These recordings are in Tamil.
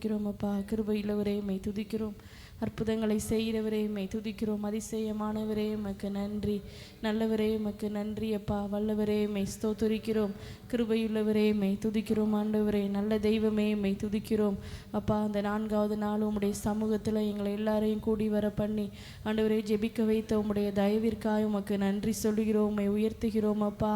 துதிக்கிறோம் அப்பா. கிருபையுள்ளவரே மை துதிக்கிறோம். அற்புதங்களை செய்கிறவரே மை துதிக்கிறோம். அதிசயமானவரே உமக்கு நன்றி. நல்லவரே உமக்கு நன்றி அப்பா. வல்லவரே மை ஸ்தோத்திரிக்கிறோம். கிருபையுள்ளவரே மை துதிக்கிறோம். ஆண்டவரே நல்ல தெய்வமே மை துதிக்கிறோம் அப்பா. அந்த 4வது நாள் உம்முடைய சமூகத்தில் எங்களை எல்லாரையும் கூடி வர பண்ணி ஆண்டவரே ஜெபிக்க வைத்த உம்முடைய தயவிற்காக உமக்கு நன்றி சொல்கிறோம். உம்மை உயர்த்துகிறோம் அப்பா.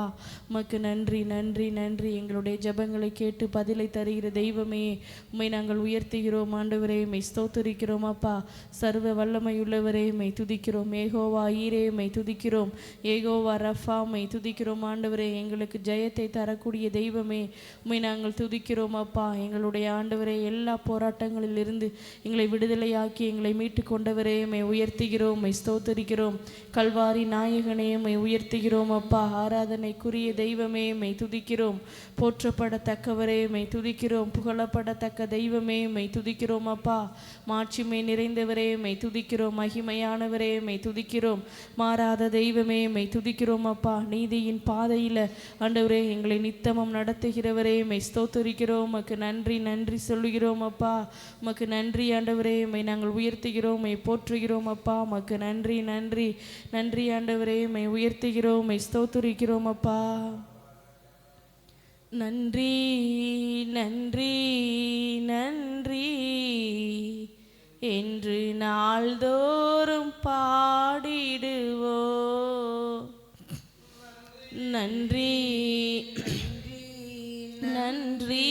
உமக்கு நன்றி நன்றி நன்றி. எங்களுடைய ஜெபங்களை கேட்டு பதிலை தருகிற தெய்வமே உம்மை நாங்கள் உயர்த்துகிறோம். ஆண்டவரே மை ஸ்தோத்திரிக்கிறோம் அப்பா. சர்வ வல்லமையுள்ளவரே மை துதிக்கிறோம். ஏகோவா ஈரே மை துதிக்கிறோம். ஏகோவா ரஃபா மை துதிக்கிறோம். ஆண்டவரே எங்களுக்கு ஜெயத்தை தரக்கூடிய தெய்வமே உம்மை நாங்கள் துதிக்கிறோம் அப்பா. எங்களுடைய ஆண்டவரே எல்லா போராட்டங்களிலிருந்து எங்களை விடுதலையாக்கி எங்களை மீட்டு கொண்டவரே மை உயர்த்துகிறோம். மை ஸ்தோத்தரிக்கிறோம். கல்வாரி நாயகனே மை உயர்த்துகிறோம் அப்பா. ஆராதனைக்குரிய தெய்வமே மை துதிக்கிறோம். போற்றப்படத்தக்கவரே மை துதிக்கிறோம். புகழப்படத்தக்க தெய்வமே மை துதிக்கிறோம் அப்பா. மாட்சிமை நிறைந்தவரே மை துதிக்கிறோம். மகிமையானவரே மை துதிக்கிறோம். மாறாத தெய்வமே மை துதிக்கிறோம் அப்பா. நீதியின் பாதையில் ஆண்டவரே எங்களை நித்தமும் நடத்துகிறவரே மை ஸ்தோத்தரிக்கிறோம். உமக்கு நன்றி நன்றி சொல்லுகிறோம் அப்பா. உமக்கு நன்றி ஆண்டவரே. மை நாங்கள் உயர்த்துகிறோம். மை போற்றுகிறோம் அப்பா. உமக்கு நன்றி நன்றி நன்றி ஆண்டவரே. மை உயர்த்துகிறோம். மை ஸ்தோத்தரிக்கிறோம் அப்பா. நன்றி நன்றி நன்றி என்று நாள்தோறும் பாடிடுவோ. நன்றி நன்றி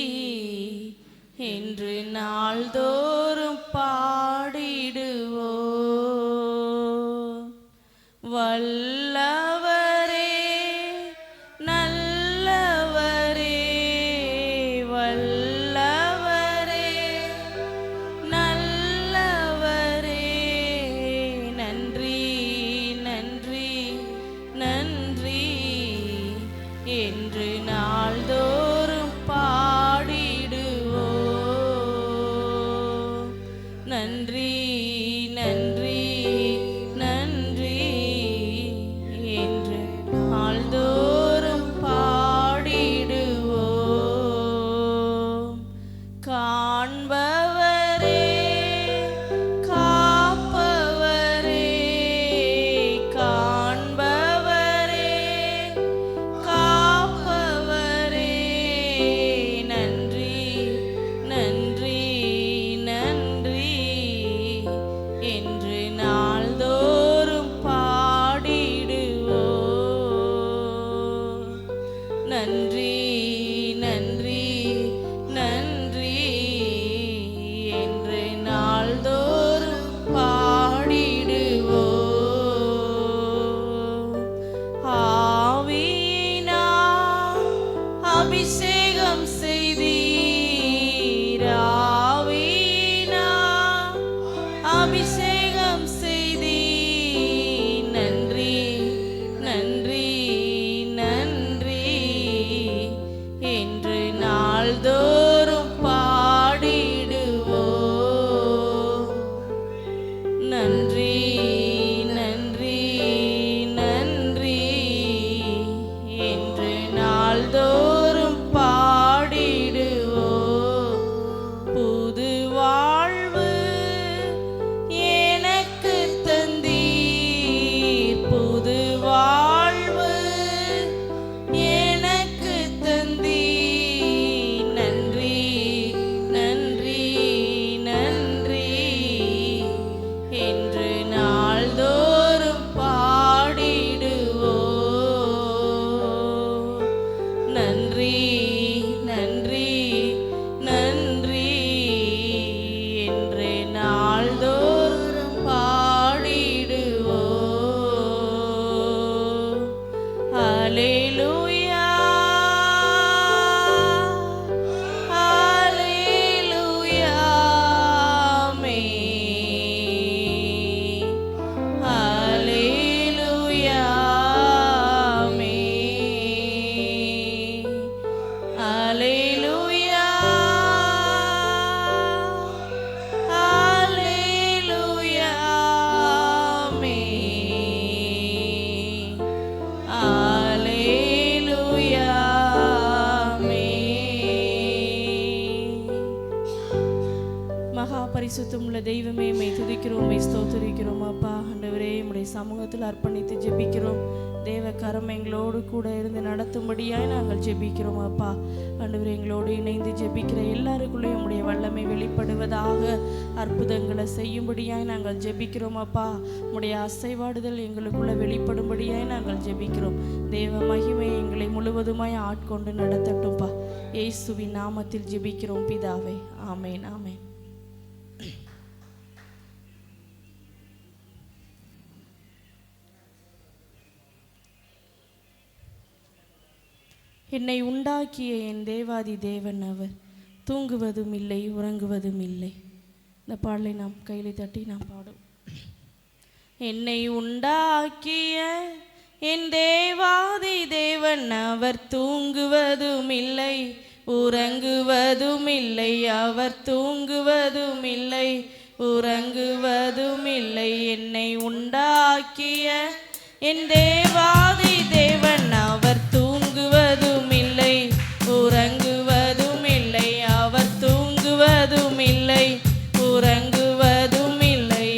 என்று நாள்தோறும் பாடிடுவோ. வல்லவரே நல்லவரே வல்லவரே நல்லவரே. நன்றி நன்றி நன்றி என்று நாள்தோறும் பாடிடுவோ. நன்றி நன்றி நன்றி என்று நாள்தோறும் பாடிடுவோ. காண்பவரே காப்பவரே காண்பவரே காப்பவரே. நன்றி நன்றி நன்றி என்று நாள்தோறும் பாடிடுவோ. நன்றி நன்றி நன்றி மகா பரிசுத்தமுள்ள தெய்வமே, மை துதிக்கிறோம், மை ஸ்தோத்திரிக்கிறோம் அப்பா. ஆண்டவரே, உம்முடைய சமூகத்தில் அர்ப்பணித்து ஜெபிக்கிறோம். தேவ கரம் எங்களோடு கூட இருந்து நடத்தும்படியாய் நாங்கள் ஜெபிக்கிறோம் அப்பா. ஆண்டவரே, எங்களோடு இணைந்து ஜெபிக்கிற எல்லாருக்குள்ளேயும் உம்முடைய வல்லமை வெளிப்படுவதாக, அற்புதங்களை செய்யும்படியாய் நாங்கள் ஜெபிக்கிறோம் அப்பா. உம்முடைய அசைவாடுதல் எங்களுக்குள்ள வெளிப்படும்படியாய் நாங்கள் ஜெபிக்கிறோம். தேவ மகிமை எங்களை முழுவதுமாய் ஆட்கொண்டு நடத்தட்டும்பா. இயேசுவின் நாமத்தில் ஜெபிக்கிறோம் பிதாவே, ஆமேன், ஆமேன். என்னை உண்டாக்கிய என் தேவாதி தேவன் அவர், தூங்குவதும் இல்லை உறங்குவதும் இல்லை. இந்த பாடலை நாம் கையிலை தட்டி நாம் பாடும். என்னை உண்டாக்கிய என் தேவாதி தேவன் அவர், தூங்குவதும் இல்லை உறங்குவதும் இல்லை. அவர் தூங்குவதும் இல்லை உறங்குவதும் இல்லை. என்னை உண்டாக்கிய என் தேவாதி தேவன் அவர், தூங்குவதும் இல்லை உறங்குவதும் இல்லை. அவர் தூங்குவதும் இல்லை உறங்குவதும் இல்லை.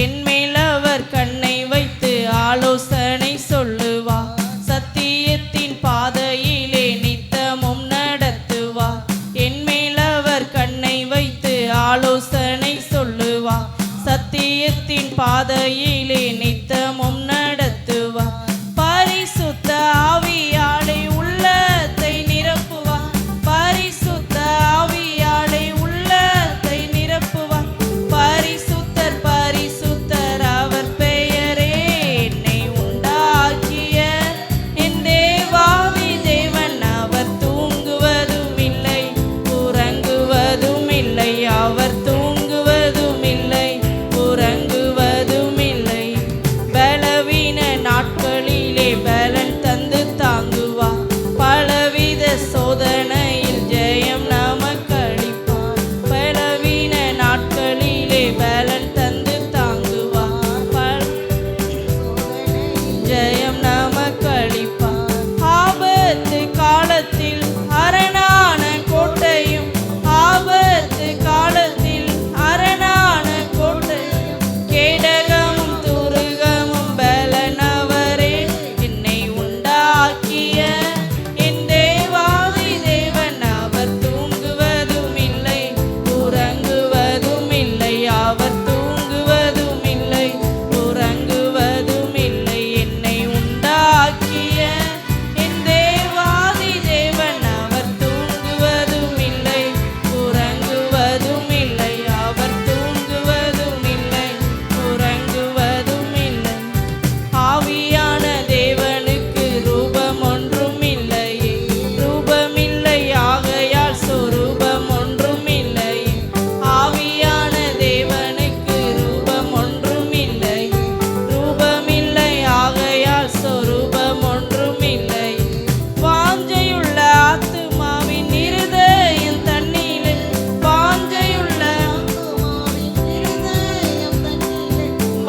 என் மேல் அவர் கண்ணை வைத்து ஆலோசனை சொல்லுவார். சத்தியத்தின் பாதையிலே நித்தமும் நடத்துவார். என் மேல் அவர் கண்ணை வைத்து ஆலோசனை சொல்லுவார். சத்தியத்தின் பாதையிலே நித்தமும் நடத்துவார். பரிசுத்த ஆவியாலே உள்ளத்தை நிரப்புவார். பரிசுத்த ஆவியாலே உள்ளத்தை நிரப்புவார். பரிசுத்தர் பரிசுத்தர் அவர் பெயரே. என்னை உண்டாக்கிய என் தேவாதி தேவன் அவர், தூங்குவதும் இல்லை உறங்குவதும் இல்லை. அவர் தூங்குவதும் இல்லை உறங்குவதும் இல்லை. பலவீன நாட்களிலே பலன் தந்து தாங்குவார். பலவித சோதனையில் ஜெயம் நமக்கு அளிப்பார். பலவீன நாட்களிலே பலன் தந்து தாங்குவார். ஜெயம் நமக்கு அளிப்பார். ஆபத்து காலத்தில் அரணான கோட்டையும், ஆபத்து காலத்தில் அரணான கோட்டையும், கேடகமும் துருகமும் பலனவரே. என்னை உண்டாக்கிய என் தேவாதி தேவன் அவர், தூங்குவதும் இல்லை உறங்குவதும் இல்லை. அவர் தூங்குவதும் இல்லை உறங்குவதும் இல்லை. என்னை உண்டாக்கிய என் தேவாதி தேவன் அவர், தூங்குவதும் இல்லை உறங்குவதும் இல்லை. அவர் தூங்குவதும் இல்லை உறங்குவதும் இல்லை. ஆவியான தேவனுக்கு ரூபம் ஒன்றும் இல்லையே, ரூபமில்லை ஆகையால் சொரூபம் ஒன்றும் இல்லையே. ஆவியான தேவனுக்கு ரூபம் ஒன்றும் இல்லை, ரூபமில்லை ஆகையால் சொரூபம் ஒன்றும் இல்லை. வாஞ்சையுள்ள ஆத்துமாவின் இருதயம் தண்ணீரில், வாஞ்சையுள்ள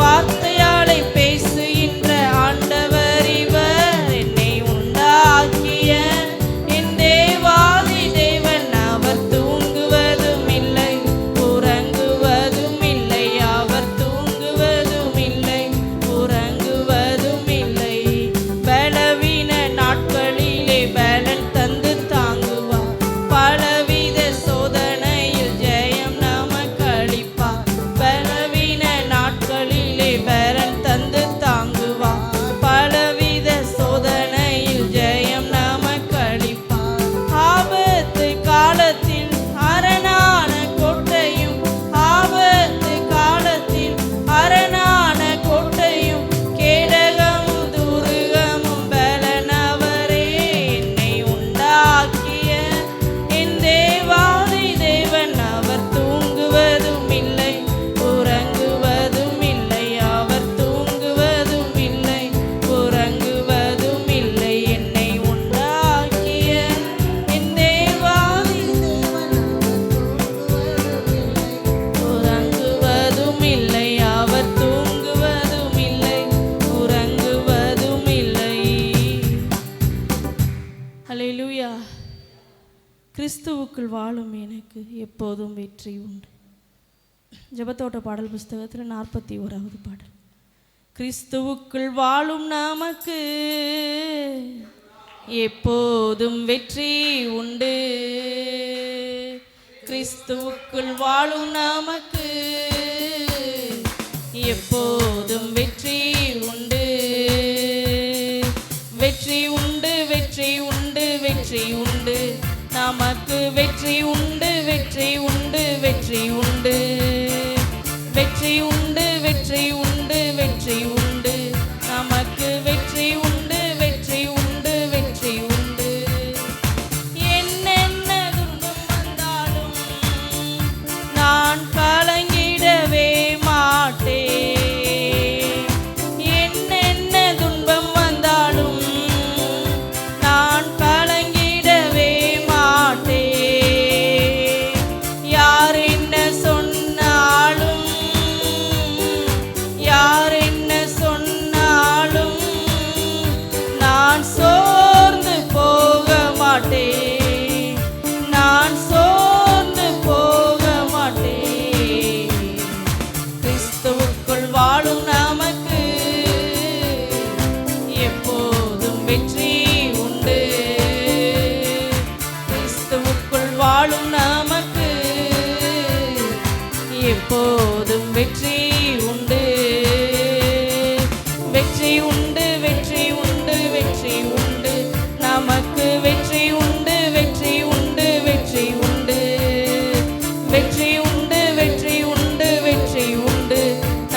வார்த்தையாலை பேசுகின்ற ஆண்டவர் இவர். என்னை உண்டாக்கிய என் தேவாதி தேவன் அவர், தூங்குவதும் இல்லை உறங்குவதும் இல்லை. அவர் தூங்குவதும் இல்லை உறங்குவதும் இல்லை. பலவீன நாட்களிலே பலன் தந்து தாங்குவார். பலவித சோதனையில் ஜெயம் நமக்கு அளிப்பார். பலவீன நாட்களிலே பலன் தந்து தாங்குவார். பலவித சோதனையில் ஜெயம் நமக்கு அளிப்பார். ஆபத்து காலத்தில் அரணான கோட்டையும், ஆபத்து காலத்தில் அரணான கோட்டையும், கேடகமும் துருகமும் பலனவரே. என்னை உண்டாக்கிய என் தேவாதி தேவன் அவர், தூங்குவதும் இல்லை உறங்குவதும் இல்லை. அவர் தூங்குவதும் இல்லை உறங்குவதும் இல்லை. என்னை உண்டாக்கிய என் தேவாதி தேவன் உறங்குவதும் இல்லை. அவர் தூங்குவதும் இல்லை உறங்குவதும் இல்லை. அல்லேலூயா. கிறிஸ்துவுக்குள் வாழும் எனக்கு எப்போதும் வெற்றி உண்டு. ஜெபத்தோட்ட பாடல் புஸ்தகத்தில் 41வது பாடல். கிறிஸ்துவுக்குள் வாழும் நமக்கு எப்போதும் வெற்றி உண்டு. கிறிஸ்துவுக்குள் வாழும் நமக்கு எப்போதும் வெற்றி உண்டு. வெற்றி உண்டு, வெற்றி உண்டு, வெற்றி உண்டு, நமக்கு வெற்றி உண்டு, வெற்றி உண்டு, வெற்றி உண்டு, வெற்றி உண்டு, வெற்றி உண்டு, வெற்றி உண்டு, நமக்கு வெற்றி உண்டு, வெற்றி உண்டு, வெற்றி உண்டு. என்னென்ன துன்பம் வந்தாலும் நான் கலங்கிடவே மாட்டேன். என்னென்ன துன்பம் வந்தாலும் நான் கலங்கிடவே மாட்டேன். யார் என்ன சொன்னாலும், யார் என்ன சொன்னாலும் நான் சோர்ந்து போக மாட்டேன். நான் சோர்ந்து போக மாட்டேன். கிறிஸ்துவுக்குள் வாழும் நமக்கு எப்போதும் வெற்றி உண்டு. கிறிஸ்துவுக்குள் வாழும் நமக்கு எப்போதும் வெற்றி உண்டு. வெற்றி உண்டு, வெற்றி உண்டு, வெற்றி உண்டு, நமக்கு வெற்றி உண்டு, வெற்றி உண்டு, வெற்றி உண்டு, வெற்றி உண்டு, வெற்றி உண்டு, வெற்றி உண்டு,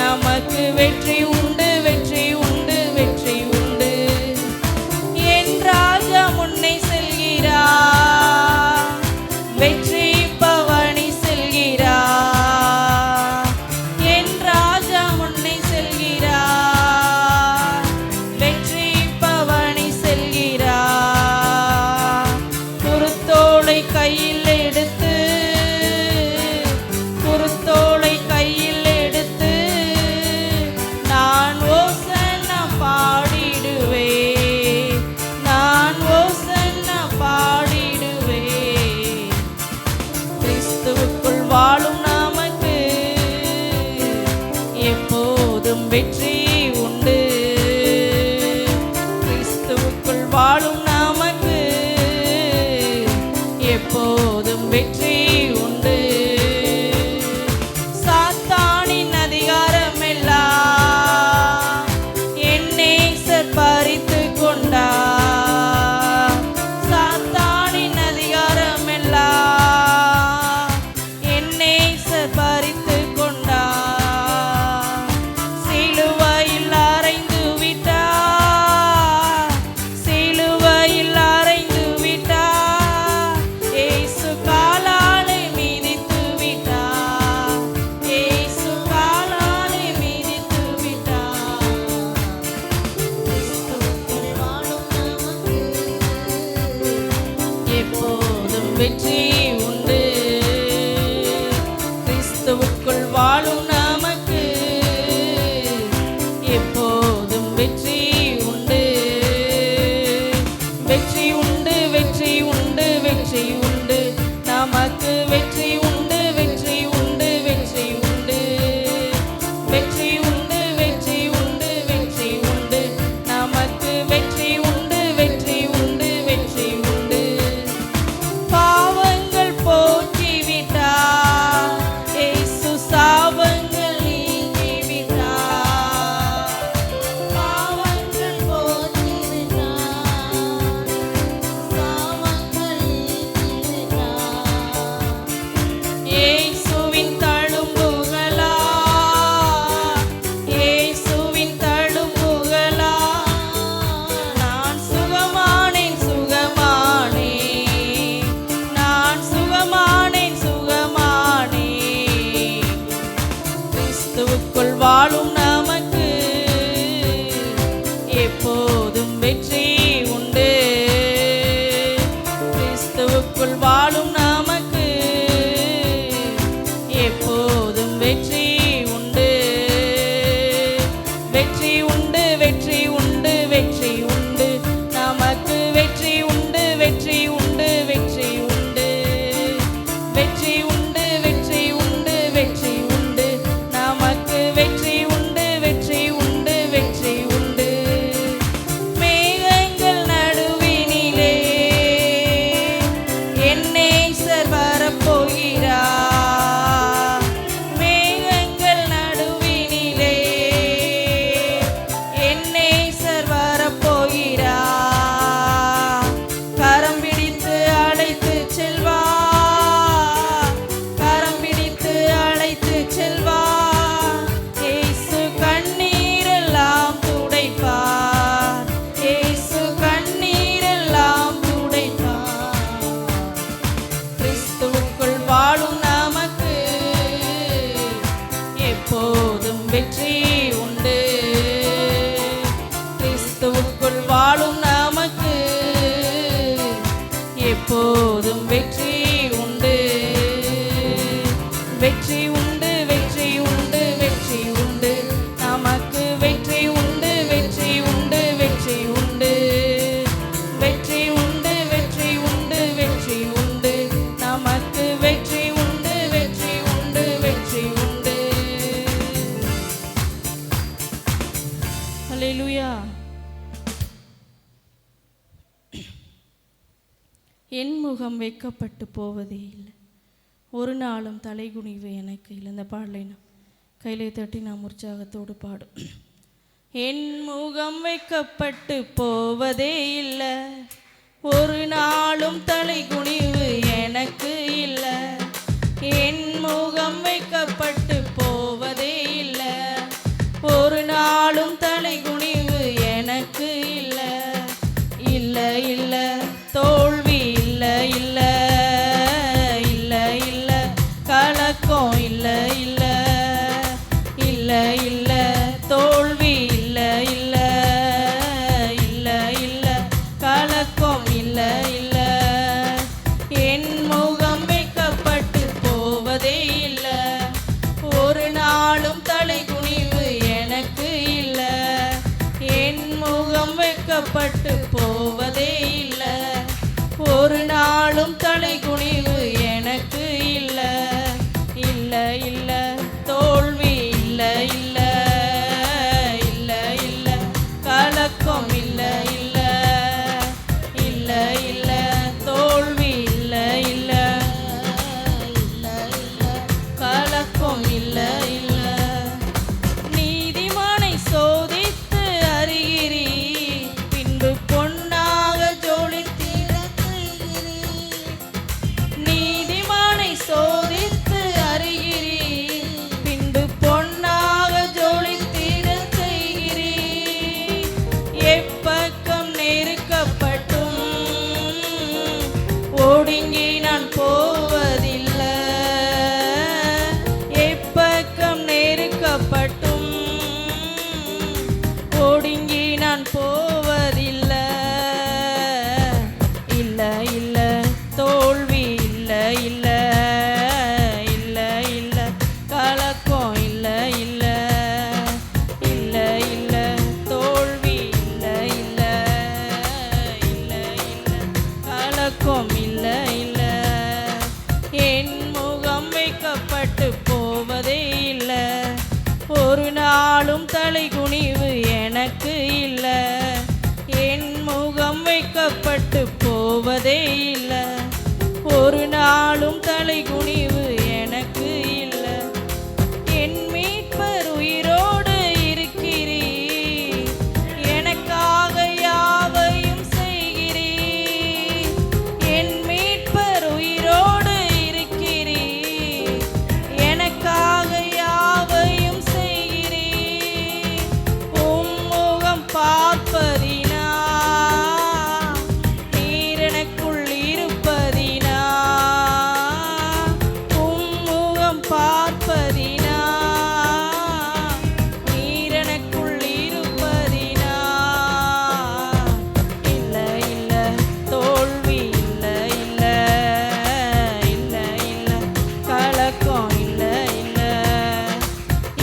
நமக்கு வெற்றி உண்டு, வெற்றி உண்டு, வெற்றி உண்டு. என் ராஜா முன்னே செல்கிறார், வெற்றி பவனி செல்கிறார். என் ராஜா முன்னே செல்கிறார், வெற்றி பவனி செல்கிறார். குருத்தோலை கையில் எடுத்து, குருத்தோலை கையில் எடுத்து நான் ஓசன்னா பாடிடுவேன். நான் ஓசன்னா பாடிடுவேன். கிறிஸ்துவுக்குள் வாழும் நமக்கு எப்போதும் வெற்றி உண்டு. கிறிஸ்துவுக்குள் வாழும் நமக்கு எப்போதும் வெற்றி உண்டு. சாத்தானின் அதிகாரம் எல்லாம் என் நேசர் பறித்து கொண்டார். சாத்தானின் அதிகாரம் எல்லாம் என் நேசர் பறித்து கொண்டார். சிலுவை வெற்றி உண்டு. கிறிஸ்துவுக்குள் வாழும் நமக்கு எப்போதும் வெற்றி உண்டு. வெற்றி உண்டு, வெற்றி உண்டு, வெற்றி உண்டு, நமக்கு வெற்றி உண்டு, வெற்றி உண்டு, வெற்றி உண்டு, வெற்றி உண்டு, வெற்றி உண்டு, வெற்றி உண்டு, நமக்கு வெற்றி உண்டு, வெற்றி உண்டு, வெற்றி உண்டு. ஹல்லேலூயா. என் முகம் வைக்கப்பட்டு போவதே இல்லை, ஒரு நாளும் தலைகுனிவு எனக்கு இல்லை. இந்த பாடலை நாம் கையிலே தட்டி நாம் உற்சாகத்தோடு பாடும். என் முகம் வைக்கப்பட்டு போவதே இல்லை, ஒரு நாளும் தலைகுனிவு எனக்கு இல்லை. என் முகம் வைக்கப்பட்டு போவதே இல்லை, ஒரு நாளும் தலைகுனிவு எனக்கு இல்லை. இல்லை இல்லை தோல்வி இல்லை, இல்லை இல்லை இல்லை கலக்கம் இல்லை, இல்லை இல்லை இல்லை தோல்வி இல்லை, இல்லை இல்லை இல்லை கலக்கம் இல்லை, இல்லை. என் முகம் வைக்கப்பட்டு போவதே இல்லை, ஒரு நாளும் தலைகுனிவு எனக்கு இல்லை. என் முகம் வைக்கப்பட்டு போவதே இல்லை, ஒரு நாளும் தலைகுனிவு எனக்கு இல்லை. இல்லை இல்லை தோல்வி இல்லை, இல்லை இல்லை இல்லை கலக்கம் இல்லை, இல்லை இல்லை இல்லை தோல்வி இல்லை, இல்லை இல்லை இல்லை கலக்கம் இல்லை, இல்லை. நீதிமானை சோதித்து அறிகிறீர், பின்பு பொன்னாக ஜொலித்திட செய்கிறீர். நீதிமானை சோதித்து அறிகிறீர், பின்பு பொன்னாக ஜொலித்திட செய்கிறீர். எப்பக்கம் நெருக்கப்பட்டும் ஒடுங்கி நான் போவதில்லை, எப்பக்கம் நெருக்கப்பட்டும் ஒடுங்கி நான் போவதில்லை. இல்லை இல்லை தோல்வி இல்லை, இல்லை இல்லை இல்லை கலக்கம் இல்லை, இல்லை இல்லை இல்லை தோல்வி இல்லை, இல்லை இல்லை இல்லை கலக்கம் இல்லை, இல்லை. என் முகம் வைக்கப்பட்டு போவதே இல்லை, ஒரு நாளும் தலைகுனிவு எனக்கு இல்லை. என் முகம் வைக்கப்பட்டு போவதே இல்லை, ஒரு நாளும் தலைகுனிவு எனக்கு இல்லை. என் மீட்பர் உயிரோடு இருக்கிறீர், எனக்காக யாவையும் செய்கிறீர். என் மீட்பர் உயிரோடு இருக்கிறீர், எனக்காக யாவையும் செய்கிறீர். உம் முகம் பார்ப்பதினா நீர் எனக்குள் இருப்பதினா, உம் முகம் பார்ப்பதினா நீர் எனக்குள் இருப்பதினா. இல்லை இல்லை தோல்வி இல்லை, இல்லை இல்லை இல்லை கலக்கம் இல்லை, இல்லை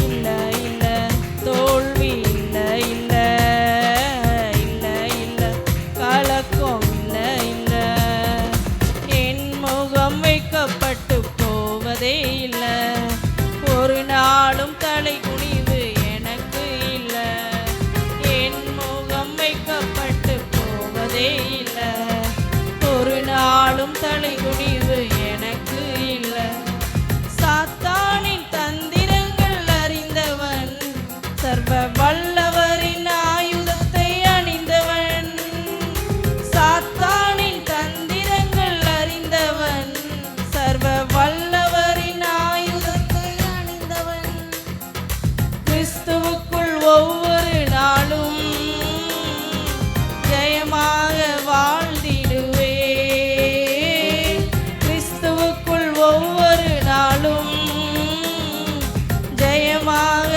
இல்லை இல்லை தோல்வி இல்லை, இல்லை இல்லை இல்லை கலக்கம் இல்லை, இல்லை. என் முகம் வைக்கப்பட்டு போவதே இல்லை, ஒரு நாளும் தலைகுனிவு எனக்கு இல்லை. என் முகம் வைக்கப்பட்டு போவதே இல்லை, ஒரு நாளும் தலைகுனிவு எனக்கு இல்லை. சாத்தானின் தந்திரங்கள் அறிந்தவன், சர்வ வல்லவரின் ஆயுதத்தை அணிந்தவன். சாத்தானின் தந்திரங்கள் அறிந்தவன், சர்வ வல்லவரின் ஆயுதத்தை அணிந்தவன். கிறிஸ்துவுக்குள் ஒவ்வொரு நாளும் ஜெயமாக வாழ்ந்திடுவே. கிறிஸ்துவுக்குள் ஒவ்வொரு நாளும் ஜெயமாக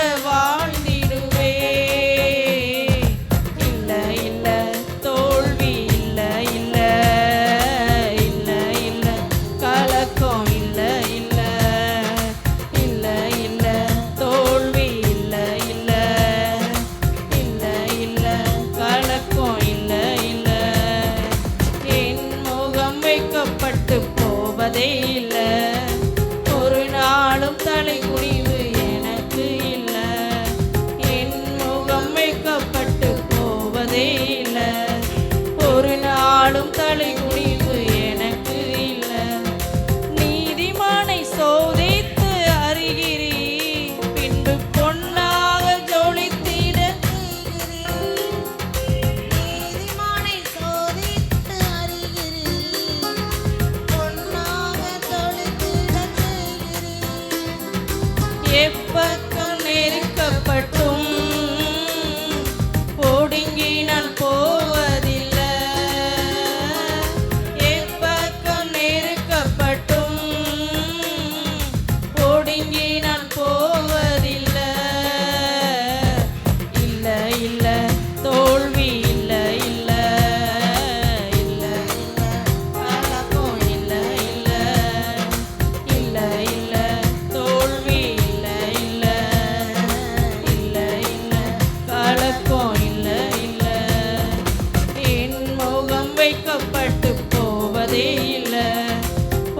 தலை குனிவு எனக்கு இல்லை. என் முகம் வைக்கப்பட்டு போவதே இல்லை. ஒரு நாளும் தலை குனிவு எனக்கு இல்லை. நீதிமானை சோதித்து அறிகிறீர், பின்பு பொன்னாக ஜொலித்திட நீதிமானை சோதித்து அறிகிறீர், பொன்னாக ஜொலித்திட செய்கிறீர். எப்பக்கம் நெருக்கப்பட்டும் ஒடுங்கி நான் போவதில்லை. எப்பக்கம் நெருக்கப்பட்டும் ஒடுங்கி நான் போவதில்லை. இல்லை இல்லை தோல்வி இல்லை இல்லை இல்லை கலக்கம் இல்லை இல்லை இல்லை இல்லை தோல்வி இல்லை இல்லை இல்லை இல்லை கலக்கம் இல்லை இல்லை. என் முகம் வைக்கப்பட்டு போவதே இல்லை.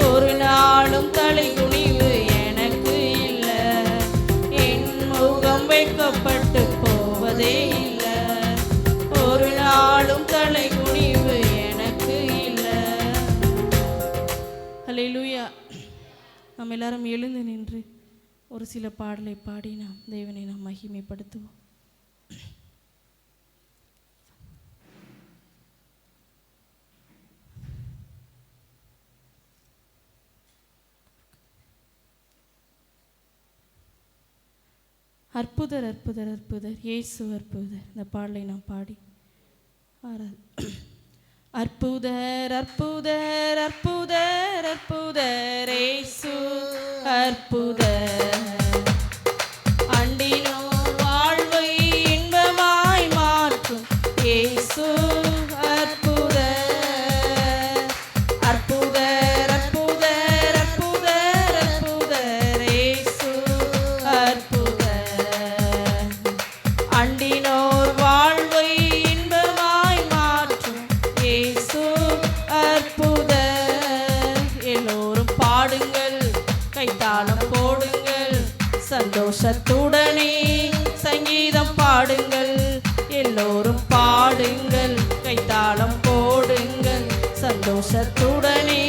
ஒரு நாளும் தலை குனிவு எனக்கு இல்லை. என் முகம் வைக்கப்பட்டு போவதே இல்லை. ஒரு நாளும் தலை குனிவு எனக்கு இல்லை. ஹல்லேலூயா. நாம் எல்லாரும் எழுந்து நின்று ஒரு சில பாடலை பாடி நாம் தேவனை நாம் மகிமைப்படுத்துவோம். அற்புதர் அற்புதர் அற்புதர் இயேசு அற்புதர். இந்த பாடலை நாம் பாடி அற்புதர் அற்புதர் அற்புதர் அற்புதர் இயேசு அற்புதர். அண்டினோர் வாழ்வை இன்பமாய் மாற்றும் இயேசு அற்புதர். அற்புதர் அற்புதர் அற்புதர் அற்புதர் இயேசு அற்புதர். அண்டினோர் வாழ்வை இன்பமாய் மாற்றும் இயேசு அற்புதர். எல்லோரும் பாடுங்கள், கைத்தாளம் போடுங்கள், சந்தோஷத்துடனே சங்கீதம் பாடுங்கள். எல்லோரும் பாடுங்கள், கைத்தாளம் போடுங்கள், சந்தோஷத்துடனே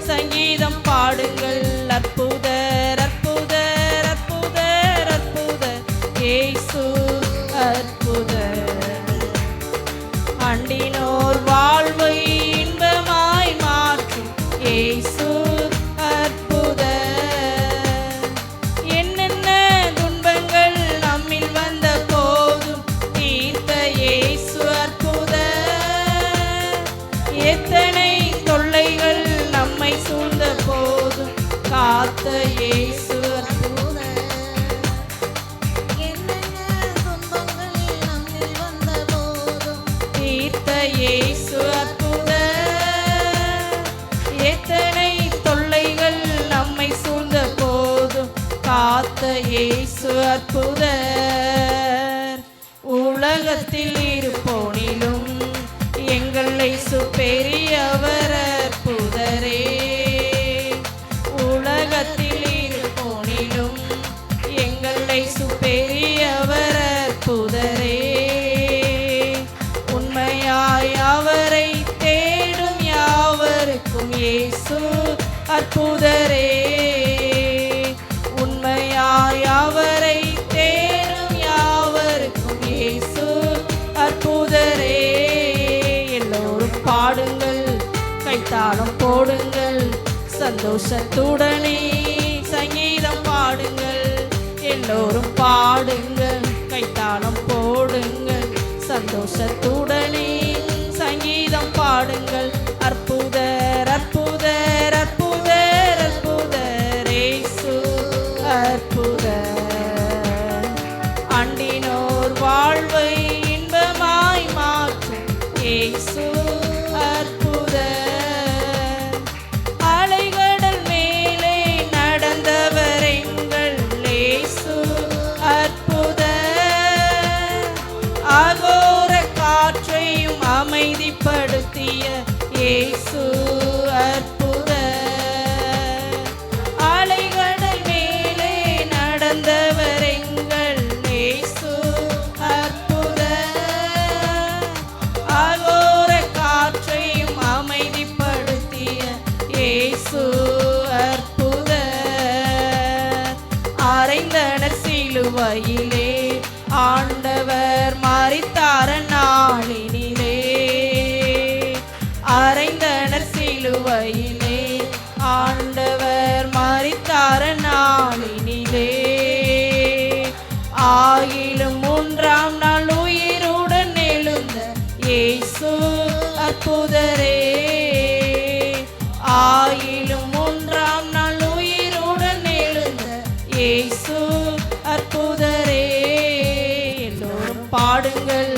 சங்கீதம் பாடுங்கள். அற்புதர் அற்புதர் அற்புதர் அற்புதர் இயேசு அற்புதர். அண்டினோர் வாழ்வை இன்பமாய் மாற்றும் இயேசு அற்புதர். என்னென்ன துன்பங்கள் நம்மில் வந்த போதும் தீர்த்த இயேசு அற்புதர். எத்தனை தொல்லைகள் நம்மை சூழ்ந்த போதும் காத்த இயேசு அற்புதர். என்னென்ன துன்பங்கள் நம்மில் வந்த போதும் தீர்த்த இயேசு அற்புதர். எத்தனை தொல்லைகள் நம்மை சூழ்ந்த போதும் காத்த இயேசு அற்புதர். உலகத்தில் இருப்போனிலும் எங்கள் இயேசு பெரியவர் அற்புதரே. உலகத்தில் இருப்போனிலும் எங்கள் இயேசு பெரியவர் அற்புதரே. உண்மையாய் அவரை தேடும் யாவருக்கும் இயேசு அற்புதரே. உண்மையாய் அவரை தேடும் யாவருக்கும் இயேசு அற்புதரே. எல்லோரும் பாடுங்கள், கைத்தாளம் போடுங்கள், சந்தோஷத்துடனே சங்கீதம் பாடுங்கள். எல்லோரும் பாடுங்கள், கைத்தாளம் போடுங்கள், சந்தோஷத்துடனே சங்கீதம் பாடுங்கள். அற்புதர் அற்புதர் அற்புதர் அற்புதர் இயேசு அற்புதர். அண்டினோர் வாழ்வை இன்பமாய் மாற்றும் இயேசு அற்புதர். அலைகடல் மேலே நடந்தவர் எங்கள் இயேசு அற்புதர். அகோர காற்றையும் அமைதிப்படுத்திய இயேசு அற்புதர். அலைகடல் மேலே அறைந்தனர் சிலுவையிலே, ஆண்டவர் மரித்தார நாளினிலே. அறைந்தனர் சிலுவையிலே, ஆண்டவர் மரித்தார நாளினிலே. ஆயிலும் 3ஆம் நாள் உயிருடன் எழுந்த இயேசு அற்புதரே. ஆயிலும் 3ஆம் நாள் உயிருடன் எழுந்த இயேசு அற்புதரே. எல்லோரும் பாடுங்கள்,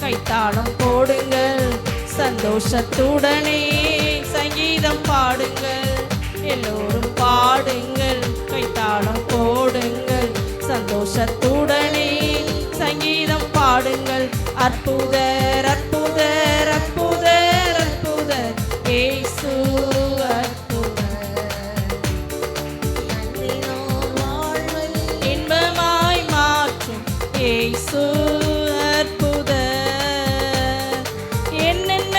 கைத்தாளம் போடுங்கள், சந்தோஷத்துடனே சங்கீதம் பாடுங்கள். எல்லோரும் பாடுங்கள், கைத்தாளம் போடுங்கள், சந்தோஷத்துடனே சங்கீதம் பாடுங்கள். அற்புதர் அற்புதர் அற்புதர் அற்புதர் இயேசு அற்புதர். நன்றினோர் வாழ்வை இன்பமாய் மாற்றும் இயேசு அற்புதர். என்னென்ன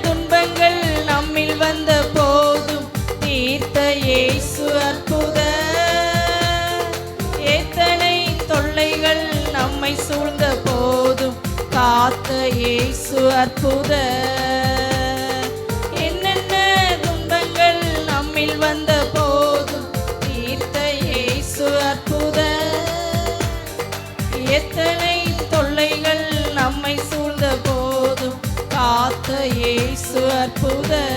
துன்பங்கள் நம்மில் வந்த போதும் தீர்த்த இயேசு அற்புதர். எத்தனை தொல்லைகள் நம்மை சூழ்ந்த போதும் காத்த இயேசு அற்புதர். என்னென்ன துன்பங்கள் நம்மில் வந்த போதும் தீர்த்த இயேசு அற்புதர். எத்தனை தொல்லைகள் நம்மை சூழ்ந்த போதும் காத்த இயேசு அற்புதர்.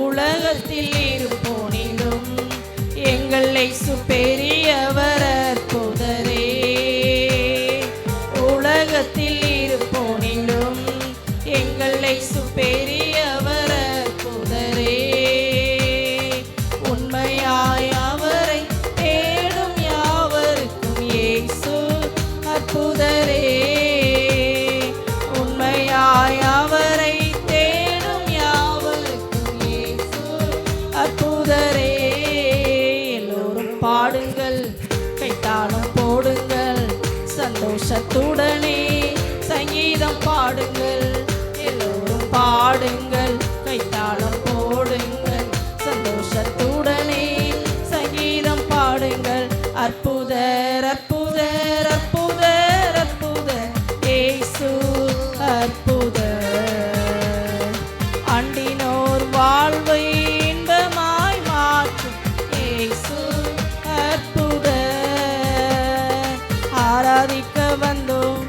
உலகத்தில் இருப்போனிலும் எங்கள் இயேசு பெரியவர் அற்புதரே. உலகத்தில் இருப்போனிலும் எங்கள் இயேசு பெரியவர் அற்புதரே. உண்மையாய் அவரை தேடும் யாவருக்கும் இயேசு அற்புதரே. உண்மையாய் அவரை தேடும் யாவருக்கும் இயேசு அற்புதரே. எல்லோரும் பாடுங்கள், கைத்தாளம் போடுங்கள், சந்தோஷத்துடனே சங்கீதம் பாடுங்கள். எல்லோரும் பாடுங்கள், கைத்தாளம் போடுங்கள், சந்தோஷத்துடனே சங்கீதம் பாடுங்கள். அற்புதர் அற்புதர் அற்புதர் அற்புதர் இயேசு அற்புதர். அண்டினோர் வாழ்வை இன்பமாய் மாற்றும் இயேசு அற்புதர். ஆராதிக்க வந்தோம்,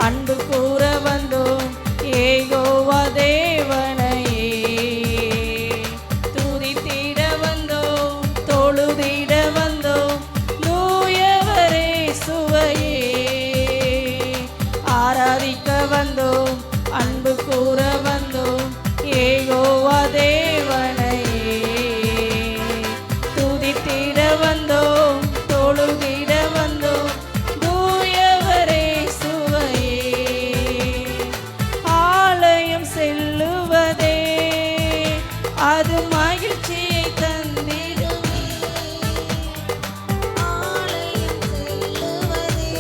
அன்பு கூற வந்தோம் யெகோவா தேவனையே. துதித்திட வந்தோம், தொழுதிட வந்தோம் தூயவரே சுவையே. ஆராதிக்க வந்தோம், அன்பு கூற வந்தோம் யெகோவா தேவனையே. துதித்திட வந்தோம், தொழுதிட வந்தோம் தூயவரே சுவையே. ஆலயம் செல்லுவதே அது மகிழ்ச்சியை தந்திடுமே. ஆலயம் செல்லுவதே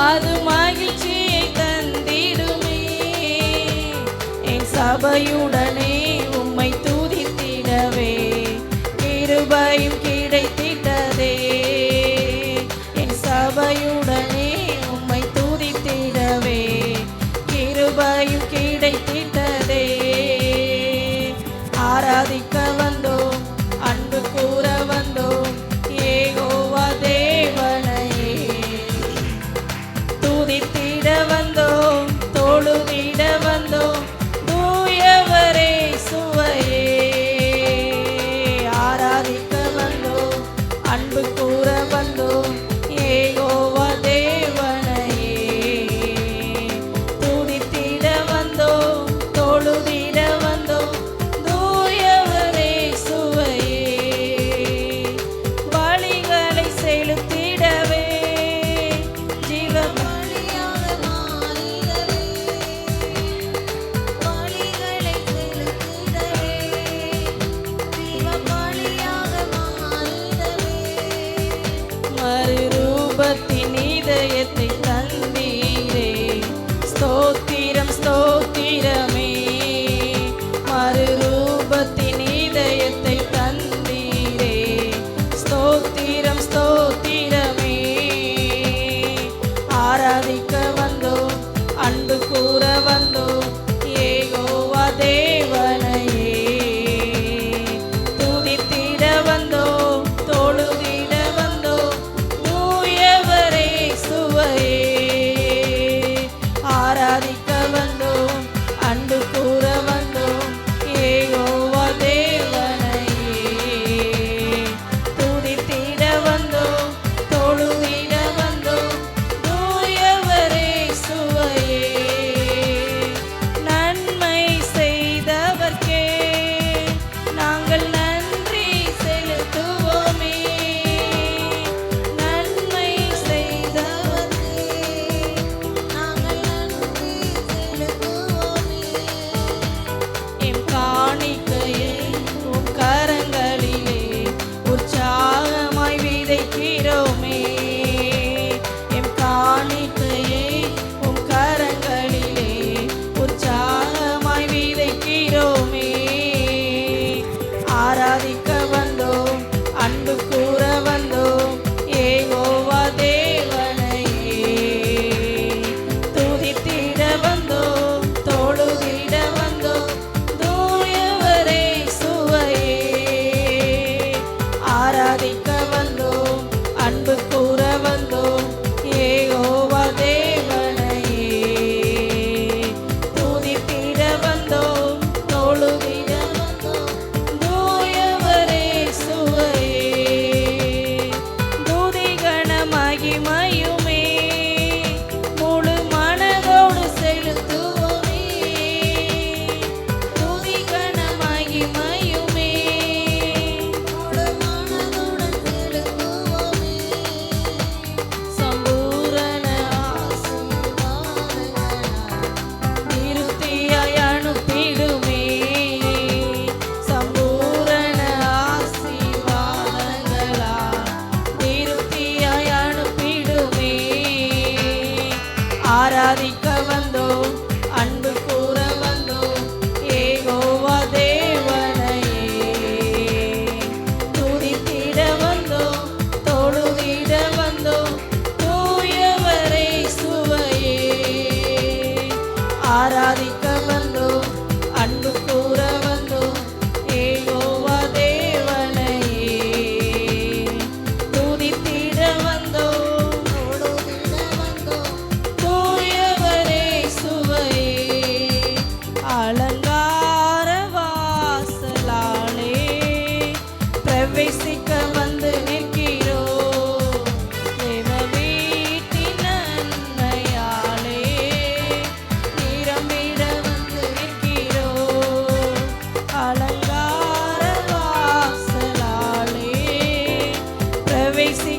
அது மகிழ்ச்சியை தந்திடுமே. என் சபையுடனே உம்மை துதித்திடவே கிருபையும் கிடைத்திட்டதே. என் சபையுடனே உம்மை துதித்திடவே கிருபையும் கிடைத்திட்டதே. ஆராதிக்க வந்தோம், அன்பு கூற வந்தோம் யெகோவா தேவனையே. துதித்திட வந்தோம், தொழுதிட வந்தோம் தூயவரே சுவையே. ஆராதிக்க வந்தோம், அன்பு கூற வந்தோம் யெகோவா தேவனையே. துதித்திட வந்தோம், தொழுதிட வந்தோம் தூயவரே சுவையே. பலிகளை செலுத்திடவே ஜீவ பலியாக மாறிடவே, பலிகளை செலுத்திடவே, ஜீவ பலியாக மாறிடவே.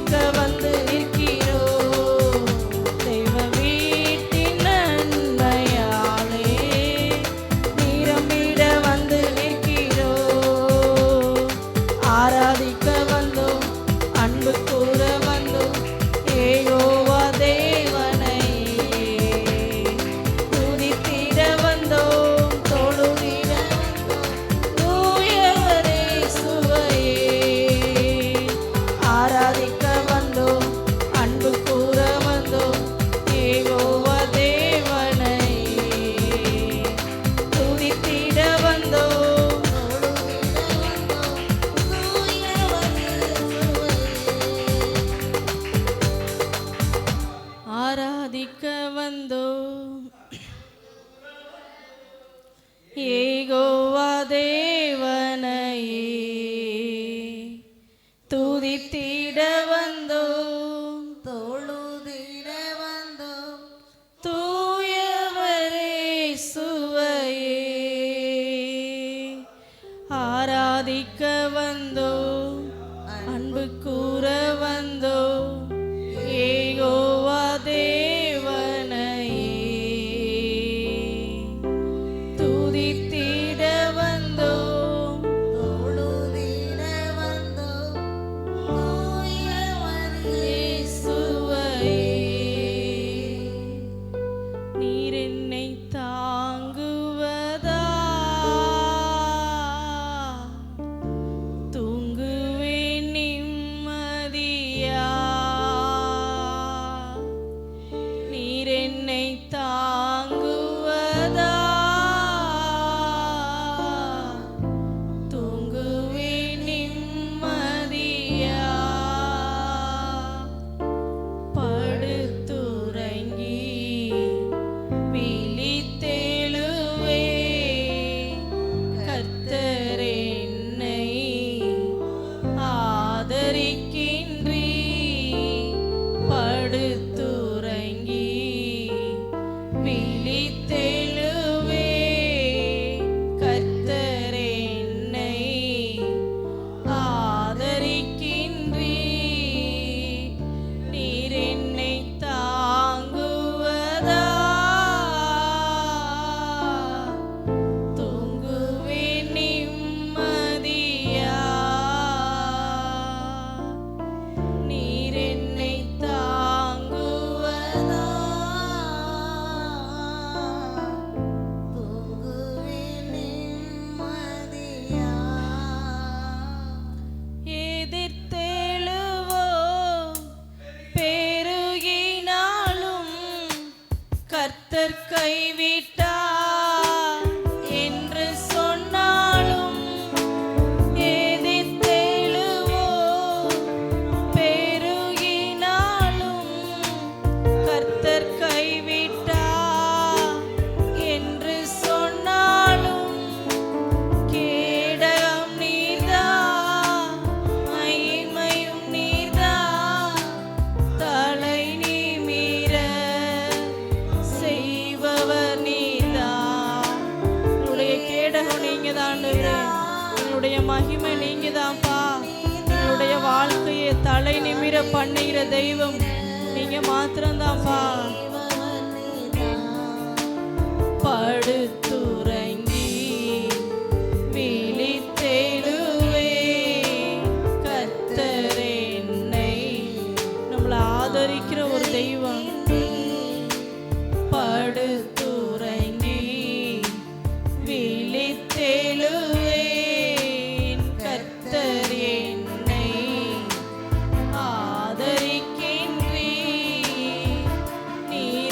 ஆராதிக்க வந்து நிற்கிறோம். தெய்வ வீட்டின் நன்மையாலே நிரம்பிட வந்து நிற்கிறோம். ஆராதிக்க வந்தோம், அன்பு கூற வந்தோம், யெகோவா தேவனை துதித்திட வந்தோம், தொழுதிட தூயவரே சுவையே. ஆராதிக்க வந்தோம், அன்பு கூற வந்தோம், யெகோவா தேவனை துதித்திட வந்தோம். ஆராதிக்க வந்தோம், யெகோவா தேவனையே துதித்திட வந்தோம், தொழுதிட வந்தோம், தூயவரே சுவையே. ஆராதிக்க வந்தோம், அன்பு கூற வந்தோம், யெகோவா தேவனையே துதித்திட வந்தோம், தொழுதிட வந்தோம், தூயவரே இயேசுவையே. நீர் என்னை தாங்குவதா, தூங்குவேன் நிம்மதியா. நீர் என்னை தாங்குவதா, தூங்குவேன் நிம்மதியா. படுத்துறங்கி விழித்தெழுவே, கர்த்தர் என்னை ஆதரிக்கின்றீ. படுத்துறங்கி விழித்தெழுவே, கர்த்தர் என்னை ஆதரிக்கின்றீ. நீர் என்னை தாங்குவதா, தூங்குவேன் நிம்மதியா. நீர் என்னை தாங்குவதா, தூங்குவேன் நிம்மதியா. எதிர்த்தெழுவோம் பெருகினாலும் கர்த்தர் கைவிட்டார் என்று சொன்னாலும். எதிர்த்தெழுவோம் பெருகினாலும் கர்த்தர் கைவிட்டார் என்று சொன்னாலும். கேடகம் நீர்தான், மகிமையும் நீர்தான், தலை நிமிர செய்பவர் நீர்தான். என்னுடைய கேடகம் நீங்க தான், என்னுடைய மகிமை நீங்க தான்ப்பா. என்னுடைய வாழ்க்கையை தலை நிமிர பண்ணுகிற தெய்வம் நீங்க மாத்திரம்தான்ப்பா. படுத்துறங்கி விழித்தெழுவே, கர்த்தர் என்னை நம்மளை ஆதரிக்கிற ஒரு தெய்வம். படுத்துறங்கி விழித்தெழுவேன், கர்த்தர் என்னை ஆதரிக்கின்றீர். நீர்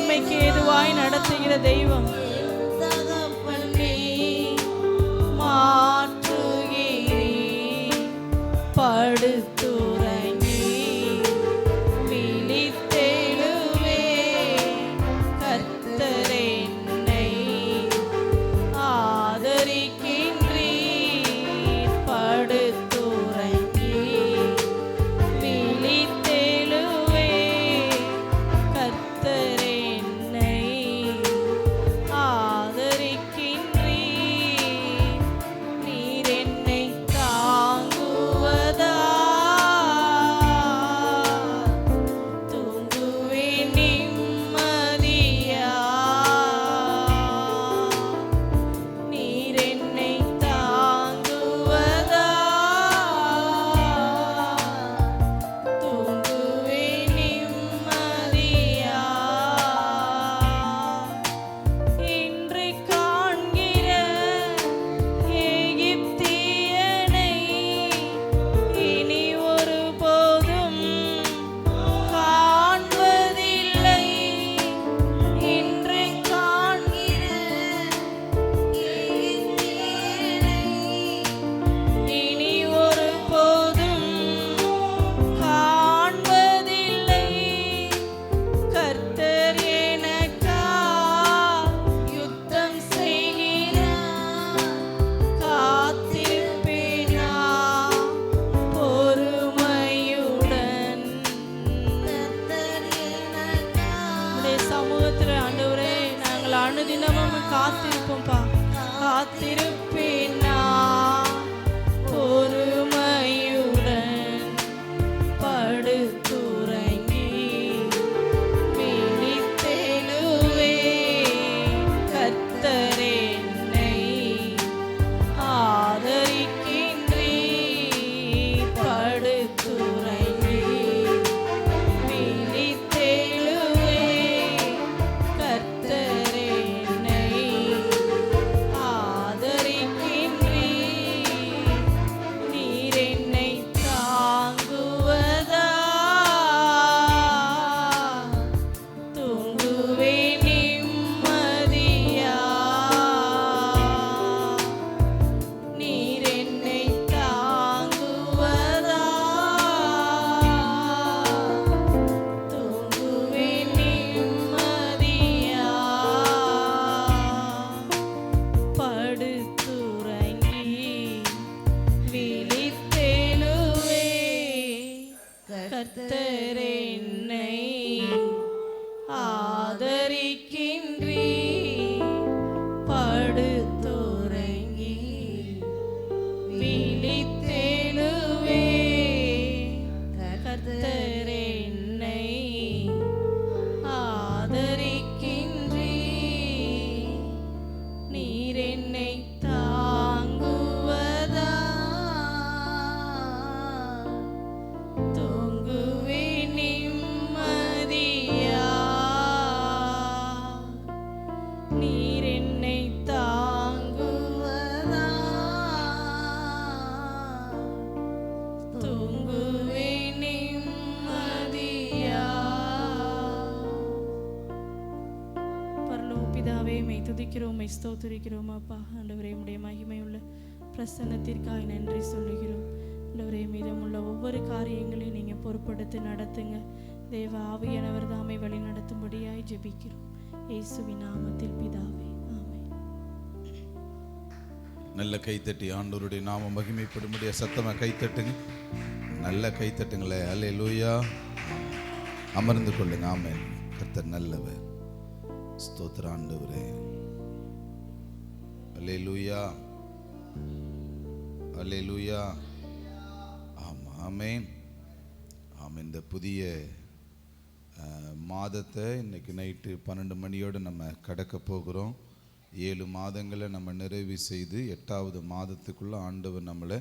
நன்மைக்கு ஏதுவாய் நடத்துகிற தெய்வம். தகப்பனே மாற்றுகிறீர் படுத்துறங்கி விழித்தெழுவே கர்த்தர் என்னை ஆதரிக்கின்றீர் படுத்துறங்கி விழித்தெழுவே கர்த்தர் என்னை ஆதரிக்கின்றீர். நீர் என்னை தாங்குவதா தூங்குவேன் நிம்மதியா. நீர் என்னை தாங்குவதா தூங்குவேன் நிம்மதியா. இன்று காண்கிற எகிப்தியனை இனி ஒருபோதும் காண்பதில்லை. இன்று காண்கிற இனி ஒருபோதும் காண்பதில்லை. கர்த்தர் எனக்கா யுத்தம் செய்கிறார். காத்திருப்பேனா பொறுமையுடன். உம்முடைய சமூகத்தில் ஆண்டவரே நாங்கள் அனுதினமும் காத்திருப்போம்ப்பா. காத்திருப்பேனா பொறுமையுடன் படுத்துறங்கி விழித்தெழுவே கர்த்தர் என்னை ஆதரிக்கின்றீர் படுத்துறங்கி விழித்தெழுவே கர்த்தர் என்னை ஆதரிக்கின்றீர். நீர் என்னை தாங்குவதா தூங்குவேன் நிம்மதியா. நீர் என்னை தாங்குவதா தூங்குவேன் நிம்மதியா. படுத்துறங்கி விழித்தெழுவே கர்த்தர் என்னை ஆதரிக்கின்றீர் படுத்துறங்கி விழித்தெழுவே கர்த்தர் என்னை ஆதரிக்கின்றீர். நீர் என்னை தாங்குவதா தூங்குவேன் நிம்மதியா. நீர் என்னை தாங்குவதா தூங்குவேன் நிம்மதியா. பரலோக பிதாவே மெய் துதிக்கிறோம், மெய் ஸ்தோத்திரிக்கிறோம் அப்பா. ஆண்டவரே உம்முடைய மகிமையுள்ள பிரசன்னத்திற்காக நன்றி சொல்லுகிறோம். ஆண்டவரே மீதமுள்ள ஒவ்வொரு காரியங்களையும் நீங்கள் பொறுப்படுத்தி நடத்துங்க. தேவ ஆவியானவர் தாமே வழி நடத்தும்படியாய் ஜெபிக்கிறோம் இயேசுவின் நாமத்தில் பிதாவே, ஆமென். நல்ல கைத்தட்டி ஆண்டவருடைய நாமம் மகிமைப்படும்படிய சத்தமாக கைத்தட்டுங்க. நல்ல கைத்தட்டுங்களே. அல்லேலூயா. அமர்ந்து கொள்ளுங்க. ஆமென். கர்த்தர் நல்லவர். ஸ்தோத்திர ஆண்டவரே. அல்லேலூயா. அல்லேலூயா. ஆமாம். ஆமென். ஆமாம். இந்த புதிய மாதத்தை இன்னைக்கு நைட்டு 12 மணியோடு நம்ம கடக்க போகிறோம். 7 மாதங்களை நம்ம நிறைவு செய்து 8வது மாதத்துக்குள்ளே ஆண்டவர் நம்மளை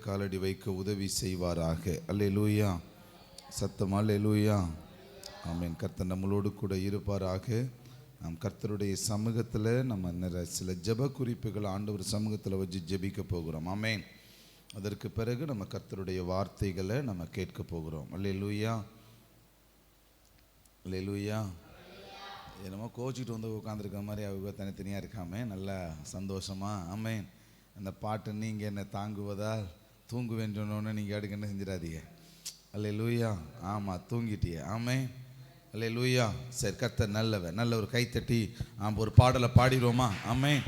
காலடி வைக்க உதவி செய்வாராக. அல்லேலூயா. சத்தமா அல்லேலூயா. ஆமென். கர்த்தர் நம்மளோடு கூட இருப்பாராக. நாம் கர்த்தருடைய சமூகத்தில் நம்ம சில ஜெப குறிப்புகள் ஆண்டவர் சமூகத்தில் வச்சு ஜெபிக்க போகிறோம். ஆமென். அதற்கு பிறகு நம்ம கர்த்தருடைய வார்த்தைகளை நம்ம கேட்க போகிறோம். அல்லேலூயா. அல்லேலூயா. என்னமோ கோச்சிக்கிட்டு வந்து உட்காந்துருக்க மாதிரி அவங்க தனித்தனியாக இருக்காமே, நல்லா சந்தோஷமாக. ஆமேன். அந்த பாட்டு நீங்கள் என்ன தாங்குவதால் தூங்குவேன் சொன்னோன்னு நீங்கள் அடுக்கு என்ன செஞ்சிடாதீங்க. அல்லேலூயா. ஆமாம், தூங்கிட்டியே. ஆமேன். அல்லேலூயா. சரி, கர்த்தர் நல்லவர். நல்ல ஒரு கைத்தட்டி ஒரு பாடலை பாடிடுவோமா? ஆமேன்.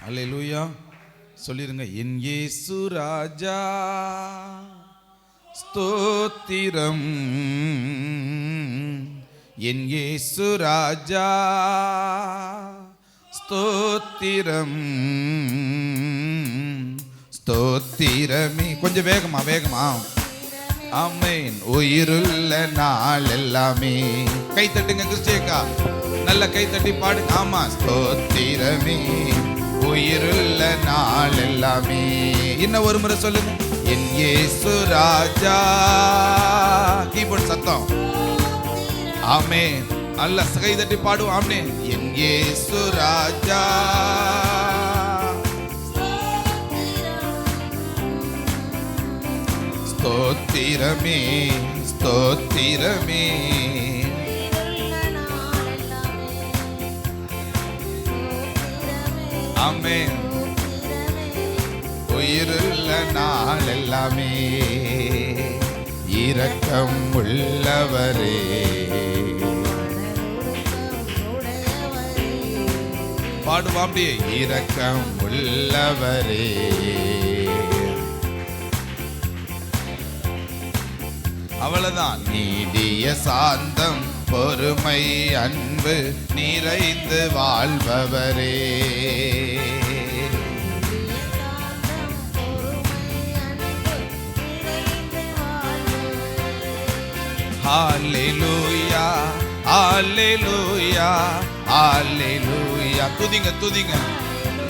அல்லேலூயா. சொல்லிருங்க, என் இயேசு ராஜா ஸ்தோத்திரம், என் இயேசு ராஜா ஸ்தோத்திரம், ஸ்தோத்திரமே. கொஞ்சம் வேகமா வேகமா. ஆமென். உயிருள்ள நாள் எல்லாமே. கை தட்டுங்க கிறிஸ்டியக்கா, நல்ல கை தட்டி பாடுங்க. ஆமா, ஸ்தோத்திரமே உயிருள்ள நாள் எல்லாமே. இன்னும் ஒரு முறை சொல்லுங்க, என் இயேசு ராஜா. கீபோர்ட் சத்தம். ஆமென். நல்ல கை தட்டி பாடுவோம். ஆமென். என் இயேசு ராஜா ஸ்தோத்திரமே, ஸ்தோத்திரமே. ஆமென். உயிருள்ள நாள் எல்லாமே. இரக்கம் உள்ளவரே, பாடுவாம் அப்படியே. இரக்கம் உள்ளவரே, அவ்வளவுதான். நீடிய சாந்தம் பொறுமை அன்பு நிறைந்து வாழ்பவரே. ஹல்லேலூயா, ஹல்லேலூயா, ஹல்லேலூயா. துதிங்க துதிங்க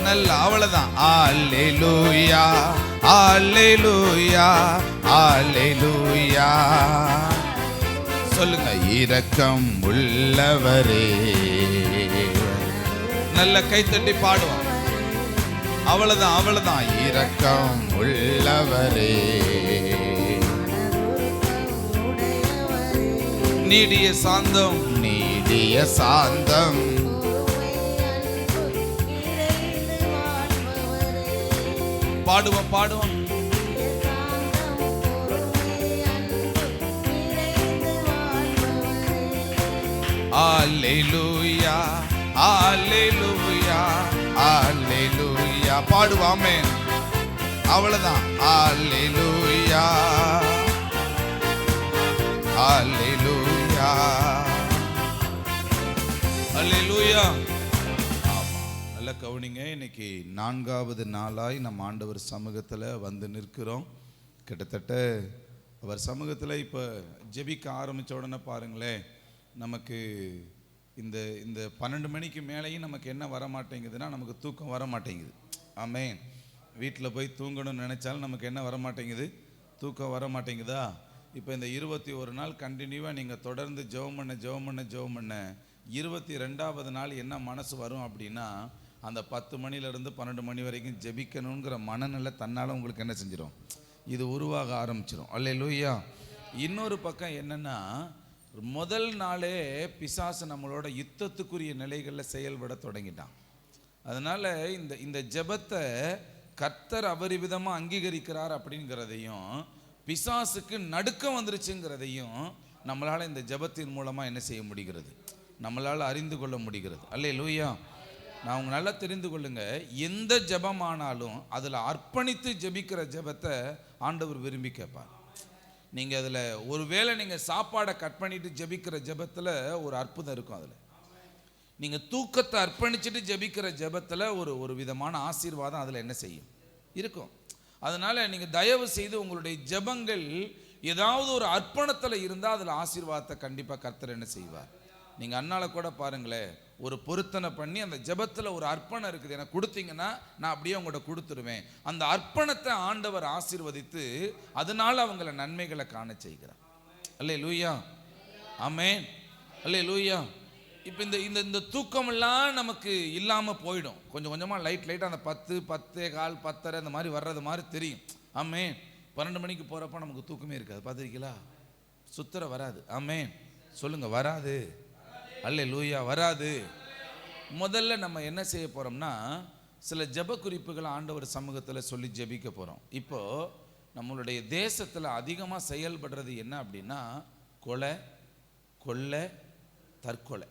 நல்ல. அவ்வளவுதான். ஹல்லேலூயா, ஹல்லேலூயா, ஹல்லேலூயா. சொல்லுங்க, இரக்கம் உள்ளவரே. நல்ல கைத்தட்டி பாடுவோம். அவ்வளவுதான், அவ்வளவுதான். இரக்கம் உள்ளவரே, நீடிய சாந்தம், நீடிய சாந்தம். பாடுவோம் பாடுவோம். அல்லேலூயா, அல்லேலூயா, அல்லேலூயா. பாடுவாமே. அவ்வளவுதான். அல்லேலூயா, அல்லேலூயா, அல்லேலூயா. நல்ல கவனிங்க. இன்னைக்கு 4வது நாளாய் நம்ம ஆண்டவர் சமூகத்தில் வந்து நிற்கிறோம். கிட்டத்தட்ட அவர் சமூகத்தில் இப்போ ஜெபிக்க ஆரம்பித்த உடனே பாருங்களேன், நமக்கு இந்த இந்த 12 மணிக்கு மேலேயும் நமக்கு என்ன வர மாட்டேங்குதுன்னா, நமக்கு தூக்கம் வர மாட்டேங்குது. ஆமென். வீட்டில் போய் தூங்கணும்னு நினச்சாலும் நமக்கு என்ன வர மாட்டேங்குது? தூக்கம் வர மாட்டேங்குதா? இப்போ இந்த 21 நாள் கண்டினியூவாக நீங்கள் தொடர்ந்து ஜெபம் பண்ண 22வது நாள் என்ன மனசு வரும் அப்படின்னா, அந்த 10 மணிலேருந்து 12 மணி வரைக்கும் ஜெபிக்கணுங்கிற மனநிலை தன்னால் உங்களுக்கு என்ன செஞ்சிடும்? இது உருவாக ஆரம்பிச்சிடும். அல்லேலூயா. இன்னொரு பக்கம் என்னென்னா, முதல் நாளே பிசாசு நம்மளோட யுத்தத்துக்குரிய நிலைகளில் செயல்பட தொடங்கிட்டான். அதனால் இந்த ஜெபத்தை கர்த்தர் அபரிவிதமாக அங்கீகரிக்கிறார் அப்படிங்கிறதையும், பிசாசுக்கு நடுக்கம் வந்துருச்சுங்கிறதையும் நம்மளால் இந்த ஜெபத்தின் மூலமாக என்ன செய்ய முடிகிறது? நம்மளால் அறிந்து கொள்ள முடிகிறது. அல்லேலூயா. நான் உங்க நல்லா தெரிந்து கொள்ளுங்க, எந்த ஜெபமானாலும் அதில் அர்ப்பணித்து ஜெபிக்கிற ஜெபத்தை ஆண்டவர் விரும்பி கேட்பார். நீங்கள் அதில் ஒருவேளை நீங்கள் சாப்பாடை கட் பண்ணிட்டு ஜெபிக்கிற ஜெபத்தில் ஒரு அற்புதம் இருக்கும். அதில் நீங்கள் தூக்கத்தை அர்ப்பணிச்சுட்டு ஜெபிக்கிற ஜெபத்தில் ஒரு விதமான ஆசீர்வாதம் அதில் என்ன செய்யும்? இருக்கும். அதனால் நீங்கள் தயவு செய்து உங்களுடைய ஜெபங்கள் ஏதாவது ஒரு அர்ப்பணத்தில் இருந்தால் அதில் ஆசீர்வாதத்தை கண்டிப்பாக கர்த்தர் என்ன செய்வார். நீங்கள் அண்ணால கூட பாருங்களேன், ஒரு பொருத்தனை பண்ணி அந்த ஜெபத்தில் ஒரு அர்ப்பணம் இருக்குது, எனக்கு கொடுத்தீங்கன்னா நான் அப்படியே உங்கள்கிட்ட கொடுத்துருவேன். அந்த அர்ப்பணத்தை ஆண்டவர் ஆசீர்வதித்து அதனால அவங்கள நன்மைகளை காண செய்கிறார். அல்லேலூயா, ஆமென், அல்லேலூயா. இப்போ இந்த தூக்கமெல்லாம் நமக்கு இல்லாமல் போயிடும். கொஞ்சம் கொஞ்சமாக லைட்டாக அந்த 10, 10:15, 10:30 அந்த மாதிரி வர்றது மாதிரி தெரியும். ஆமென். 12 மணிக்கு போகிறப்ப நமக்கு தூக்கமே இருக்காது. பார்த்துருக்கீங்களா? சுத்தர வராது. ஆமென். சொல்லுங்க, வராது. அல்லேலூயா, வராது. முதல்ல நம்ம என்ன செய்ய போறோம்னா, சில ஜெப குறிப்புகளை ஆண்டவர் சமூகத்தில் சொல்லி ஜெபிக்க போறோம். இப்போ நம்மளுடைய தேசத்தில் அதிகமாக செயல்படுறது என்ன அப்படின்னா, கொலை, கொள்ளை, தற்கொலை.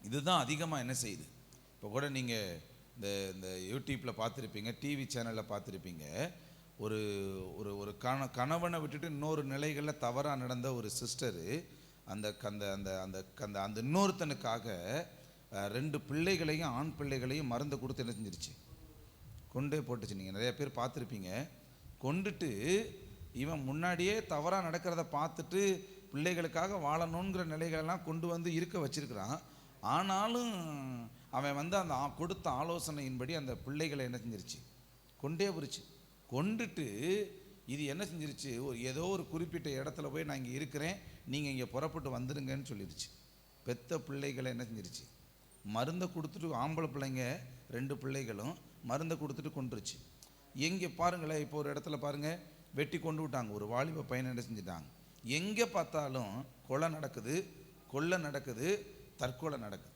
இதுதான் அதிகமாக என்ன செய்யுது. இப்போ கூட நீங்கள் இந்த யூடியூப்பில் பார்த்துருப்பீங்க, டிவி சேனலில் பார்த்துருப்பீங்க. ஒரு ஒரு ஒரு கணவனை விட்டுட்டு இன்னொரு நிலைகளில் தவறாக நடந்த ஒரு சிஸ்டரு அந்த அந்த அந்த அந்த அந்த அந்த இன்னொருத்தனுக்காக 2 பிள்ளைகளையும், ஆண் பிள்ளைகளையும் மருந்து கொடுத்து என்ன செஞ்சிருச்சு, கொண்டே போட்டுச்சு. நீங்கள் நிறைய பேர் பார்த்துருப்பீங்க. கொண்டுட்டு இவன் முன்னாடியே தவறாக நடக்கிறத பார்த்துட்டு பிள்ளைகளுக்காக வாழணுங்கிற நிலைகளெல்லாம் கொண்டு வந்து இருக்க வச்சிருக்கிறான். ஆனாலும் அவன் வந்து அந்த கொடுத்த ஆலோசனையின்படி அந்த பிள்ளைகளை என்ன செஞ்சிருச்சு, கொண்டே போச்சு. கொண்டுட்டு இது என்ன செஞ்சிருச்சு, ஏதோ ஒரு குறிப்பிட்ட இடத்துல போய் நான் இங்கே இருக்கிறேன், நீங்கள் இங்கே புறப்பட்டு வந்துடுங்கன்னு சொல்லிடுச்சு. பெத்த பிள்ளைகளை என்ன செஞ்சிருச்சு, மருந்தை கொடுத்துட்டு, ஆம்பளை பிள்ளைங்க 2 பிள்ளைகளும் மருந்தை கொடுத்துட்டு கொண்டுருச்சு. எங்கே பாருங்களேன், இப்போ ஒரு இடத்துல பாருங்கள், வெட்டி கொண்டு விட்டாங்க. ஒரு வாலிப பையனை என்ன செஞ்சுட்டாங்க. எங்கே பார்த்தாலும் கொலை நடக்குது, கொள்ளை நடக்குது, தற்கொலை நடக்குது.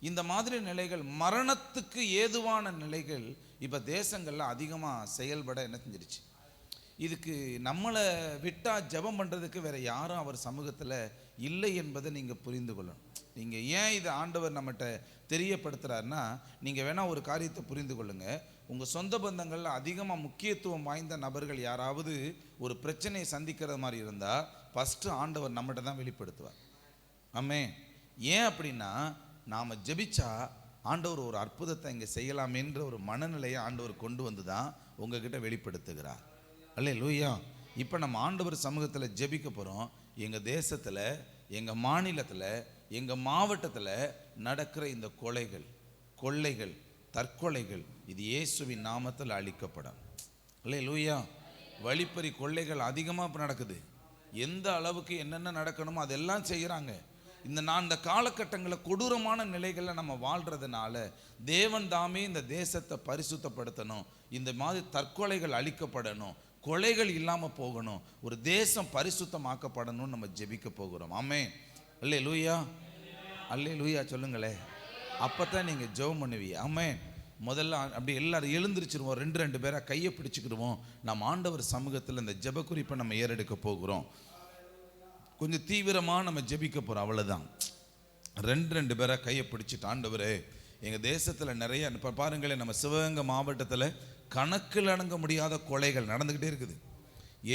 இந்த மாதிரி நிலைகள், மரணத்துக்கு ஏதுவான நிலைகள் இப்போ தேசங்களில் அதிகமாக செயல்பட என்ன செஞ்சிருச்சு. இதுக்கு நம்மளை விட்டால் ஜெபம் பண்ணுறதுக்கு வேறு யாரும் அவர் சமூகத்தில் இல்லை என்பதை நீங்கள் புரிந்து கொள்ளணும். நீங்கள் ஏன் இதை ஆண்டவர் நம்மகிட்ட தெரியப்படுத்துகிறாருன்னா, நீங்கள் வேணால் ஒரு காரியத்தை புரிந்து கொள்ளுங்கள். உங்கள் சொந்த பந்தங்களில் அதிகமாக முக்கியத்துவம் வாய்ந்த நபர்கள் யாராவது ஒரு பிரச்சனையை சந்திக்கிற மாதிரி இருந்தால் ஃபஸ்ட்டு ஆண்டவர் நம்மகிட்ட தான் வெளிப்படுத்துவார். ஆமே. ஏன் அப்படின்னா, நாம் ஜெபிச்சா ஆண்டவர் ஒரு அற்புதத்தை இங்கே செய்யலாமேன்ற ஒரு மனநிலையை ஆண்டவர் கொண்டு வந்து தான் உங்ககிட்ட வெளிப்படுத்துகிறார். அல்லேலூயா. இப்போ நம்ம ஆண்டவர் சமூகத்தில் ஜெபிக்க போகிறோம். எங்கள் தேசத்தில், எங்கள் மாநிலத்தில், எங்கள் மாவட்டத்தில் நடக்கிற இந்த கொலைகள், கொள்ளைகள், தற்கொலைகள், இது இயேசுவின் நாமத்தில் அழிக்கப்படும். அல்லேலூயா. வழிப்பறி கொள்ளைகள் அதிகமாக இப்போ நடக்குது. எந்த அளவுக்கு என்னென்ன நடக்கணுமோ அதெல்லாம் செய்கிறாங்க. இந்த காலகட்டங்களில் கொடூரமான நிலைகளில் நம்ம வாழ்கிறதுனால தேவன் தாமே இந்த தேசத்தை பரிசுத்தப்படுத்தணும். இந்த மாதிரி தற்கொலைகள் அழிக்கப்படணும், கொலைகள் இல்லாமல் போகணும், ஒரு தேசம் பரிசுத்தமாக்கப்படணும்னு நம்ம ஜெபிக்க போகிறோம். ஆமென். அல்லேலூயா, அல்லேலூயா சொல்லுங்களே. அப்போ தான் நீங்கள் ஜெபம் பண்ணுவீங்க. ஆமென். முதல்ல அப்படி எல்லாரும் எழுந்திரிச்சிருவோம். 2 பேராக கையை பிடிச்சிக்கிடுவோம். நம்ம ஆண்டவர் சமூகத்தில் இந்த ஜெப குறிப்பை நம்ம ஏறெடுக்க போகிறோம். கொஞ்சம் தீவிரமாக நம்ம ஜெபிக்க போகிறோம். அவ்வளோதான். 2 பேராக கையை பிடிச்சிட்டு, ஆண்டவரே எங்கள் தேசத்தில் நிறைய, இப்போ பாருங்களேன், நம்ம சிவகங்கை மாவட்டத்தில் கணக்கில் அடங்க முடியாத கொலைகள் நடந்துக்கிட்டே இருக்குது.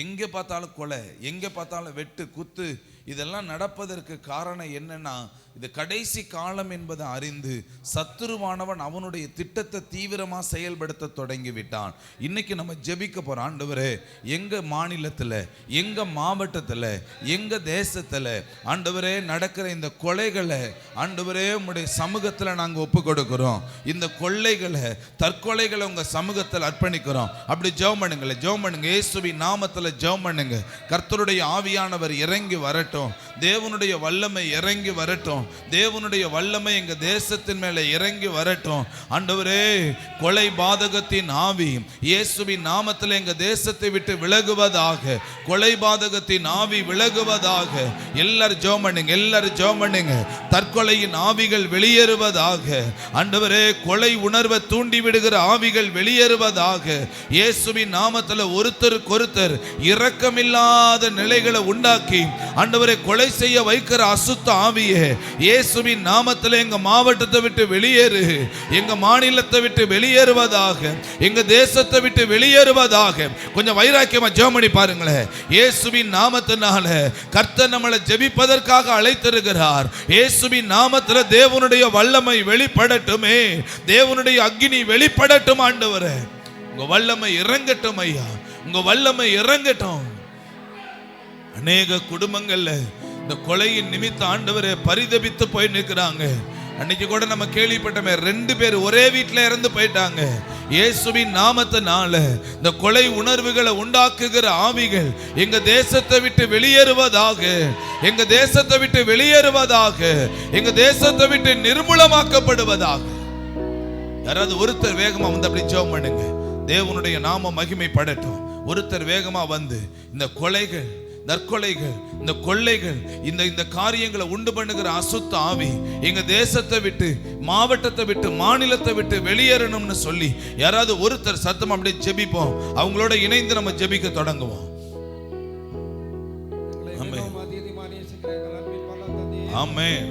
எங்கே பார்த்தாலும் கொலை, எங்கே பார்த்தாலும் வெட்டு, குத்து, இதெல்லாம் நடப்பதற்கு காரணம் என்னன்னா, இது கடைசி காலம் என்பதை அறிந்து சத்துருவானவன் அவனுடைய திட்டத்தை தீவிரமாக செயல்படுத்த தொடங்கி விட்டான். இன்னைக்கு நம்ம ஜெபிக்க போகிறோம். ஆண்டவரே எங்கள் மாநிலத்தில், எங்கள் மாவட்டத்தில், எங்கள் தேசத்தில் ஆண்டவரே நடக்கிற இந்த கொலைகளை ஆண்டவரே உங்களுடைய சமூகத்தில் நாங்கள் ஒப்பு கொடுக்குறோம். இந்த கொள்ளைகளை, தற்கொலைகளை உங்கள் சமூகத்தில் அர்ப்பணிக்கிறோம். அப்படி ஜெபம் பண்ணுங்களே, ஜெபம் பண்ணுங்க. இயேசுவின் நாமத்தில் ஜெபம் பண்ணுங்க. கர்த்தருடைய ஆவியானவர் இறங்கி வரட்டும். தேவனுடைய வல்லமை இறங்கி வரட்டும். தேவனுடைய வல்லமை எங்க தேசத்தின் மேலே இறங்கி வரட்டும். ஆண்டவரே கொலை பாதகத்தின் ஆவி இயேசுவின் நாமத்தில் எங்க தேசத்தை விட்டு விலகுவதாக. கொலை பாதகத்தின் ஆவி விலகுவதாக. எல்லாரும் ஜெபம் பண்ணுங்க, எல்லாரும் ஜெபம் பண்ணுங்க. தற்கொலையின் ஆவிகள் வெளியேறுவதாக. ஆண்டவரே கொலை உணர்வை தூண்டி விடுகிற ஆவிகள் வெளியேறுவதாக. இயேசுவின் நாமத்தில் ஒருத்தருக்கொருத்தர் இரக்கமில்லாத நிலைகளை உண்டாக்கி ஆண்டவரே கொலை செய்ய வைக்கிற அசுத்த ஆவியே இயேசுவின் நாமத்தில் எங்க மாவட்டத்தை விட்டு வெளியேறு, எங்க மாநிலத்தை விட்டு வெளியேறுவதாக, எங்க தேசத்தை விட்டு வெளியேறுவதாக. கொஞ்சம் வைராக்கியமா ஜெபம் பண்ணி பாருங்களேன். இயேசுவின் நாமத்தினால கர்த்தர் நம்மளை ஜெபிப்பதற்காக அழைத்திருக்கிறார். இயேசுவின் நாமத்தில் தேவனுடைய வல்லமை வெளிப்படட்டுமே, தேவனுடைய அக்கினி வெளிப்படட்டும். ஆண்டவரே உங்க வல்லமை இறங்கட்டும் ஐயா, உங்க வல்லமை இறங்கட்டும். அநேக குடும்பங்கள்ல இந்த கொலையின் நிமித்த ஆண்டவரே பரிதபித்து போய் நிற்கிறாங்க. அன்னைக்கு கூட நம்ம கேள்விப்பட்டோமே, 2 பேர் ஒரே வீட்டில் இறந்து போயிட்டாங்க. இயேசுவின் நாமத்தினால இந்த கொலை உணர்வுகளை உண்டாக்குகிற ஆவிகள் எங்க தேசத்தை விட்டு வெளியேறுவதாக, எங்க தேசத்தை விட்டு வெளியேறுவதாக, எங்க தேசத்தை விட்டு நிர்மூலமாக்கப்படுவதாக. யாராவது ஒருத்தர் வேகமா வந்து அப்படி ஜெபம் பண்ணுங்க. தேவனுடைய நாம மகிமைப்படட்டும். ஒருத்தர் வேகமா வந்து இந்த கொலைகள், இந்த தற்கொலைகள், இந்த கொள்ளைகள், இந்த காரியங்களை உண்டு பண்ணுகிற அசுத்த ஆவி எங்க தேசத்தை விட்டு, மாவட்டத்தை விட்டு, மாநிலத்தை விட்டு வெளியேறணும்னு சொல்லி யாராவது ஒருத்தர் சத்தம் அப்படியே ஜெபிப்போம். அவங்களோட இணைந்து நம்ம ஜெபிக்க தொடங்குவோம். ஆமென். ஆமென்.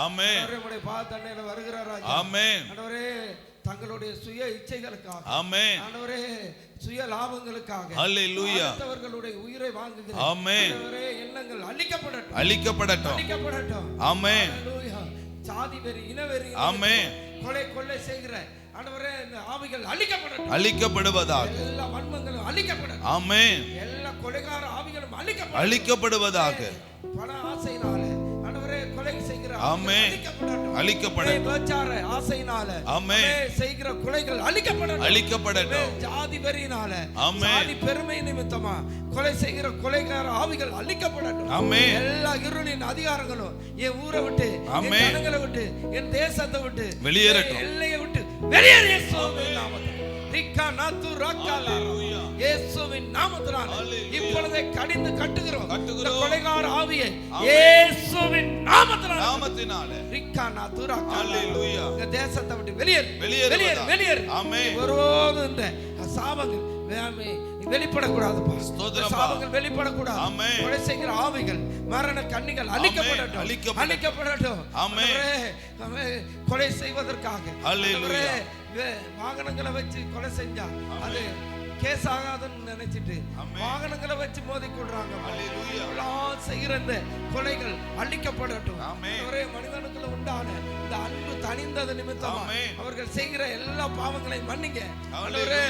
ஆமென். ஆமென். தங்களுடைய சுய இச்சைகளுக்காக, ஆமென், ஆண்டவரே சுய லாபங்களுக்காக, ஹல்லேலூயா, மற்றவர்களுடைய உயிரை வாங்குகிறேன். ஆமென். ஆண்டவரே எண்ணங்கள் அழிக்கப்படட்டும், அழிக்கப்படட்டும், அழிக்கப்படட்டும். ஆமென். ஹல்லேலூயா. சாதி வெறி, இன வெறி, ஆமென், கொலை செய்கிற ஆண்டவரே இந்த ஆவிகள் அழிக்கப்படட்டும், அழிக்கப்படுவதாக. எல்லா வன்மங்களும் அழிக்கப்படட்டும், ஆமென். எல்லா கொலைகார ஆவிகளும் அழிக்கப்படுவதாக. பண ஆசையினால ஆண்டவரே கொலை செய்கிற ஆமென், அழிக்கப்படட்டும். விபச்சார ஆசையினால ஆமென் செய்கிற கொலைகள் அழிக்கப்படட்டும், அழிக்கப்படட்டும். ஜாதி வெறியினால, ஆமென், ஜாதி பெருமை நிமித்தமா கொலை செய்கிற கொலைகார ஆவிகள் அழிக்கப்படட்டும். ஆமென். எல்லா இருளின் அதிகாரங்களும் என் ஊரை விட்டு, என் ஜனங்களை விட்டு, என் தேசத்தை விட்டு வெளியேறட்டும், எல்லையை விட்டு வெளியேறு இயேசுவின் நாமத்தில். ரிக்கா நாத்து ராக்காலா, இயேசுவின் நாமத்தினால இப்பொழுதே கடிந்து கட்டுகிறோம் இந்த கொலைகார ஆவியை இயேசுவின் நாமத்தினால. ரிக்கா நாத்து ராக்காலா, ஹல்லேலூயா. இந்த தேசத்தை விட்டு வெளியேறு. ஆமென். ஒருபோதும் இந்த சாபங்கள் வெளிப்படக்கூடாதுப்பா. சாபங்கள் வெளிப்படக்கூடாது. கொலை செய்கிற ஆவிகள், மரண கண்ணிகள் அழிக்கப்படட்டும். கொலை செய்வதற்காக வாகனங்களை வச்சு கொலை செஞ்சா அது கேஸ் ஆகாதுன்னு நினைச்சிட்டு வாகனங்களை வச்சு மோதி கொள்றாங்க. செய்கிற இந்த கொலைகள் அழிக்கப்படட்டும். ஒரே மனிதனுக்குள்ள உண்டான இந்த அன்பு தனிந்தது நிமித்தமா அவர்கள் செய்கிற எல்லா பாவங்களையும் மன்னிங்க.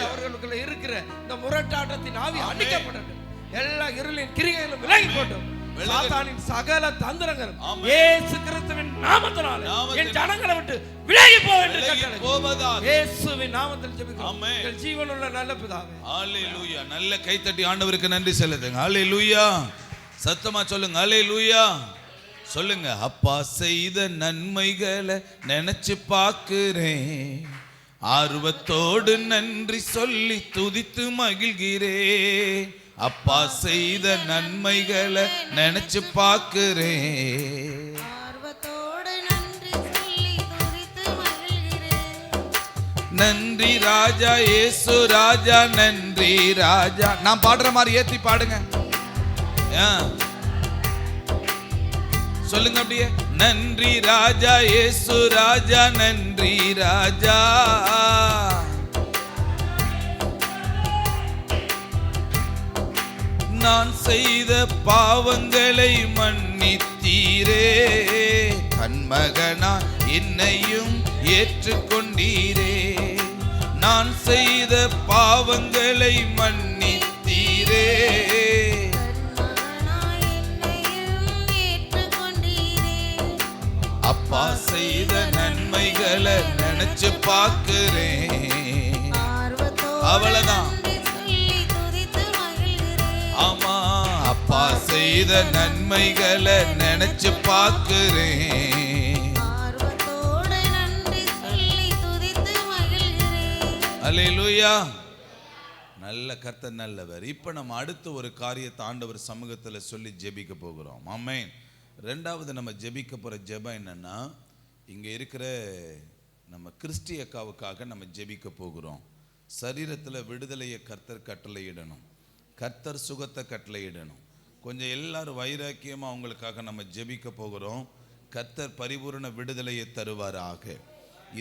அவர்களுக்குள்ள இருக்கிற இந்த முரட்டாட்டத்தின் ஆவி அழிக்கப்படட்டும். எல்லா இருளின் கிரியைகளும் விலகி போட்டும். சாத்தானின் சகல தந்திரங்கள் இயேசு கிறிஸ்துவின் நாமத்தினால என் ஜனங்களை விட்டு விலகி போவதாக இயேசுவின் நாமத்தில் ஜெபிக்கிறோம். எங்கள் ஜீவனுள்ள நல்ல பிதாவே. ஹல்லேலூயா. நல்ல கைத்தட்டி ஆண்டவருக்கு நன்றி செலுத்துங்க. ஹல்லேலூயா. சத்தமா சொல்லுங்க, ஹல்லேலூயா. சொல்லுங்க, அப்பா செய்த நன்மைகளை நினைச்சு பார்க்கிறேன், ஆர்வத்தோடு நன்றி சொல்லி துதித்து மகிழ்கிறேன். அப்பா செய்த நன்மைகளை நினைச்சு பார்க்கிறேன், ஆர்வத்தோடு நன்றி சொல்லி துதித்து மகிழ்கிறேன். நன்றி ராஜா, இயேசு ராஜா, நன்றி ராஜா. நான் பாடுற மாதிரி ஏத்தி பாடுங்க. சொல்லுங்க அப்படியே, நன்றி ராஜா, இயேசு ராஜா, நன்றி ராஜா. நான் செய்த பாவங்களை மன்னித்தீரே, கண்மகனா என்னையும் ஏற்றுக்கொண்டீரே. நான் செய்த பாவங்களை மன்னித்தீரே, அப்பா செய்த நன்மைகளை நினைச்சு பார்க்கிறேன். அவ்வளவுதான். ஆமா, அப்பா செய்த நன்மைகளை நினைச்சு பார்க்கிறேன். அல்லேலூயா. நல்ல கர்த்தர் நல்லவர். இப்ப நம்ம அடுத்த ஒரு காரியத்தை ஆண்டவர் சமூகத்தில் சொல்லி ஜெபிக்க போகிறோம். ஆமென். ரெண்டாவது நம்ம ஜெபிக்க போற ஜெபம் என்னன்னா, இங்க இருக்கிற நம்ம கிறிஸ்டி அக்காவுக்காக நம்ம ஜெபிக்க போகிறோம். சரீரத்தில் விடுதலையை கர்த்தர் கட்டளையிடணும், கர்த்தர் சுகத்தை கட்டளையிடணும். கொஞ்சம் எல்லாரும் வைராக்கியமா அவங்களுக்காக நம்ம ஜெபிக்க போகிறோம். கர்த்தர் பரிபூர்ண விடுதலையை தருவாராக.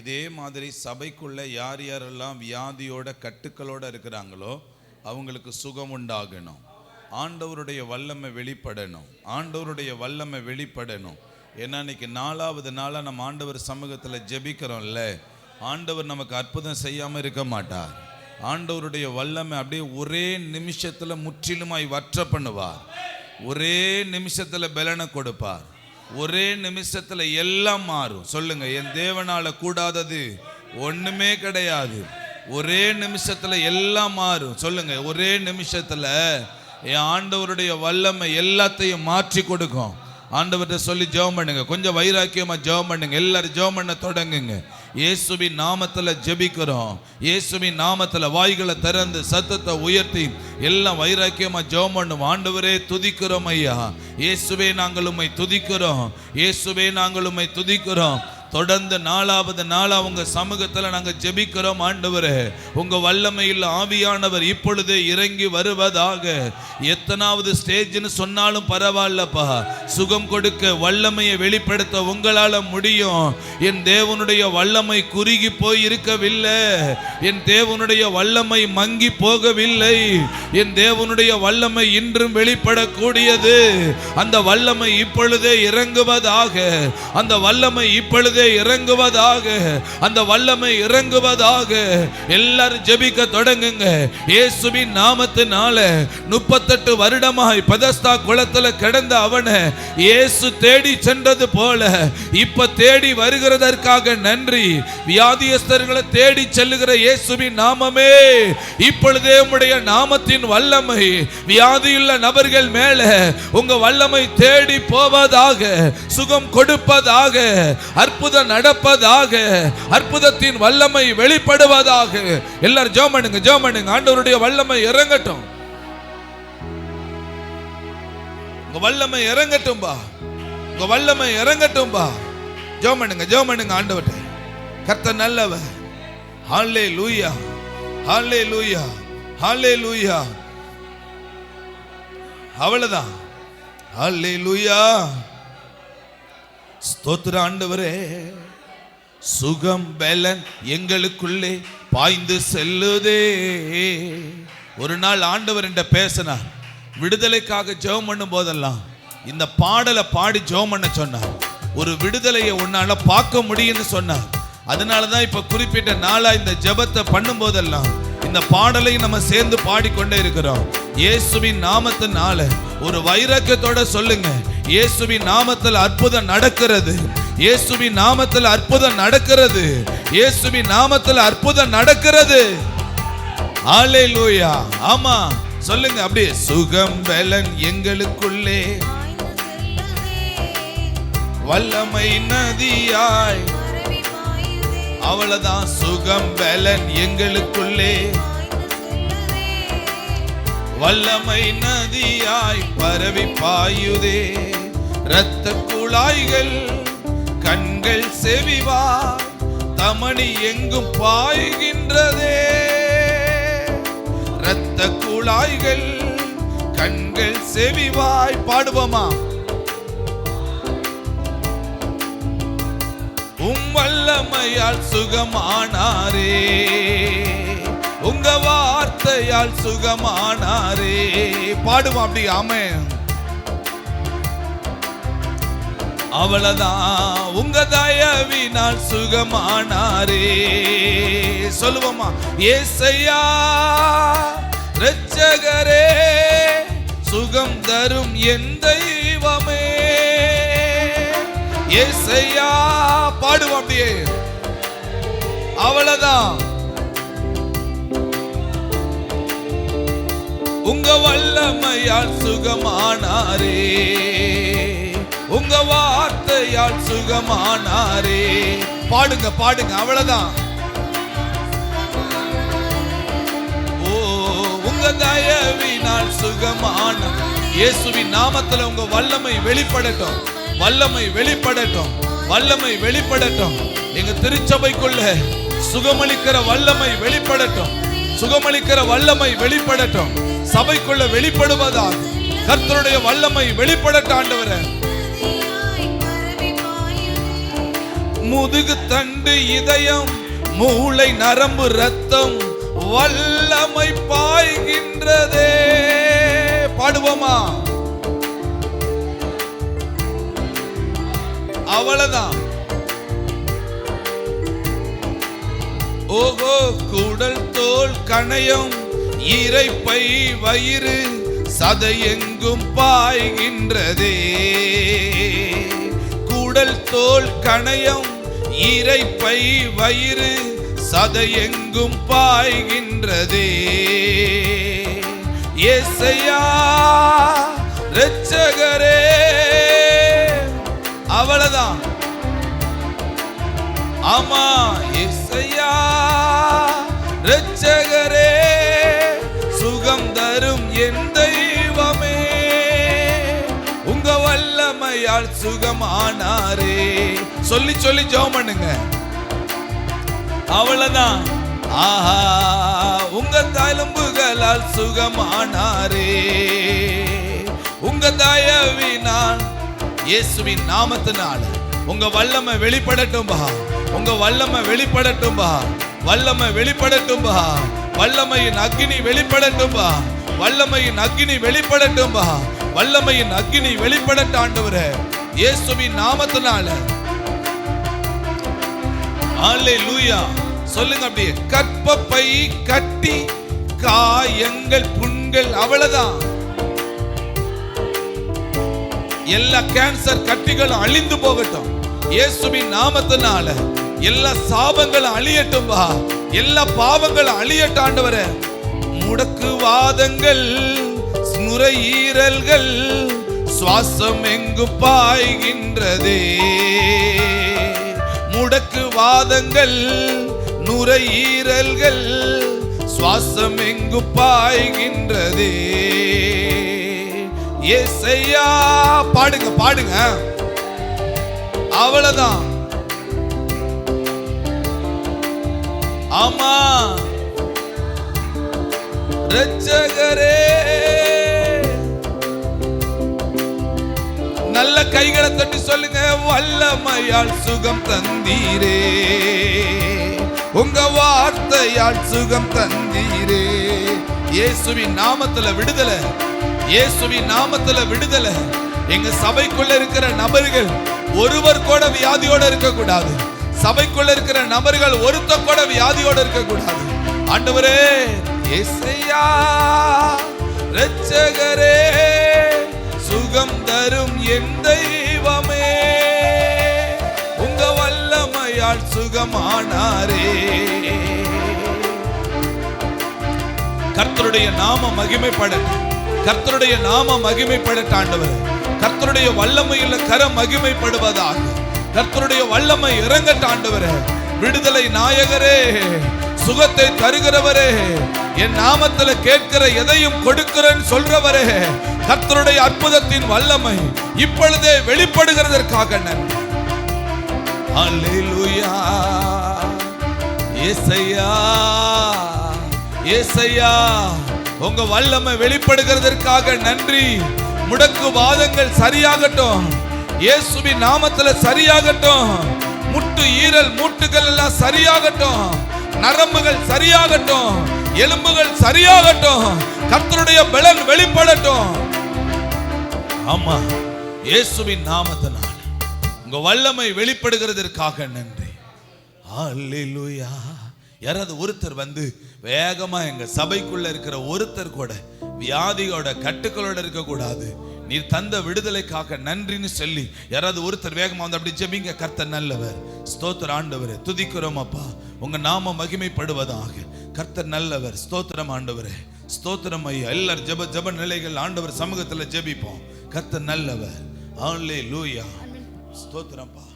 இதே மாதிரி சபைக்குள்ள யார் யாரெல்லாம் வியாதியோட கட்டுக்களோட இருக்கிறாங்களோ அவங்களுக்கு சுகம் உண்டாகணும். ஆண்டவருடைய வல்லமை வெளிப்படணும், ஆண்டவருடைய வல்லமை வெளிப்படணும். ஏன்னா இன்னைக்கு 4வது நாளாக நம்ம ஆண்டவர் சமூகத்தில் ஜெபிக்கிறோம்ல, ஆண்டவர் நமக்கு அற்புதம் செய்யாமல் இருக்க மாட்டார். ஆண்டவருடைய வல்லமை அப்படியே ஒரே நிமிஷத்தில் முற்றிலுமாய் வற்ற பண்ணுவார். ஒரே நிமிஷத்தில் பலனை கொடுப்பார். ஒரே நிமிஷத்தில் எல்லாம் மாறும். சொல்லுங்க, என் தேவனால கூடாதது ஒண்ணுமே கிடையாது. ஒரே நிமிஷத்தில் எல்லாம் மாறும். சொல்லுங்க, ஒரே நிமிஷத்தில் என் ஆண்டவருடைய வல்லமை எல்லாத்தையும் மாற்றி கொடுக்கும். ஆண்டவர்கிட்ட சொல்லி ஜெபம் பண்ணுங்க. கொஞ்சம் வைராக்கியமா ஜெபம் பண்ணுங்க. எல்லாரும் ஜெபம் பண்ண தொடங்குங்க. இயேசுவின் நாமத்துல ஜெபிக்கிறோம். இயேசுவின் நாமத்துல வாய்களை திறந்து சத்தத்தை உயர்த்தி எல்லாம் வைராக்கியமா ஜெபம் பண்ணும். ஆண்டவரே துதிக்கிறோம் ஐயா. இயேசுவே நாங்கள் உம்மை துதிக்கிறோம். இயேசுவே நாங்கள் உம்மை துதிக்கிறோம். தொடர்ந்து 4வது நாளா உங்க சமூகத்துல நாங்க ஜெபிக்கிறோம். ஆண்டவரே, உங்க வல்லமையில் ஆவியானவர் இப்பொழுதே இறங்கி வருவதாக. எத்தனாவது ஸ்டேஜ்னு சொன்னாலும் பரவாயில்லப்பா, சுகம் கொடுக்க வல்லமையை வெளிப்படுத்த உங்களால முடியும். என் தேவனுடைய வல்லமை குறுகி போய் இருக்கவில்லை. என் தேவனுடைய வல்லமை மங்கி போகவில்லை. என் தேவனுடைய வல்லமை இன்றும் வெளிப்படக்கூடியது. அந்த வல்லமை இப்பொழுதே இறங்குவதாக. அந்த வல்லமை இப்பொழுதே இறங்குவதாக. அந்த வல்லமை இறங்குவதாக. எல்லாரும் ஜெபிக்க தொடங்குங்க. இயேசுவின் நாமத்தினால 38 வருடமாய் பெதஸ்தா குளத்துல கிடந்த அவனை இயேசு தேடி சென்றது போல இப்ப தேடி வருகிறதற்காக நன்றி. வியாதியஸ்தர்களை தேடி செல்லுகிற இயேசுவின் நாமமே, இப்பொழுதே உம்முடைய நாமத்தின் வல்லமை வியாதியுள்ள நபர்கள் மேல உங்க வல்லமை தேடி போவதாக. சுகம் கொடுப்பதாக. அற்புதம் நடப்பதாக. அற்புதத்தின் வல்லமை வெளிப்படுவதாக. எல்லாரும் ஜெபம் பண்ணுங்க, ஜெபம் பண்ணுங்க. ஆண்டவருடைய வல்லமை இறங்கட்டும். உங்க வல்லமை இறங்கட்டும் பா. உங்க வல்லமை இறங்கட்டும் பா. ஜெபம் பண்ணுங்க, ஜெபம் பண்ணுங்க. ஆண்டவரே, கர்த்தர் நல்லவர். ஹல்லேலூயா, ஹல்லேலூயா, ஹல்லேலூயா. அவ்வளவுதான். ஹல்லேலூயா. ஸ்தோத்திர ஆண்டவரே. சுகம் பலன் எங்களுக்குள்ளே பாய்ந்து செல்லுதே. ஒரு நாள் ஆண்டவர் என்ற பேசினார். விடுதலைக்காக ஜெபம் பண்ணும் போதெல்லாம் இந்த பாடலை பாடி ஜெபம் பண்ண சொன்னார். ஒரு விடுதலையை உன்னால பார்க்க முடியும்னு சொன்னார். அதனாலதான் இப்ப குறிப்பிட்ட நாளா இந்த ஜெபத்தை பண்ணும் போதெல்லாம் இந்த பாடலை நம்ம சேர்ந்து பாடிக்கொண்டே இருக்கிறோம். இயேசுவின் நாமத்தினால ஒரு வைராக்கியத்தோட சொல்லுங்க, இயேசுவின் நாமத்தில் அற்புதம் நடக்கிறது. இயேசுவின் நாமத்தில் அற்புதம் நடக்கிறது. இயேசுவின் நாமத்தில் அற்புதம் நடக்கிறது. ஹல்லேலூயா. ஆமா, சொல்லுங்க அப்படியே. சுகம் பலன் எங்களுக்குள்ளே வல்லமை நதியாய். அவ்வளவுதான். சுகம் பலன் எங்களுக்குள்ளே வல்லமை நதியாய் பரவி பாயுதே. இரத்த குழாய்கள் கண்கள் செவிவாய் தமணி எங்கும் பாய்கின்றதே. இரத்த குழாய்கள் கண்கள் செவிவாய். பாடுவோமா? வல்லமையால் சுகமானாரே. உங்க வார்த்தையால் சுகமானாரே. பாடுவோம் அப்படி. ஆமென். அவ்வளவுதான். உங்க தயவினால் சுகமானாரே. சொல்லுவோமா? ஏசையா இரட்சகரே, சுகம் தரும் என் தெய்வமே. ஏசையா. பாடுவோம் அப்படியே. அவ்வளவுதான். உங்க வல்லமையால் சுகமானாரே. உங்க வார்த்தையால் சுகமானாரே. பாடுங்க, பாடுங்க. அவ்வளவுதான். ஓ, உங்க தயவினால் சுகமான. இயேசுவின் நாமத்துல உங்க வல்லமை வெளிப்படட்டும். வல்லமை வெளிப்படட்டும். வல்லமை வெளிப்படட்டும். எங்க திருச்சபைக்குள்ள சுகமளிக்கிற வல்லமை வெளிப்படட்டும். சுகமளிக்கிற வல்லமை வெளிப்படட்டும். சபைக்குள்ள வெளிப்படுவதாக. கர்த்தருடைய வல்லமை வெளிப்படட்டும். ஆண்டவரே, முதுகு தண்டு இதயம் மூளை நரம்பு ரத்தம் வல்லமை பாய்கின்றதே. பாடுவோமா? அவ்வளவுதான். ஓஹோ, குடல் தோல் கணையம் இரைப்பை வயிறு சதையெங்கும் பாய்கின்றதே. குடல் தோல் கணையம் இரைப்பை வயிறு சதையெங்கும் பாய்கின்றதே. ஏசையா இரட்சகரே. அவ்வளவுதான். ஆமா இயேசையா இரட்சகரே, சுகம் தரும் என் தெய்வமே, உங்க வல்லமையால் சுகமானாரே. சொல்லி சொல்லி ஜெபம் பண்ணுங்க. அவ்வளவுதான். ஆஹா, உங்க தழும்புகளால் சுகமானாரே, உங்க தயவினால், இயேசுவின் நாமத்தினால உங்க வல்லமை வெளிப்படட்டும் பா, உங்க வல்லமை வெளிப்படட்டும் பா, வல்லமை வெளிப்படட்டும் பா, வல்லமையின் அக்கினி வெளிப்படட்டும் பா, வல்லமையின் அக்கினி வெளிப்படட்டும் பா, வல்லமையின் அக்கினி வெளிப்படட்டும் ஆண்டவரே, இயேசுவின் நாமத்தினால. அல்லேலூயா. சொல்லுங்க அப்படியே. கற்பப்பை கட்டி காயங்கள் புண்கள், அவ்வளவுதான். எல்லா கேன்சர் கட்டிகளும் அழிந்து போகட்டும் இயேசுவின் நாமத்தினால. எல்லா சாபங்களும் அழியட்டும் பா, எல்லா பாவங்களும் அழியட்டும் ஆண்டவரே. முடக்குவாதங்கள், நுரையீரல்கள், சுவாசம் எங்கு பாய்கின்றதே. முடக்குவாதங்கள், நுரையீரல்கள், சுவாசம் எங்கு பாய்கின்றதே. இயேசையா. பாடுங்க பாடுங்க. அவ்வளவுதான். ஆமா இரட்சகரே. நல்ல கைகளை தட்டி சொல்லுங்க. வல்லமையால் சுகம் தந்தீரே, உங்க வார்த்தையால் சுகம் தந்தீரே. இயேசுவின் நாமத்துல விடுதலை, இயேசுவின் நாமத்துல விடுதலை. எங்க சபைக்குள்ள இருக்கிற நபர்கள் ஒருவர் கூட வியாதியோட இருக்க கூடாது. சபைக்குள்ள இருக்கிற நபர்கள் ஒருத்தர் கூட வியாதியோட இருக்க கூடாது. ஆண்டவரே, இயேசையா இரட்சகரே, சுகம் தரும் என் தெய்வமே, உங்க வல்லமையால் சுகமானாரே. கர்த்தருடைய நாம மகிமைப்படட்டும், கர்த்தருடைய நாம மகிமைப்படட்டும் ஆண்டவரே. கர்த்தருடைய வல்லமையுள்ள கரம் மகிமைப்படுவதாக. கர்த்தருடைய வல்லமை இறங்கட்டும் ஆண்டவரே. விடுதலை நாயகரே, சுகத்தை தருகிறவரே, என் நாமத்துல கேட்கிற எதையும் கொடுக்கிறேன் சொல்றவரே, கர்த்தருடைய அற்புதத்தின் வல்லமை இப்பொழுதே வெளிப்படுகிறதற்காக நன்றி. அல்லேலூயா. இயேசையா, இயேசையா, உங்க வல்லமை வெளிப்படுகிறதற்காக நன்றி. முடக்கு வாதங்கள் சரியாகட்டும் இயேசுவின் நாமத்துல, சரியாகட்டும். முட்டு ஈரல் மூட்டுகள் எல்லாம் சரியாகட்டும், நரம்புகள் சரியாகட்டும், எலும்புகள் சரியாகட்டும், கர்த்தருடைய பலன் வெளிப்படட்டும். ஆமா, இயேசுவின் நாமத்தினால் உங்க வல்லமை வெளிப்படுகிறதற்காக நன்றி. அல்லேலூயா. யாராவது ஒருத்தர் வந்து வேகமா எங்க சபைக்குள்ள இருக்கிற ஒருத்தர் கூட வியாதியோட கட்டுக்களோட இருக்க கூடாது. நீர் தந்த விடுதலைக்காக நன்றின்னு சொல்லி யாராவது ஒருத்தர் வேகமா வந்து அப்படி ஜெபிங்க. கர்த்தர் நல்லவர். ஸ்தோத்திரம் ஆண்டவரே, துதிக்கிறோம் அப்பா, உங்க நாம மகிமைப்படுவதாக. கர்த்தர் நல்லவர். ஸ்தோத்திரம் ஆண்டவரே, ஸ்தோத்திரம் ஐயா. எல்லாரும் ஜெப நிலைகள் ஆண்டவர் சமூகத்துல ஜெபிப்போம். கர்த்தர் நல்லவர். அல்லேலூயா. ஸ்தோத்திரம்ப்பா.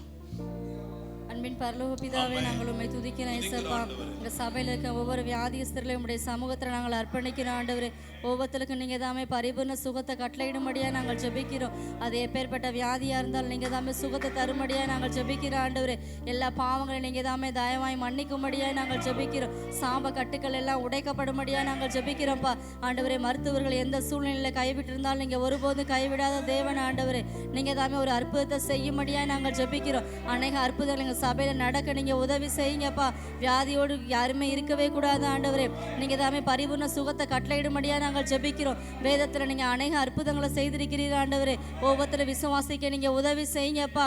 அன்பின் பரலோக பிதாவே, நாங்கள் உம்மை துதிக்கிறோம் இயேசுப்பா. இந்த சபையில் இருக்க ஒவ்வொரு வியாதியஸ்தர்களையும் உம்முடைய சமூகத்தில் நாங்கள் அர்ப்பணிக்கிறோம் ஆண்டவரே. ஒவ்வொருத்தருக்கும் நீங்கள் தாமே பரிபூர்ண சுகத்தை கட்டளையிடும்படியாக நாங்கள் ஜெபிக்கிறோம். அது எப்பேற்பட்ட வியாதியாக இருந்தாலும் நீங்கள் தாமே சுகத்தை தரும்படியாக நாங்கள் ஜெபிக்கிறோம் ஆண்டவரே. எல்லா பாவங்களையும் நீங்கள் தாமே தயவாய் மன்னிக்கும்படியாக நாங்கள் ஜெபிக்கிறோம். சாப கட்டுக்கள் எல்லாம் உடைக்கப்படும்படியாக நாங்கள் ஜெபிக்கிறோம்ப்பா ஆண்டவரே. மருத்துவர்கள் எந்த சூழ்நிலையில் கைவிட்டிருந்தாலும் நீங்கள் ஒருபோதும் கைவிடாத தேவன் ஆண்டவரே. நீங்கள் தாமே ஒரு அற்புதத்தை செய்யும்படியாக நாங்கள் ஜெபிக்கிறோம். அநேக அற்புதங்கள் எங்கள் சபையில் நடக்க நீங்கள் உதவி செய்யுங்கப்பா. வியாதியோடு யாருமே இருக்கவே கூடாது ஆண்டவரே. நீங்கள் தாமே பரிபூர்ண சுகத்தை கட்டளையிடும்படியாக நாங்கள் ஜெபிக்கிறோம். வேதத்தில் நீங்கள் அநேக அற்புதங்களை செய்திருக்கிறீர்கள் ஆண்டவரே. ஒவ்வொருத்தரும் விசுவாசிக்க நீங்கள் உதவி செய்யுங்கப்பா.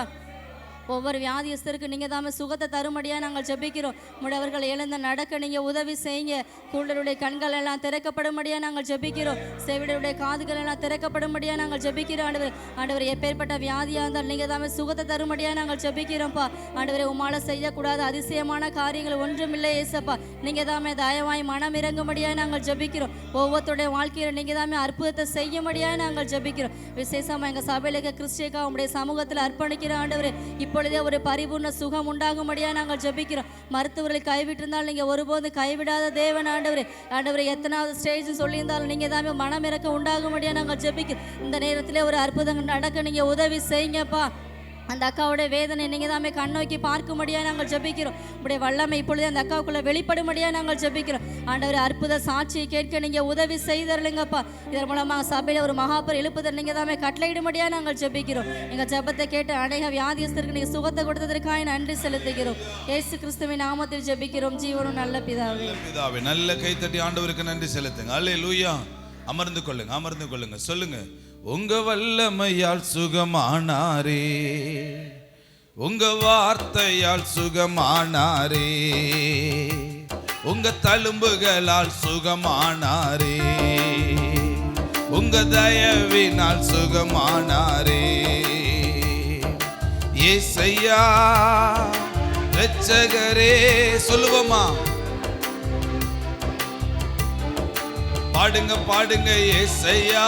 ஒவ்வொரு வியாதியஸ்தருக்கு நீங்கள் தாமே சுகத்தை தரும்படியாக நாங்கள் ஜெபிக்கிறோம். முடவர்கள் எழுந்த நடக்க நீங்கள் உதவி செய்யுங்க. குருடருடைய கண்கள் எல்லாம் திறக்கப்படும்படியாக நாங்கள் ஜெபிக்கிறோம். செவிடருடைய காதுகள் எல்லாம் திறக்கப்படும்படியாக நாங்கள் ஜெபிக்கிறோம் ஆண்டவர். ஆண்டவர் எப்பேற்பட்ட வியாதியாக இருந்தால் நீங்கள் தாமே சுகத்தை தரும்படியாக நாங்கள் ஜெபிக்கிறோம்ப்பா ஆண்டவரை. உம்மால செய்யக்கூடாத அதிசயமான காரியங்கள் ஒன்றுமில்லை ஏசப்பா. நீங்கள் தாமே தயவாய் மனம் இறங்கும்படியாக நாங்கள் ஜெபிக்கிறோம். ஒவ்வொருத்தருடைய வாழ்க்கையில் நீங்கள் தாமே அற்புதத்தை செய்யும்படியாக நாங்கள் ஜெபிக்கிறோம். விசேஷமாக எங்கள் சபையில் இருக்க கிறிஸ்டியக்கா உங்களுடைய சமூகத்தில் அர்ப்பணிக்கிற ஆண்டவர். இப்போ இப்பொழுதே ஒரு பரிபூர்ண சுகம் உண்டாகும்படியா நாங்கள் ஜெபிக்கிறோம். மருத்துவர்களை கைவிட்டிருந்தால் நீங்க ஒருபோது கைவிடாத தேவன் ஆண்டவரே. ஆண்டவரே, எத்தனாவது ஸ்டேஜ் சொல்லியிருந்தாலும் நீங்க தான் மனமிறக்க உண்டாகும்படியா நாங்கள் ஜெபிக்கிறோம். இந்த நேரத்திலே ஒரு அற்புதம் நடக்க நீங்க உதவி செய்யுங்கப்பா. அந்த அக்காவோட வேதனை நீங்கள் தான் கண்ணோக்கி பார்க்கும்படியாக நாங்கள் ஜெபிக்கிறோம். உடைய வல்லமை இப்பொழுதே அந்த அக்காவுக்குள்ளே வெளிப்படும்படியாக நாங்கள் ஜெபிக்கிறோம். ஆண்டவர் அற்புத சாட்சியை கேட்க நீங்கள் உதவி செய்தருளுங்கப்பா. இதன் மூலமாக சபையில் ஒரு மகாபர் எழுப்புதல் நீங்கள் தான் கட்டளையிடும்படியாக நாங்கள் ஜெபிக்கிறோம். எங்கள் ஜெபத்தை கேட்டு அநேக வியாதியஸ்தருக்கு நீங்கள் சுகத்தை கொடுத்ததற்காக நன்றி செலுத்துகிறோம். இயேசு கிறிஸ்துவின் நாமத்தில் ஜெபிக்கிறோம் ஜீவனும் நல்ல பிதாவே. பிதாவே, நல்ல கைத்தட்டி ஆண்டவருக்கு நன்றி செலுத்துங்க. அல்லேலூயா. அமர்ந்து கொள்ளுங்க, அமர்ந்து கொள்ளுங்க. சொல்லுங்க, உங்க வல்லமையால் சுகமானாரே, உங்க வார்த்தையால் சுகமானாரே, உங்க தழும்புகளால் சுகமானாரே, உங்க தயவினால் சுகமானாரே. ஏசையா இரட்சகரே. சொல்லுவோமா? பாடுங்க பாடுங்க. ஏசையா.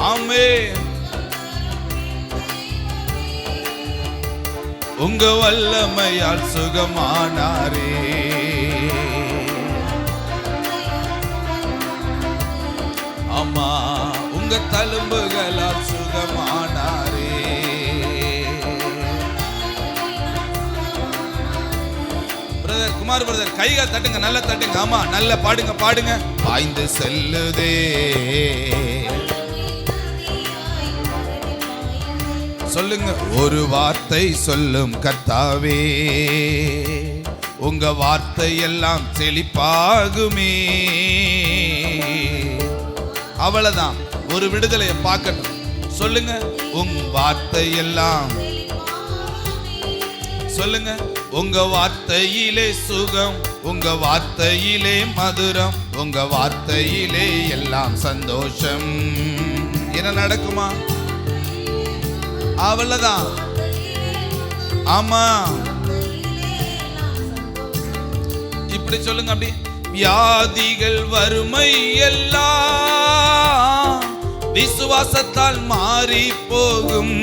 ஆமென். உங்க வல்லமையால் சுகமானாரே, ஆமா, உங்க தழும்புகளால் சுகமானாரே. பிரதர் குமார் பிரதர், கைகள் தட்டுங்க, நல்லா தட்டுங்க. ஆமா, நல்லா பாடுங்க பாடுங்க. பாய்ந்து செல்லுதே சொல்லுங்க. ஒரு வார்த்தை சொல்லும் கர்த்தாவே, உங்க வார்த்தை எல்லாம் செழிப்பாகுமே. அவ்வளவுதான். ஒரு விடுதலையை பார்க்கணும். சொல்லுங்க, உங்க வார்த்தை எல்லாம். சொல்லுங்க, உங்க வார்த்தையிலே சுகம், உங்க வார்த்தையிலே மதுரம், உங்க வார்த்தையிலே எல்லாம் சந்தோஷம். என்ன நடக்குமா? அவ்வளவுதான். ஆமா, இப்படி சொல்லுங்க. அப்படி வியாதிகள் வறுமை எல்லாம் விசுவாசத்தால் மாறி போகும்.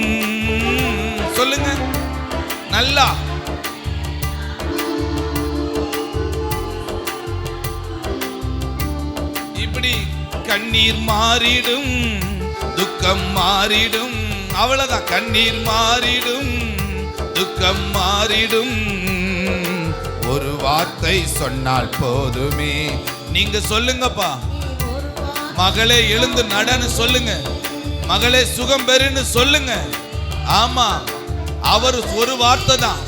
சொல்லுங்க நல்லா. இப்படி கண்ணீர் மாறிடும், துக்கம் மாறிடும். அவ்வளவுதான். கண்ணீர் மாறிடும், துக்கம் மாறிடும். ஒரு வார்த்தை சொன்னால் போதுமே. நீங்க சொல்லுங்கப்பா. மகளே எழுந்து நடன்னு சொல்லுங்க. மகளே சுகம் பெறுன்னு சொல்லுங்க. ஆமா, அவர் ஒரு வார்த்தை தான்.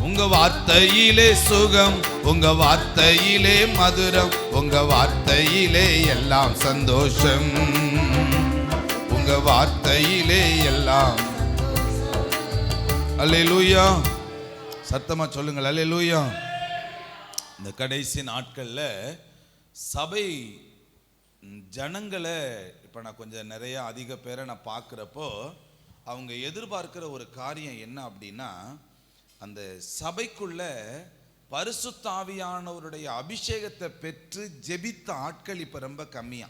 உங்க வார்த்தையிலே சுகம், உங்க வார்த்தையிலே மதுரம், உங்க வார்த்தையிலே எல்லாம் சந்தோஷம், உங்க வார்த்தையிலே எல்லாம். அல்லேலூயா. சத்தமா சொல்லுங்கள் அல்லேலூயா. இந்த கடைசி நாட்கள்ல சபை ஜனங்களை இப்ப நான் கொஞ்சம் நிறைய அதிக பேரை நான் பார்க்கிறப்போ அவங்க எதிர்பார்க்கிற ஒரு காரியம் என்ன அப்படின்னா, அந்த சபைக்குள்ள பரிசுத்த ஆவியானவருடைய அபிஷேகத்தை பெற்று ஜெபித்த ஆட்கள் இப்ப ரொம்ப கம்மியா.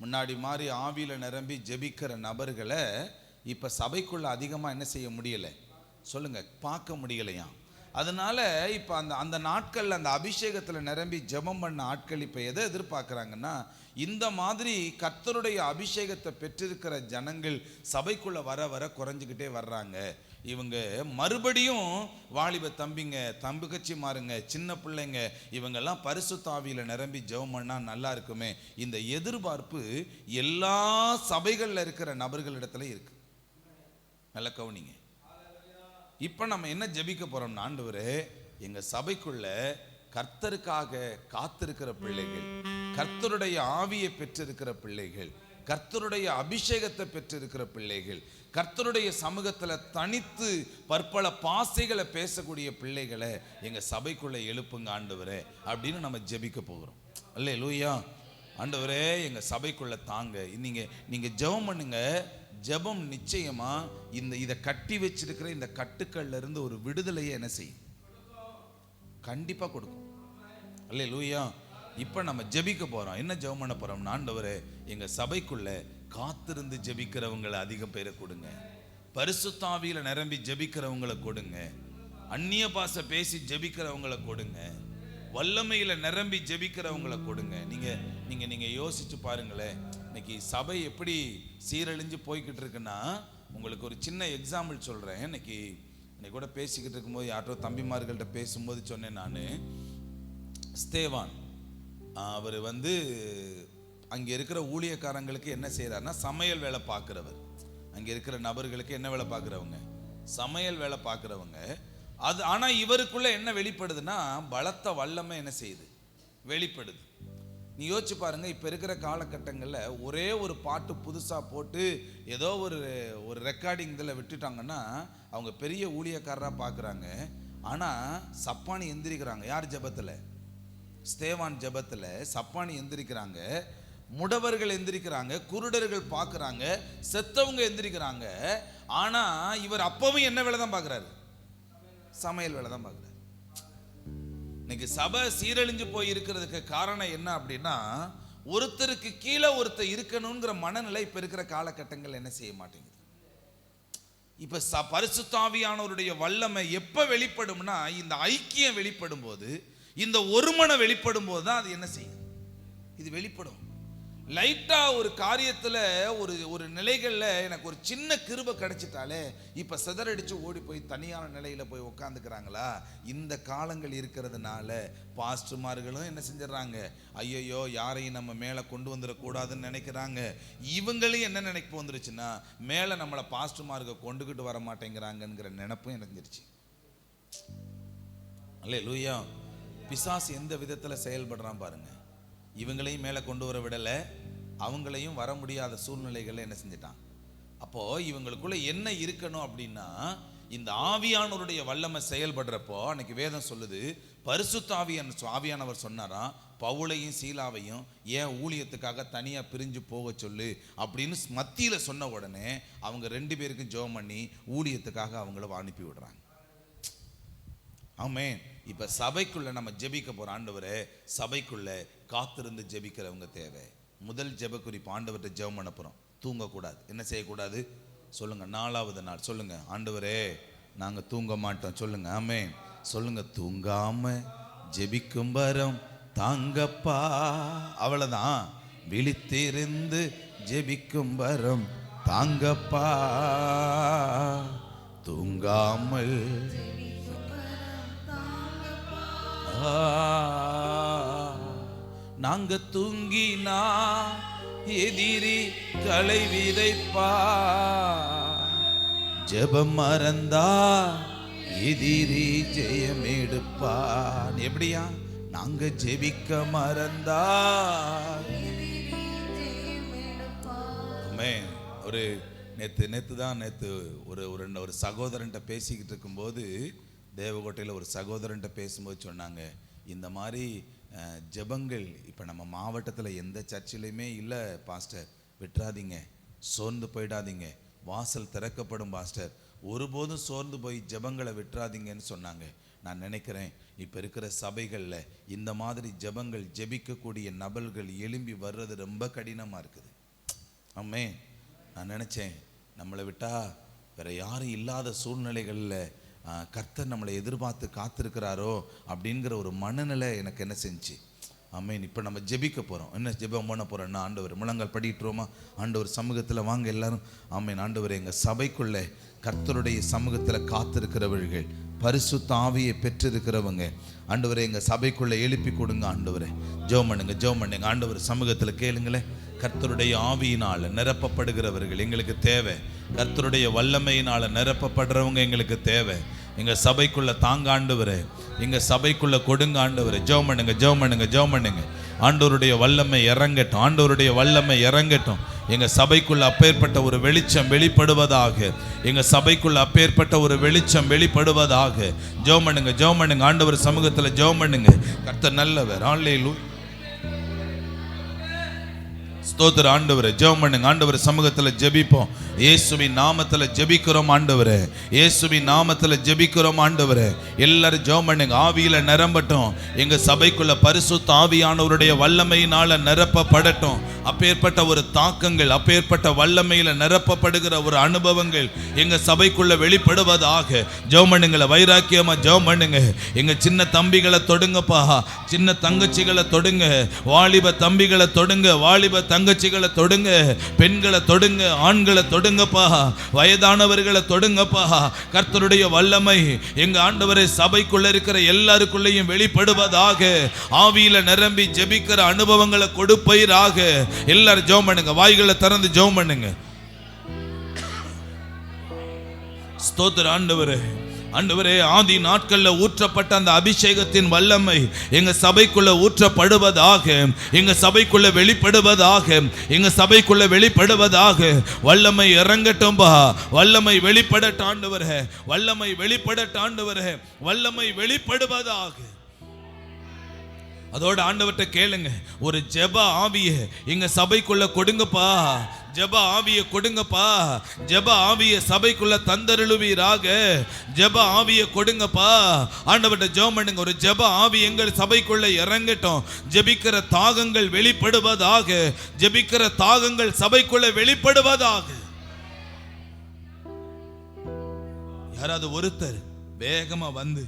முன்னாடி மாதிரி ஆவியில நிரம்பி ஜெபிக்கிற நபர்களை இப்ப சபைக்குள்ள அதிகமா என்ன செய்ய முடியல? சொல்லுங்க, பார்க்க முடியலையா? அதனால இப்ப அந்த நாட்கள்ல அந்த அபிஷேகத்துல நிரம்பி ஜெபம் பண்ண ஆட்கள் இப்ப எதை எதிர்பார்க்கிறாங்கன்னா, இந்த மாதிரி கர்த்தருடைய அபிஷேகத்தை பெற்றிருக்கிற ஜனங்கள் சபைக்குள்ள வர வர குறைஞ்சுக்கிட்டே வர்றாங்க. இவங்க மறுபடியும் வாலிப தம்பிங்க, தம்புகச்சி மாறுங்க, சின்ன பிள்ளைங்க, இவங்கெல்லாம் பரிசுத்த ஆவியில நிரம்பி ஜெபம் பண்ணா நல்லா இருக்குமே. இந்த எதிர்பார்ப்பு எல்லா சபைகள்ல இருக்கிற நபர்களிடத்துல இருக்கு. நல்ல கவனிங்க. இப்ப நம்ம என்ன ஜெபிக்க போறோம்னா, ஆண்டவரே எங்க சபைக்குள்ள கர்த்தருக்காக காத்திருக்கிற பிள்ளைகள், கர்த்தருடைய ஆவியை பெற்றிருக்கிற பிள்ளைகள், கர்த்தருடைய அபிஷேகத்தை பெற்றிருக்கிற பிள்ளைகள், கர்த்தருடைய சமூகத்துல தனித்து பற்பல பாசைகளை பேசக்கூடிய பிள்ளைகளை எங்க சபைக்குள்ள எழுப்புங்க ஆண்டவரே அப்படின்னு நம்ம ஜெபிக்க போகிறோம். அல்லேலூயா. ஆண்டவரே எங்க சபைக்குள்ள தாங்க. நீங்க ஜெபம் பண்ணுங்க. ஜெபம் நிச்சயமா இதை கட்டி வச்சிருக்கிற இந்த கட்டுக்கள்ல இருந்து ஒரு விடுதலையை என்ன செய்யும்? கண்டிப்பா கொடுக்கும். அல்லேலூயா. இப்ப நம்ம ஜெபிக்க போறோம். என்ன ஜெபம் பண்ண போறோம்? ஆண்டவரே எங்க சபைக்குள்ள காத்திருந்து ஜெபிக்கிறவங்களை அதிகம் பேரை கொடுங்க. பரிசுத்தாவியில நிரம்பி ஜெபிக்கிறவங்களை கொடுங்க. அந்நிய பாஷை பேசி ஜெபிக்கிறவங்களை கொடுங்க. வல்லமையில நிரம்பி ஜெபிக்கிறவங்களை கொடுங்க. நீங்க யோசிச்சு பாருங்களேன். இன்னைக்கு சபை எப்படி சீரழிஞ்சு போய்கிட்டு இருக்குன்னா, உங்களுக்கு ஒரு சின்ன எக்ஸாம்பிள் சொல்றேன். இன்னைக்கு கூட பேசிக்கிட்டு இருக்கும்போது யாரோ தம்பிமார்கள்ட்ட பேசும்போது சொன்னேன் நான், ஸ்தேவான் அவர் அங்கே இருக்கிற ஊழியக்காரங்களுக்கு என்ன செய்கிறாருன்னா, சமையல் வேலை பார்க்குறவர். அங்கே இருக்கிற நபர்களுக்கு என்ன வேலை பார்க்குறவங்க? சமையல் வேலை பார்க்குறவங்க. அது ஆனால் இவருக்குள்ள என்ன வெளிப்படுதுன்னா, பலத்த வல்லமை என்ன செய்யுது? வெளிப்படுது. நீ யோசிச்சு பாருங்க, இப்போ இருக்கிற காலகட்டங்களில் ஒரே ஒரு பாட்டு புதுசாக போட்டு ஏதோ ஒரு ரெக்கார்டிங் இதில் விட்டுட்டாங்கன்னா அவங்க பெரிய ஊழியக்காரராக பார்க்குறாங்க. ஆனால் சப்பானி எந்திரிக்கிறாங்க. யார் ஜெபத்தில்? ஸ்தேவான் ஜெபத்தில் சப்பானி எந்திரிக்கிறாங்க, முடவர்கள் எந்திரிக்கிறாங்க, குருடர்கள் பார்க்குறாங்க, செத்தவங்க எந்திரிக்கிறாங்க. ஆனால் இவர் அப்பவும் என்ன வேலை தான் பார்க்குறாரு? சமையல் வேலை தான் பார்க்குறாரு. இன்னைக்கு சபை சீரழிஞ்சு போய் இருக்கிறதுக்கு காரணம் என்ன அப்படின்னா, ஒருத்தருக்கு கீழே ஒருத்தர் இருக்கணுங்கிற மனநிலை இப்ப இருக்கிற காலகட்டங்கள் என்ன செய்ய மாட்டேங்குது. இப்ப பரிசுத்த ஆவியானவருடைய வல்லமை எப்ப வெளிப்படும்னா, இந்த ஐக்கியம் வெளிப்படும் போது, இந்த ஒருமன வெளிப்படும் போது தான் அது என்ன செய்யும்? இது வெளிப்படும். லைட்டா ஒரு காரியத்துல ஒரு நிலைகள்ல எனக்கு ஒரு சின்ன கிருபை கிடைச்சிட்டாலே இப்ப சிதறடிச்சு ஓடி போய் தனியான நிலையில போய் உட்காந்துக்கிறாங்களா? இந்த காலங்கள் இருக்கிறதுனால பாஸ்டர்மார்களும் என்ன செஞ்சிடறாங்க, ஐயோ யாரையும் நம்ம மேல கொண்டு வந்துடக்கூடாதுன்னு நினைக்கிறாங்க. இவங்களையும் என்ன நினைப்பு வந்துருச்சுன்னா, மேல நம்மளை பாஸ்டர்மார்க கொண்டுகிட்டு வர மாட்டேங்கிறாங்கிற நினைப்பும் இணைஞ்சிருச்சு. அல்லேலூயா. பிசாசு எந்த விதத்துல செயல்படுறான் பாருங்க. இவங்களையும் மேலே கொண்டு வர விடலை, அவங்களையும் வர முடியாத சூழ்நிலைகளை என்ன செஞ்சிட்டான். அப்போ இவங்களுக்குள்ள என்ன இருக்கணும் அப்படின்னா, இந்த ஆவியானவருடைய வல்லமை செயல்படுறப்போ அன்னைக்கு வேதம் சொல்லுது, பரிசுத்த ஆவியானவர் சொன்னாராம், பவுலையும் சீலாவையும் ஏன் ஊழியத்துக்காக தனியாக பிரிஞ்சு போக சொல்லு அப்படின்னு மத்தியில் சொன்ன உடனே அவங்க 2 பேருக்கும் ஜெபம் பண்ணி ஊழியத்துக்காக அவங்கள அனுப்பி விடுறாங்க. ஆமென். இப்ப சபைக்குள்ள நம்ம ஜெபிக்க போற ஆண்டவரே, சபைக்குள்ள காத்திருந்து ஜெபிக்கிறவங்க தேவை. முதல் ஜெப குறிப்பு, ஆண்டவர்கிட்ட ஜெபம் பண்ண போறோம். தூங்கக்கூடாது. என்ன செய்யக்கூடாது சொல்லுங்க? 4வது நாள் சொல்லுங்க, ஆண்டவரே நாங்க தூங்க மாட்டோம். சொல்லுங்க ஆமென். சொல்லுங்க, தூங்காம ஜெபிக்கும் வரம் தாங்கப்பா. அவ்வளவுதான். விழித்திருந்து ஜெபிக்கும் வரம் தாங்கப்பா, தூங்காமல் நாங்க தூங்கினா எதிரி களை விதைப்பா, ஜெபம் மறந்தா எதிரி ஜெயம் எடுப்பா. எப்படியா? நாங்க ஜெபிக்க மறந்தா. ஒரு நேத்து ஒரு சகோதரன்ட்ட பேசிக்கிட்டு இருக்கும்போது, தேவகோட்டையில் ஒரு சகோதரன்ட்ட பேசும்போது சொன்னாங்க, இந்த மாதிரி ஜெபங்கள் இப்போ நம்ம மாவட்டத்தில் எந்த சர்ச்சிலையுமே இல்லை பாஸ்டர், விட்டுறாதீங்க, சோர்ந்து போயிடாதீங்க, வாசல் திறக்கப்படும் பாஸ்டர், ஒருபோதும் சோர்ந்து போய் ஜெபங்களை விட்டுறாதீங்கன்னு சொன்னாங்க. நான் நினைக்கிறேன் இப்போ இருக்கிற சபைகளில் இந்த மாதிரி ஜெபங்கள் ஜெபிக்கக்கூடிய நபர்கள் எழும்பி வர்றது ரொம்ப கடினமாக இருக்குது. ஆமே. நான் நினச்சேன், நம்மளை விட்டா வேற யாரும் இல்லாத சூழ்நிலைகளில் கர்த்தர் நம்மளை எதிர்பார்த்து காத்திருக்கிறாரோ அப்படிங்கிற ஒரு மனநிலை எனக்கு என்ன செஞ்சு. ஆமேன். இப்போ நம்ம ஜெபிக்க போகிறோம். என்ன ஜெபம் பண்ண போகிறோன்னா, ஆண்டவர் முழங்கால் படிட்டுருவோமா? ஆண்டவர் சமூகத்தில் வாங்க எல்லாரும். ஆமேன். ஆண்டவர், எங்கள் சபைக்குள்ளே கர்த்தருடைய சமூகத்தில் காத்திருக்கிறவர்கள், பரிசுத்த ஆவியை பெற்றிருக்கிறவங்க, ஆண்டவரை எங்கள் சபைக்குள்ளே எழுப்பி கொடுங்க. ஆண்டவரை ஜெபம் பண்ணுங்க, ஜெபம் பண்ணுங்க. ஆண்டவர் சமூகத்தில் கேளுங்களேன். கர்த்தருடைய ஆவியினால் நிரப்பப்படுகிறவர்கள் எங்களுக்கு தேவை. கர்த்தருடைய வல்லமையினால் நிரப்பப்படுறவங்க எங்களுக்கு தேவை. எங்கள் சபைக்குள்ள தாங்க ஆண்டவரே, எங்கள் சபைக்குள்ள கொடுங்க ஆண்டவரே. ஜெபம் பண்ணுங்க, ஜெபம் பண்ணுங்க, ஜெபம் பண்ணுங்க. ஆண்டவருடைய வல்லமை இறங்கட்டும், ஆண்டவருடைய வல்லமை இறங்கட்டும். எங்கள் சபைக்குள்ள அப்பேற்பட்ட ஒரு வெளிச்சம் வெளிப்படுவதாக, எங்கள் சபைக்குள்ள அப்பேற்பட்ட ஒரு வெளிச்சம் வெளிப்படுவதாக. ஜெபம் பண்ணுங்க, ஜெபம் பண்ணுங்க. ஆண்டவர் சமூகத்தில் ஜெபம் பண்ணுங்க. கர்த்தர் நல்லவர். அல்லேலூயா. ஸ்தோத்திர ஆண்டவரே. ஜெபம் பண்ணுங்க. ஆண்டவர் சமூகத்துல ஜெபிப்போம். இயேசுவின் நாமத்துல ஜெபிக்கிறோம் ஆண்டவரே. இயேசுவின் நாமத்துல ஜெபிக்கிறோம் ஆண்டவரே. எல்லாரும் ஜெபம் பண்ணுங்க. ஆவியில நிரம்பட்டும். எங்க சபைக்குள்ள பரிசுத்த ஆவியானவருடைய வல்லமையினால நிரப்பப்படட்டும். அப்பேற்பட்ட ஒரு தாக்கங்கள், அப்பேற்பட்ட வல்லமையில நிரப்பப்படுகிற ஒரு அனுபவங்கள் எங்க சபைக்குள்ள வெளிப்படுவதாக. ஜெபம் பண்ணுங்கள. வைராக்கியமா ஜெபம் பண்ணுங்க. எங்க சின்ன தம்பிகளை தொடுங்கப்பா, சின்ன தங்கச்சிகளை தொடுங்க, வாலிப தம்பிகளை தொடுங்க, வாலிப தங்கச்சிகளை தொடுங்க, பெண்களை தொடுங்க, ஆண்களை தொடுங்கப்பா, வயதானவர்களை தொடுங்கப்பா. கர்த்தருடைய வல்லமை எங்க ஆண்டவரே சபைக்குள்ள இருக்கிற எல்லாருக்குள்ளேயும் வெளிப்படுவதாக. ஆவியில நிரம்பி ஜெபிக்கிற அனுபவங்களை கொடுப்பீராக. எல்லாரும் ஜெபம் பண்ணுங்க. வாய்களை திறந்து ஜெபம் பண்ணுங்க. ஸ்தோத்திர ஆண்டவரே. ஆண்டவரே, ஆதி நாட்கள்ல ஊற்றப்பட்ட அந்த அபிஷேகத்தின் வல்லமை எங்க சபைக்குள்ள ஊற்றப்படுவதாக, எங்க சபைக்குள்ள வெளிப்படுவதாக, எங்க சபைக்குள்ள வெளிப்படுவதாக. வல்லமை இறங்கட்டும்பா, வல்லமை வெளிப்படட்டும் ஆண்டவரே, வல்லமை வெளிப்படட்டும் ஆண்டவரே, வல்லமை வெளிப்படுவதாக. அதோட ஆண்டவர்கிட்ட கேளுங்க, ஒரு ஜெப ஆவியை எங்க சபைக்குள்ள கொடுங்கப்பா, ஜெப ஆவியை கொடுங்கப்பா, ஜெப ஆவியை சபைக்குள்ள தந்தருளுவீராக, ஜெப ஆவியை கொடுங்கப்பா. ஆண்டவர்கிட்ட ஜெபம் பண்ணுங்க. ஒரு ஜெப ஆவி எங்கள் சபைக்குள்ள இறங்கட்டும். ஜெபிக்கிற தாகங்கள் வெளிப்படுவதாக, ஜெபிக்கிற தாகங்கள் சபைக்குள்ள வெளிப்படுவதாக. யாராவது ஒருத்தர் வேகமா வந்து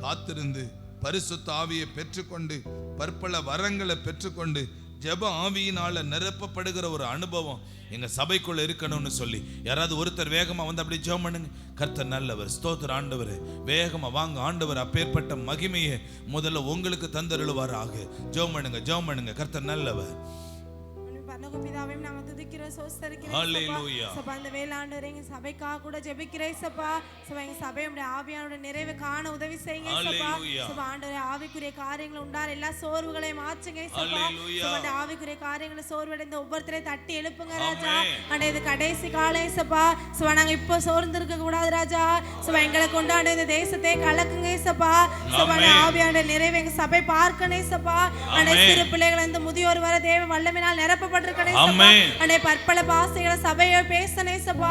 காத்திருந்து பரிசுத்த ஆவியை பெற்றுக்கொண்டு பற்பல வரங்களை பெற்றுக்கொண்டு ஜெப ஆவியினால நிரப்பப்படுகிற ஒரு அனுபவம் எங்க சபைக்குள்ள இருக்கணும்னு சொல்லி யாராவது ஒருத்தர் வேகமா வந்து அப்படி ஜெபம் பண்ணுங்க. கர்த்தர் நல்லவர். ஸ்தோத்திர ஆண்டவரே. வேகமா வாங்க. ஆண்டவர் அப்பேற்பட்ட மகிமையை முதல்ல உங்களுக்கு தந்தருளுவாராக. ஜெபம் பண்ணுங்க, ஜெபம் பண்ணுங்க. கர்த்தர் நல்லவர். பிதாவையும் நாங்க துதிக்கிறோம், சோஸ்தரிக்கிறோம். ஹல்லேலூயா. சபா அந்த வேளாண்டவரே எங்க சபைக்காக கூட ஜெபிக்கிறேன் சபா. சபா எங்க சபையோட ஆவியானோட நிறைவை காண உதவி செய்யுங்க சபா. சபா ஆண்டவரே, ஆவிக்குரிய காரியங்கள் உண்டான எல்லா சோர்வுகளையும் மாற்றுங்க சபா. சபா ஆவிக்குரிய காரியங்களை சோர்வடைந்த ஒவ்வொருத்தரையும் தட்டி எழுப்புங்க ராஜா. ஆண்டே இது கடைசி காலம் சபா. சபா நாங்க இப்போ சோர்ந்து இருக்க கூடாது ராஜா. சபா எங்களை கொண்டாண்டு இந்த தேசத்தை கலக்குங்க சபா. சபா ஆவியானோட நிறைவை எங்க சபை பார்க்கணும் சபா. ஆண்டே சிறு பிள்ளைகள் இந்த முதியோர் வர தேவ வல்லமையினால் நிரப்பப்பட்டிருக்க பற்பல பாசைகளை சபையை பேசனே சபா.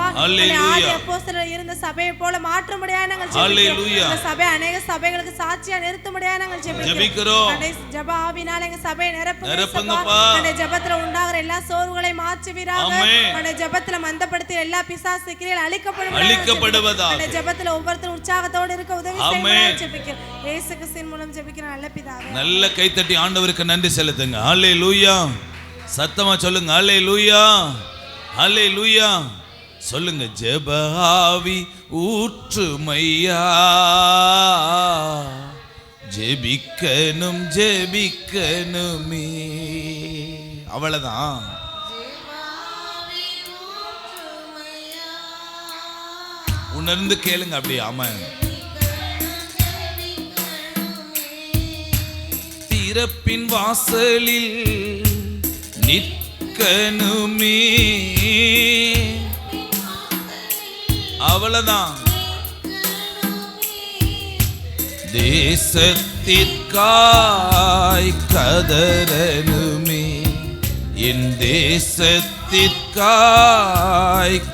ஆதி அப்போஸ்தலர் இருந்த சபையை போல மாற்ற முடியாது நாங்கள் ஜெபிக்கிறோம். சபை அநேக சபைகளுக்கு சாட்சியா நிறுத்த முடியாது நாங்கள் ஜெபிக்கிறோம். ஜெப ஆவினால எங்க சபையை நிரப்புங்க சபா. அந்த ஜெபத்துல உண்டாகிற எல்லா சோர்வுகளை மாற்றுவீராக. அந்த ஜெபத்துல மந்தப்படுத்தி எல்லா பிசாசு கிரியைகள் அழிக்கப்படுவதாக. அந்த ஜெபத்துல ஒவ்வொருத்தரும் உற்சாகத்தோடு இருக்க உதவி செய்யுங்க ஜெபிக்கிறோம். இயேசு கிறிஸ்துவின் மூலம் ஜெபிக்கிறோம் நல்ல பிதாவே. நல்ல கைத்தட்டி ஆண்டவருக்கு நன்றி செலுத்துங்க. ஹல்லேலூயா. சத்தமா சொல்லுங்க. ஹல்லேலூயா, ஹல்லேலூயா. சொல்லுங்க. ஜெப ஆவி ஊற்றுமையா, ஜெபிக்கணும் ஜெபிக்கணுமே. அவ்வளவுதான். உணர்ந்து கேளுங்க. அப்படி ஆமாம். திறப்பின் வாசலில் நிற்கணுமே. அவ்வளவுதான். தேசத்திற்காய் கதறணுமே, என் தேசத்திற்காய்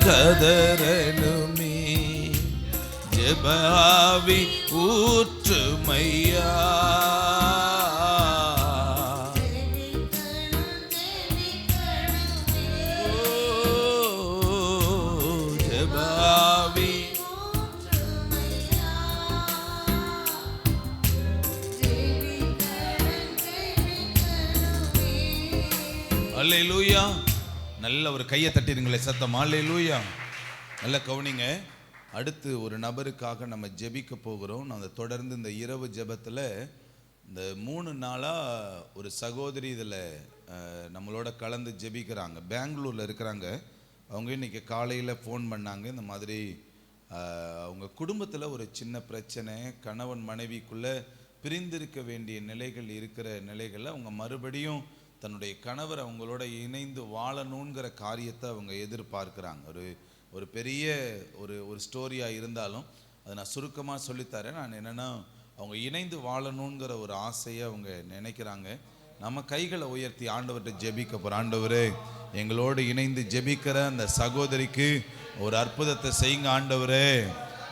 கதறணுமே. ஜெப ஆவி ஊற்றுமையா, அல்லேலூயா. நல்ல ஒரு கையை தட்டிடுங்களே சத்தம். அல்லேலூயா. நல்ல கவனிங்க. அடுத்து ஒரு நபருக்காக நம்ம ஜெபிக்க போகிறோம். நான் தொடர்ந்து இந்த இரவு ஜெபத்தில் இந்த 3 நாளாக ஒரு சகோதரி இதில் நம்மளோட கலந்து ஜெபிக்கிறாங்க. பெங்களூரில் இருக்கிறாங்க. அவங்க இன்றைக்கி காலையில் ஃபோன் பண்ணாங்க. இந்த மாதிரி அவங்க குடும்பத்தில் ஒரு சின்ன பிரச்சனை, கணவன் மனைவிக்குள்ளே பிரிந்திருக்க வேண்டிய நிலைகள் இருக்கிற நிலைகளில் அவங்க மறுபடியும் தன்னுடைய கணவர் அவங்களோட இணைந்து வாழணுங்கிற காரியத்தை அவங்க எதிர்பார்க்குறாங்க. ஒரு பெரிய ஒரு ஸ்டோரியாக இருந்தாலும் அதை நான் சுருக்கமாக சொல்லித்தரேன். நான் என்னென்னா, அவங்க இணைந்து வாழணுங்கிற ஒரு ஆசையை அவங்க நினைக்கிறாங்க. நம்ம கைகளை உயர்த்தி ஆண்டவர்கிட்ட ஜெபிக்க போறோம். ஆண்டவரே, எங்களோடு இணைந்து ஜெபிக்கிற அந்த சகோதரிக்கு ஒரு அற்புதத்தை செய்யுங்க ஆண்டவரே,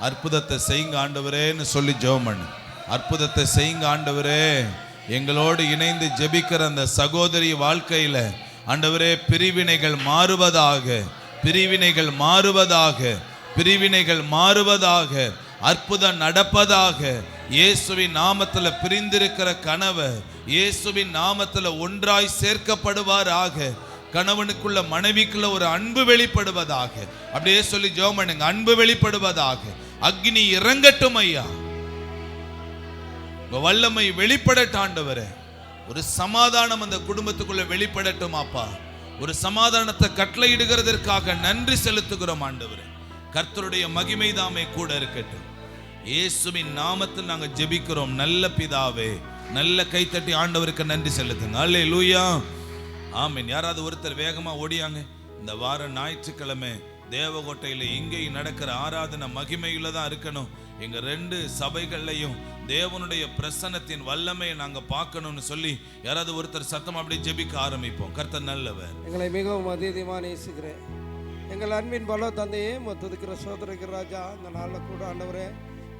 அற்புதத்தை செய்யுங்க ஆண்டவரேன்னு சொல்லி ஜெபம் பண்ணு. அற்புதத்தை செய்யுங்க ஆண்டவரே. எங்களோடு இணைந்து ஜெபிக்கிற அந்த சகோதரி வாழ்க்கையில ஆண்டவரே பிரிவினைகள் மாறுவதாக, பிரிவினைகள் மாறுவதாக, பிரிவினைகள் மாறுவதாக, அற்புதம் நடப்பதாக. இயேசுவின் நாமத்துல பிரிந்திருக்கிற கணவர் இயேசுவின் நாமத்துல ஒன்றாய் சேர்க்கப்படுவாராக. கணவனுக்குள்ள மனைவிக்குள்ள ஒரு அன்பு வெளிப்படுவதாக. அப்படியே சொல்லி ஜெபம் பண்ணுங்க. அன்பு வெளிப்படுவதாக. அக்னி இறங்கட்டும் ஐயா, வல்லமை வெளிப்படட்டும் ஆண்டவரே. ஒரு சமாதானம் அந்த குடும்பத்துக்குள்ள வெளிப்படட்டும் அப்பா. ஒரு சமாதானத்தை கட்டளையிடுகிறதற்காக நன்றி செலுத்துகிறோம் ஆண்டவரே. கர்த்தருடைய மகிமை தாமே கூட இருக்கட்டும். இயேசுவின் நாமத்தில் நாங்கள் ஜெபிக்கிறோம் நல்ல பிதாவே. நல்ல கைத்தட்டி ஆண்டவருக்கு நன்றி செலுத்துங்க. அல்லேலூயா, ஆமென். யாராவது ஒருத்தர் வேகமா ஓடியாங்க. இந்த வார ஞாயிற்றுக்கிழமை தேவகோட்டையில் இங்கேயும் நடக்கிற ஆராதனை மகிமையில தான் இருக்கணும். எங்க 2 சபைகள்லையும் தேவனுடைய பிரசன்னத்தின் வல்லமையை நாங்க பார்க்கணும்னு சொல்லி யாராவது ஒருத்தர் சத்தம் அப்படி ஜெபிக்க ஆரம்பிப்போம். கர்த்தர் நல்லவர். எங்களை மிகவும் அதிகமாக நேசிக்கிறேன் எங்கள் அன்பின் பல தந்தையே, துதிக்கிற சோதரிக்கிற ராஜா, இந்த நாளில் கூட ஆண்டவரே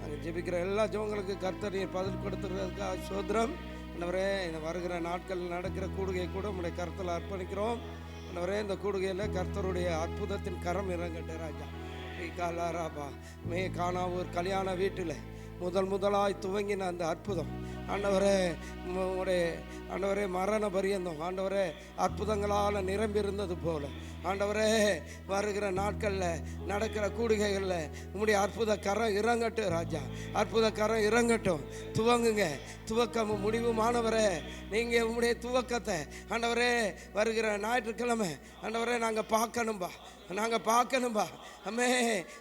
நாங்கள் ஜெபிக்கிற எல்லா ஜெபங்களுக்கு கர்த்தர் நீர் பதில் கொடுத்துருக்கிறதுக்காக சோதரம் ஆண்டவரே. இந்த வருகிற நாட்களில் நடக்கிற கூடுகை கூட உங்களுடைய கருத்தில் அர்ப்பணிக்கிறோம் ஆண்டவரே. இந்த கூடுகையில் கர்த்தருடைய அற்புதத்தின் கரம் இறங்கட்டு ராஜா. காலாராபா மே காணாவூர் கல்யாண வீட்டில் முதலாய் துவங்கின அந்த அற்புதம் ஆண்டவரே, உங்களுடைய ஆண்டவரே மரண பரியந்தம் ஆண்டவரே அற்புதங்களால் நிரம்பியிருந்தது போல ஆண்டவரே வருகிற நாட்களில் நடக்கிற கூடுகைகளில் உங்களுடைய அற்புத கரம் இறங்கட்டும் ராஜா. அற்புத கரம் இறங்கட்டும். துவங்குங்க, துவக்கமும் முடிவுமானவரே. நீங்கள் உங்களுடைய துவக்கத்தை ஆண்டவரே வருகிற ஞாயிற்றுக்கிழமை ஆண்டவரே நாங்கள் பார்க்கணும்பா, நாங்கள் பார்க்கணும்பா. அம்மே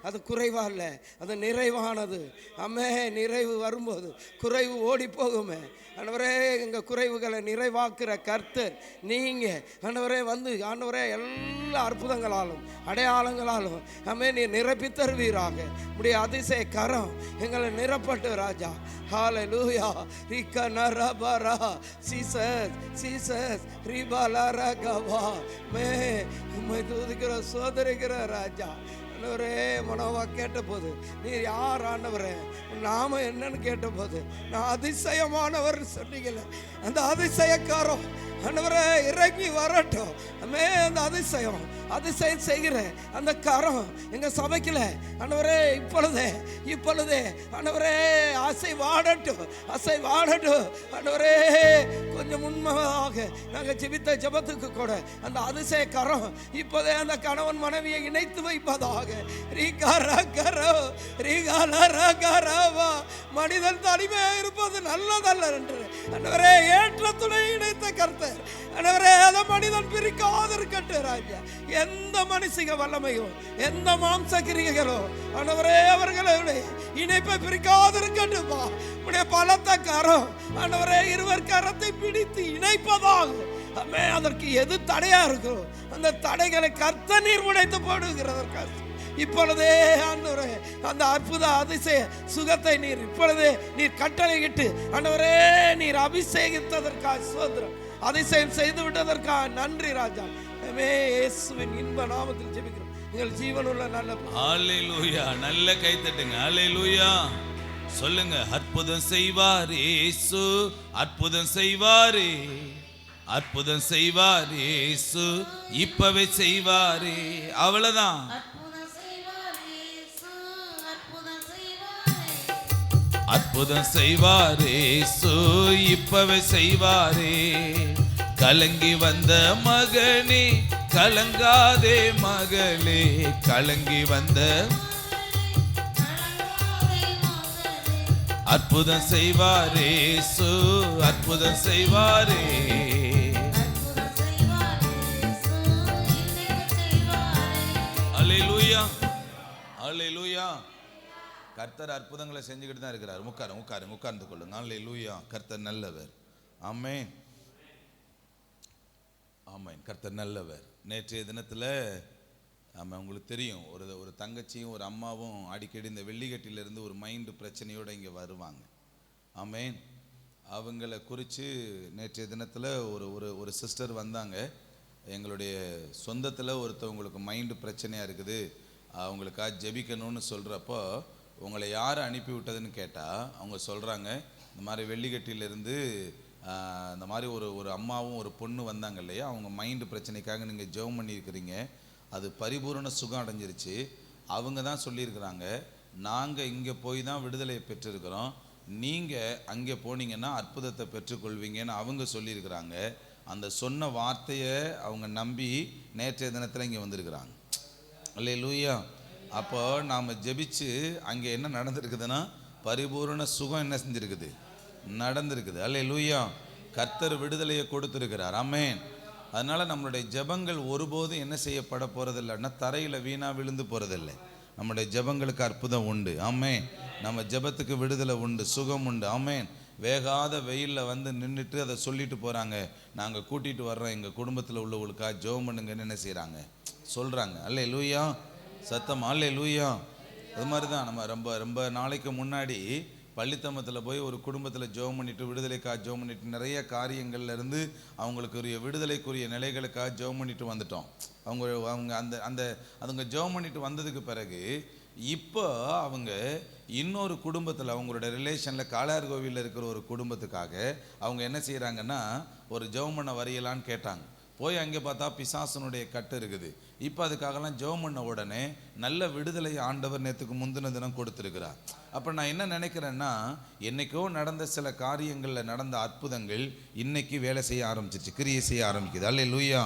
அது குறைவா இல்லை, அது நிறைவானது. அம்மே நிறைவு வரும்போது குறைவு ஓடி போகுமே ஆண்டவரே. எங்கள் குறைவுகளை நிறைவாக்குற கர்த்தர் நீங்கள் ஆண்டவரே. வந்து ஆண்டவரே எல்லா அற்புதங்களாலும் அடையாளங்களாலும் அம்மே நீ நிரப்பி தருவீராக. உடைய அதிசய கரம் எங்களை நிரப்பட்டு ராஜா. ஹalleluya ரிக நரபரா சீசஸ் சீசஸ் ரிபலரகவா மே உம்மை துதிக்கிற சோதரிக்கிற ராஜா. ஆண்டவரே மனோவா கேட்டபோது நீர் யார் ஆண்டவரே, நாம என்னன்னு கேட்டபோது நான் அதிசயமானவர் சொன்னீங்கல்ல. அந்த அதிசயக்காரம் ஆண்டவரே இறங்கி வரட்டும். அம்மே அந்த அதிசயம் செய்கிற அந்த கரம் எங்க சபைக்குல ஆண்டவரே இப்பொழுதே ஆண்டவரே அசை வாடட்டும் ஆண்டவரே. கொஞ்சம் முன்பாக நாங்கள் ஜெபித்த ஜெபத்துக்கு கூட அந்த அதிசய கரம் இப்போதே அந்த கணவன் மனைவியை இணைத்து வைப்பதாக. மனிதன் தனிமையாக இருப்பது நல்லதல்ல என்று ஆண்டவரே ஏற்ற துணை இணைத்த கர்த்தர் ஆண்டவரே அதை மனிதன் பிரிக்காது இருக்கட்டும் ராஜா. எந்த மனுஷிக வல்லமையோ எந்த மாம்ச கிரிகளோ ஆண்டவரே அவர்களுடைய இணைப்பை பிரிக்காது இருக்கட்டும்பா. உடைய பலத்த கரம் ஆண்டவரே இருவர் கரத்தை பிடித்து இணைப்பதாகும். அம்மே அதற்கு எது தடையா இருக்கோ அந்த தடைகளை கர்த்தர் நீர் உடைத்து போடுகிறதற்காக இப்பொழுதே ஆண்டவரே அந்த அற்புத அதிசய சுகத்தை நீர் இப்பொழுதே நீர் கட்டளையிட்டு ஆண்டவரே நீர் அபிஷேகித்ததற்காக சோதரம் அதிசயம் செய்து விட்டதற்காக நன்றி ராஜா. இயேசுவின் இன்ப நாமத்தில் ஜெபிக்கிறோம் எங்கள் ஜீவனுள்ள நல்ல ஹalleluya. நல்ல கை தட்டுங்க. ஹalleluya சொல்லுங்க. அற்புதம் செய்வார் இயேசு, அற்புதம் செய்வாரே, அற்புதம் செய்வார் இயேசு, இப்பவே செய்வாரே. அவ்வளவுதான். அற்புதம் செய்வாரே இயேசு, இப்பவே செய்வாரே. கலங்கி வந்த மகனே கலங்காதே மகளே, கலங்கி வந்த அற்புதம் செய்வாரே இயேசு, அற்புதம் செய்வாரே. அல்லேலூயா அல்லேலூயா. கர்த்தர் அற்புதங்களை செஞ்சுக்கிட்டு தான் இருக்கிறார். உட்கார்ந்து கொள்ளுங்க. அல்லேலூயா. கர்த்தர் நல்லவர். ஆமென் ஆமென். கர்த்தர் நல்லவர். நேற்றைய தினத்தில் ஆமாம் உங்களுக்கு தெரியும், ஒரு தங்கச்சியும் ஒரு அம்மாவும் அடிக்கடி இந்த வெள்ளிக்கட்டிலிருந்து ஒரு மைண்டு பிரச்சனையோடு இங்கே வருவாங்க. ஆமென். அவங்கள குறித்து நேற்றைய தினத்தில் ஒரு ஒரு ஒரு சிஸ்டர் வந்தாங்க. எங்களுடைய சொந்தத்தில் ஒருத்தவங்களுக்கு மைண்டு பிரச்சனையாக இருக்குது, அவங்களுக்காக ஜெபிக்கணும்னு சொல்கிறப்போ உங்களை யார் அனுப்பி விட்டதுன்னு கேட்டால் அவங்க சொல்கிறாங்க, இந்த மாதிரி வெள்ளிக்கட்டியிலேருந்து இந்த மாதிரி ஒரு அம்மாவும் ஒரு பொண்ணு வந்தாங்க இல்லையா, அவங்க மைண்டு பிரச்சனைக்காக நீங்கள் ஜெபம் பண்ணியிருக்கிறீங்க, அது பரிபூரண சுகம் அடைஞ்சிருச்சு. அவங்க தான் சொல்லியிருக்கிறாங்க, நாங்கள் இங்கே போய் தான் விடுதலையை பெற்றிருக்கிறோம், நீங்கள் அங்கே போனீங்கன்னா அற்புதத்தை பெற்றுக்கொள்வீங்கன்னு அவங்க சொல்லியிருக்கிறாங்க. அந்த சொன்ன வார்த்தையை அவங்க நம்பி நேற்றைய தினத்தில் இங்கே வந்திருக்கிறாங்க. அல்லேலூயா. அப்போ நாம் ஜெபிச்சு அங்கே என்ன நடந்திருக்குதுன்னா பரிபூரண சுகம் என்ன செஞ்சுருக்குது, நடந்திருக்குது. அல்லேலூயா. கர்த்தர் விடுதலையை கொடுத்துருக்கிறார். ஆமென். அதனால் நம்மளுடைய ஜெபங்கள் ஒருபோதும் என்ன செய்யப்பட போகிறதில்லைன்னா தரையில் வீணாக விழுந்து போகிறதில்லை. நம்முடைய ஜெபங்களுக்கு அற்புதம் உண்டு. ஆமென். நம்ம ஜெபத்துக்கு விடுதலை உண்டு, சுகம் உண்டு. ஆமென். வேகாத வெயிலில் வந்து நின்றுட்டு அதை சொல்லிட்டு போகிறாங்க, நாங்கள் கூட்டிகிட்டு வர்றோம் எங்கள் குடும்பத்தில் உள்ளவங்களுக்காக ஜெபம் பண்ணுங்கன்னு என்ன செய்கிறாங்க, சொல்கிறாங்க. அல்லேலூயா. சத்தம் அல்லேலூயா. அது மாதிரி தான் நம்ம ரொம்ப ரொம்ப நாளைக்கு முன்னாடி பள்ளித்தமத்தில் போய் ஒரு குடும்பத்தில் ஜெபம் பண்ணிட்டு விடுதலைக்காக ஜெபம் பண்ணிட்டு நிறைய காரியங்கள்லேருந்து அவங்களுக்குரிய விடுதலைக்குரிய நிலைகளுக்காக ஜெபம் பண்ணிட்டு வந்துட்டோம். அவங்க அந்த அந்த அதுங்க ஜெபம் பண்ணிட்டு வந்ததுக்கு பிறகு இப்போ அவங்க இன்னொரு குடும்பத்தில் அவங்களோட ரிலேஷனில் காளையார் கோவிலில் இருக்கிற ஒரு குடும்பத்துக்காக அவங்க என்ன செய்கிறாங்கன்னா ஒரு ஜெபம் பண்ண வரையலான்னு கேட்டாங்க. போய் அங்கே பார்த்தா பிசாசனுடைய கட்டு இருக்குது. இப்போ அதுக்காகலாம் ஜெபம் பண்ண உடனே நல்ல விடுதலை ஆண்டவர் நேற்றுக்கு முந்தின தினம் கொடுத்துருக்கிறார். அப்போ நான் என்ன நினைக்கிறேன்னா, என்னைக்கோ நடந்த சில காரியங்களில் நடந்த அற்புதங்கள் இன்னைக்கு வேலை செய்ய ஆரம்பிச்சிருச்சு, கிரியை செய்ய ஆரம்பிக்குது. அல்லேலூயா.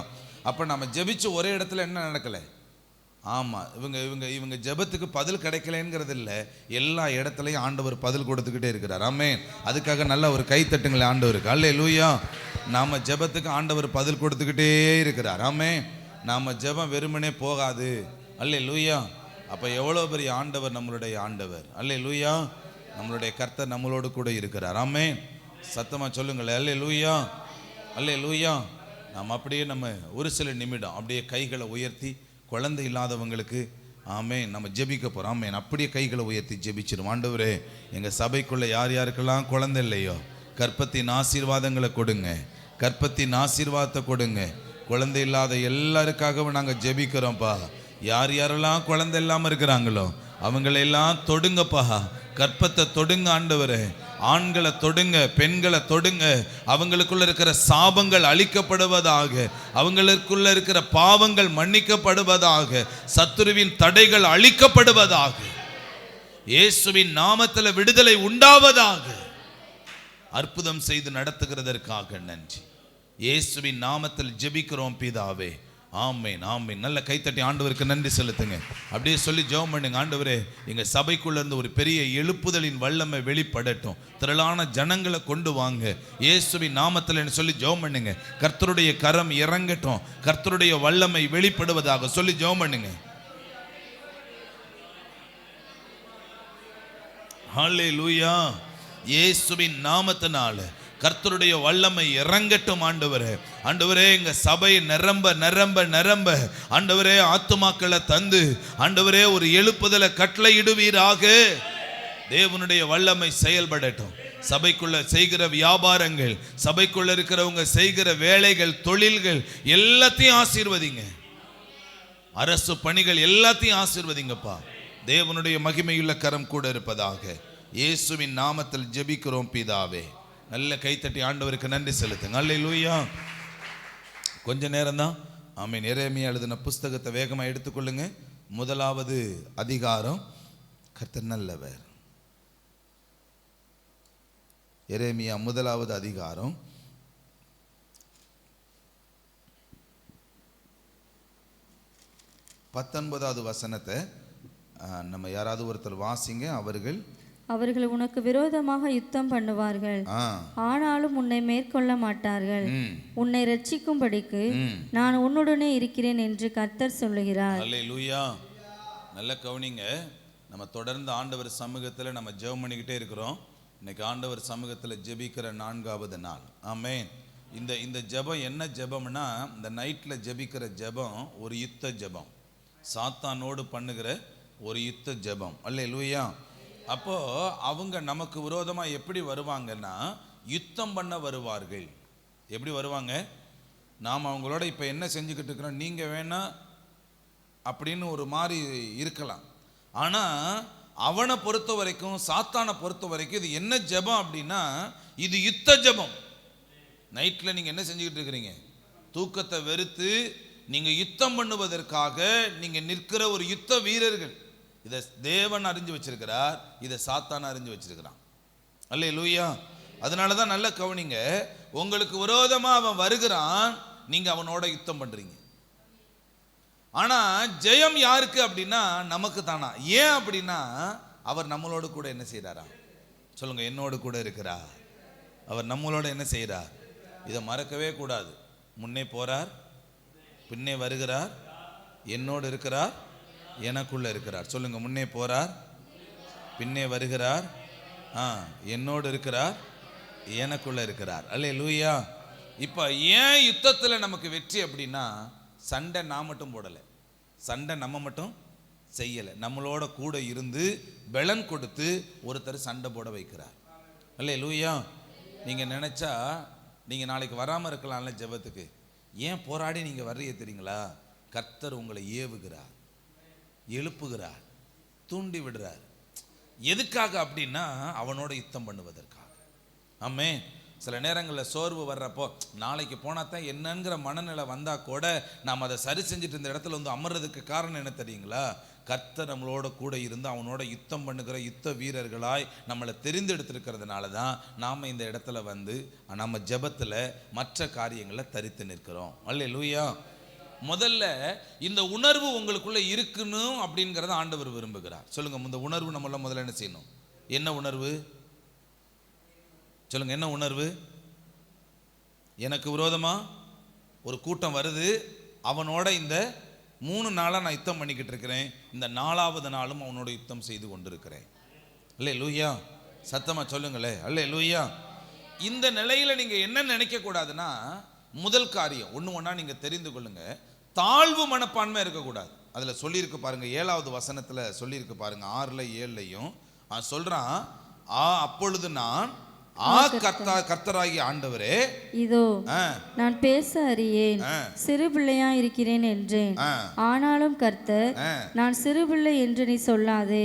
அப்போ நம்ம ஜெபிச்சு ஒரே இடத்துல என்ன நடக்கலை, ஆமாம் இவங்க இவங்க இவங்க ஜெபத்துக்கு பதில் கிடைக்கலங்கிறது இல்லை, எல்லா இடத்துலையும் ஆண்டவர் பதில் கொடுத்துக்கிட்டே இருக்கிறார். ஆமென். அதுக்காக நல்ல ஒரு கைத்தட்டுங்களே ஆண்டவருக்கு. அல்லேலூயா. நாம் ஜெபத்துக்கு ஆண்டவர் பதில் கொடுத்துக்கிட்டே இருக்கிறார். ஆமென். நாம் ஜெபம் வெறுமனே போகாது. அல்லேலூயா. அப்போ எவ்வளோ பெரிய ஆண்டவர் நம்மளுடைய ஆண்டவர். அல்லேலூயா. நம்மளுடைய கர்த்தர் நம்மளோடு கூட இருக்கிறார். ஆமென். சத்தமாக சொல்லுங்களேன் அல்லேலூயா. அல்லேலூயா. நாம் அப்படியே நம்ம ஒரு சில நிமிடம் அப்படியே கைகளை உயர்த்தி குழந்தை இல்லாதவங்களுக்கு ஆமென் நம்ம ஜெபிக்க போகிறோம். ஆமென். அப்படியே கைகளை உயர்த்தி ஜெபிச்சிடும். ஆண்டவரே, எங்கள் சபைக்குள்ளே யார் யாருக்கெல்லாம் குழந்தை இல்லையோ கற்பத்தின் ஆசீர்வாதங்களை கொடுங்க, கற்பத்தின் ஆசீர்வாதத்தை கொடுங்க. குழந்தை இல்லாத எல்லாருக்காகவும் நாங்கள் ஜெபிக்கிறோம்ப்பா. யார் யாரெல்லாம் குழந்தை இல்லாமல் இருக்கிறாங்களோ அவங்களெல்லாம் தொடுங்கப்பா, கற்பத்தை தொடுங்க ஆண்டவரே. ஆண்களை தொடுங்க, பெண்களை தொடுங்க. அவங்களுக்குள்ள இருக்கிற சாபங்கள் அழிக்கப்படுவதாக, அவங்களுக்குள்ள இருக்கிற பாவங்கள் மன்னிக்கப்படுவதாக, சத்துருவின் தடைகள் அழிக்கப்படுவதாக, இயேசுவின் நாமத்தில் விடுதலை உண்டாவதாக. அற்புதம் செய்து நடத்துகிறதற்காக நன்றி. இயேசுவின் நாமத்தில் ஜெபிக்கிறோம் பிதாவே. ஆமென். ஆமென். நல்ல கைத்தட்டி ஆண்டவருக்கு நன்றி செலுத்துங்க. அப்படியே சொல்லி ஜெபம் பண்ணுங்க. ஆண்டவரே, எங்க சபைக்குள்ள இருந்து ஒரு பெரிய எழுப்புதலின் வல்லமை வெளிப்படட்டும், திரளான ஜனங்களை கொண்டு வாங்க இயேசுவின் நாமத்தில் சொல்லி ஜெபம் பண்ணுங்க. கர்த்தருடைய கரம் இறங்கட்டும், கர்த்தருடைய வல்லமை வெளிப்படுவதாக சொல்லி ஜெபம் பண்ணுங்க. ஹல்லேலூயா. இயேசுவின் நாமத்தினால கர்த்தருடைய வல்லமை இறங்கட்டும் ஆண்டவரே. ஆண்டவரே, எங்க சபை நிரம்ப நிரம்ப நிரம்ப ஆண்டவரே ஆத்துமாக்களை தந்து ஆண்டவரே ஒரு எழுப்புதலை கட்டளையிடுவீராக. தேவனுடைய வல்லமை செயல்படட்டும். சபைக்குள்ள செய்கிற வியாபாரங்கள், சபைக்குள்ள இருக்கிறவங்க செய்கிற வேலைகள், தொழில்கள் எல்லாத்தையும் ஆசீர்வதிங்க. அரசு பணிகள் எல்லாத்தையும் ஆசீர்வதிங்கப்பா. தேவனுடைய மகிமையுள்ள கரம் கூட இருப்பதாக. இயேசுவின் நாமத்தில் ஜெபிக்கிறோம் பிதாவே. நல்ல கைத்தட்டி ஆண்டவருக்கு நன்றி செலுத்துங்க. அல்லேலூயா. கொஞ்ச நேரம் தான். ஆமென். எரேமியா எழுதின புஸ்தகத்தை வேகமாக எடுத்துக்கொள்ளுங்க. 1வது அதிகாரம். கர்த்தர் நல்லவர். எரேமியா 1வது அதிகாரம் 19வது வசனத்தை நம்ம யாராவது ஒருத்தர் வாசிங்க. அவர்கள் உனக்கு விரோதமாக யுத்தம் பண்ணுவார்கள், ஆனாலும் உன்னை மேற்கொள்ள மாட்டார்கள். உன்னை ரட்சிக்கும்படிக்கு நான் உன்னுடனே இருக்கிறேன் என்று கர்த்தர் சொல்லுகிறார். அல்லேலூயா. நல்ல கவனிங்க. நம்ம தொடர்ந்து ஆண்டவர் சமூகத்தில் நம்ம ஜெபம் பண்ணிக்கிட்டே இருக்கிறோம். இன்னைக்கு ஆண்டவர் சமூகத்தில் ஜெபிக்கிற 4வது நாள். ஆமென். இந்த ஜெபம் என்ன ஜெபம்னா, இந்த நைட்டில் ஜெபிக்கிற ஜெபம் ஒரு யுத்த ஜெபம், சாத்தானோடு பண்ணுகிற ஒரு யுத்த ஜெபம். அல்லேலூயா. அப்போ அவங்க நமக்கு விரோதமாக எப்படி வருவாங்கன்னா, யுத்தம் பண்ண வருவார்கள். எப்படி வருவாங்க? நாம் அவங்களோட இப்போ என்ன செஞ்சுக்கிட்டு இருக்கிறோம், நீங்கள் வேணா அப்படின்னு ஒரு மாதிரி இருக்கலாம். ஆனால் அவனை பொறுத்த வரைக்கும், சாத்தானை பொறுத்த வரைக்கும் இது என்ன ஜெபம் அப்படின்னா, இது யுத்த ஜெபம். நைட்டில் நீங்கள் என்ன செஞ்சுக்கிட்டு இருக்கிறீங்க? தூக்கத்தை வெறுத்து நீங்கள் யுத்தம் பண்ணுவதற்காக நீங்கள் நிற்கிற ஒரு யுத்த வீரர்கள். இதை தேவன் அறிஞ்சு வச்சிருக்கிறார், இதை சாத்தான் அறிஞ்சு வச்சிருக்கிறான். அல்லேலூயா. அதனால தான் நல்ல கவனிங்க, உங்களுக்கு விரோதமாக அவன் வருகிறான், நீங்கள் அவனோட யுத்தம் பண்ணுறீங்க. ஆனால் ஜெயம் யாருக்கு அப்படின்னா நமக்கு தானா. ஏன் அப்படின்னா அவர் நம்மளோடு கூட என்ன செய்கிறாரா? சொல்லுங்க, என்னோடு கூட இருக்கிறார். அவர் நம்மளோட என்ன செய்கிறார்? இதை மறக்கவே கூடாது. முன்னே போறார், பின்னே வருகிறார், என்னோடு இருக்கிறார், எனக்குள்ள இருக்கிறார். சொல்லுங்க, முன்னே போறார், பின்னே வருகிறார், என்னோடு இருக்கிறார், எனக்குள்ள இருக்கிறார். அல்லேலூயா. இப்போ ஏன் யுத்தத்தில் நமக்கு வெற்றி அப்படின்னா, சண்டை நான் மட்டும் போடலை, சண்டை நம்ம மட்டும் செய்யலை, நம்மளோட கூட இருந்து பலன் கொடுத்து ஒருத்தர் சண்டை போட வைக்கிறார். அல்லேலூயா. நீங்கள் நினச்சா நீங்கள் நாளைக்கு வராமல் இருக்கலாம்ல ஜெபத்துக்கு. ஏன் போராடி நீங்கள் வர்றீங்க தெரியுங்களா? கர்த்தர் உங்களை ஏவுகிறார், எழுப்புகிறார், தூண்டி விடுறார். எதுக்காக அப்படின்னா அவனோட யுத்தம் பண்ணுவதற்காக. ஆமே. சில நேரங்களில் சோர்வு வர்றப்போ நாளைக்கு போனால் தான் என்னங்கிற மனநிலை வந்தால் கூட நாம் அதை சரி செஞ்சுட்டு இந்த இடத்துல வந்து அமர்றதுக்கு காரணம் என்ன தெரியுங்களா? கர்த்தர் நம்மளோட கூட இருந்து அவனோட யுத்தம் பண்ணுகிற யுத்த வீரர்களாய் நம்மளை தெரிந்தெடுத்திருக்கிறதுனால தான் நாம் இந்த இடத்துல வந்து நம்ம ஜெபத்தில் மற்ற காரியங்களில் தரித்து நிற்கிறோம். அல்லேலூயா. முதல்ல இந்த உணர்வு உங்களுக்குள்ள இருக்கணும் அப்படிங்கிறத ஆண்டவர் விரும்புகிறார். சொல்லுங்க, இந்த உணர்வு நம்மள முதல்ல என்ன செய்யணும்? என்ன உணர்வு? சொல்லுங்க, என்ன உணர்வு? எனக்கு விரோதமா ஒரு கூட்டம் வருது, அவனோட இந்த 3 நாளாக நான் யுத்தம் பண்ணிக்கிட்டு இருக்கிறேன், இந்த 4வது நாளும் அவனோட யுத்தம் செய்து கொண்டிருக்கிறேன். அல்லேலூயா. சத்தமா சொல்லுங்களே, அல்லேலூயா. இந்த நிலையில நீங்க என்ன நினைக்க கூடாதுன்னா, முதல் காரியம் ஒண்ணா நீங்க தெரிந்து கொள்ளுங்க, தாழ்வு மனப்பான்மை இருக்கக்கூடாது. அதுல சொல்லியிருக்கு பாருங்க, 7வது வசனத்துல சொல்லியிருக்கு பாருங்க, 6ல 7லையும் சொல்றான், அப்பொழுது நான் கர்த்தராகிய ஆண்டவரே, இதோ நான் பேச அறியேன், சிறு பிள்ளையா இருக்கிறேன் என்றேன். ஆனாலும் கர்த்தர், நான் சிறு பிள்ளை என்று நீ சொல்லாதே,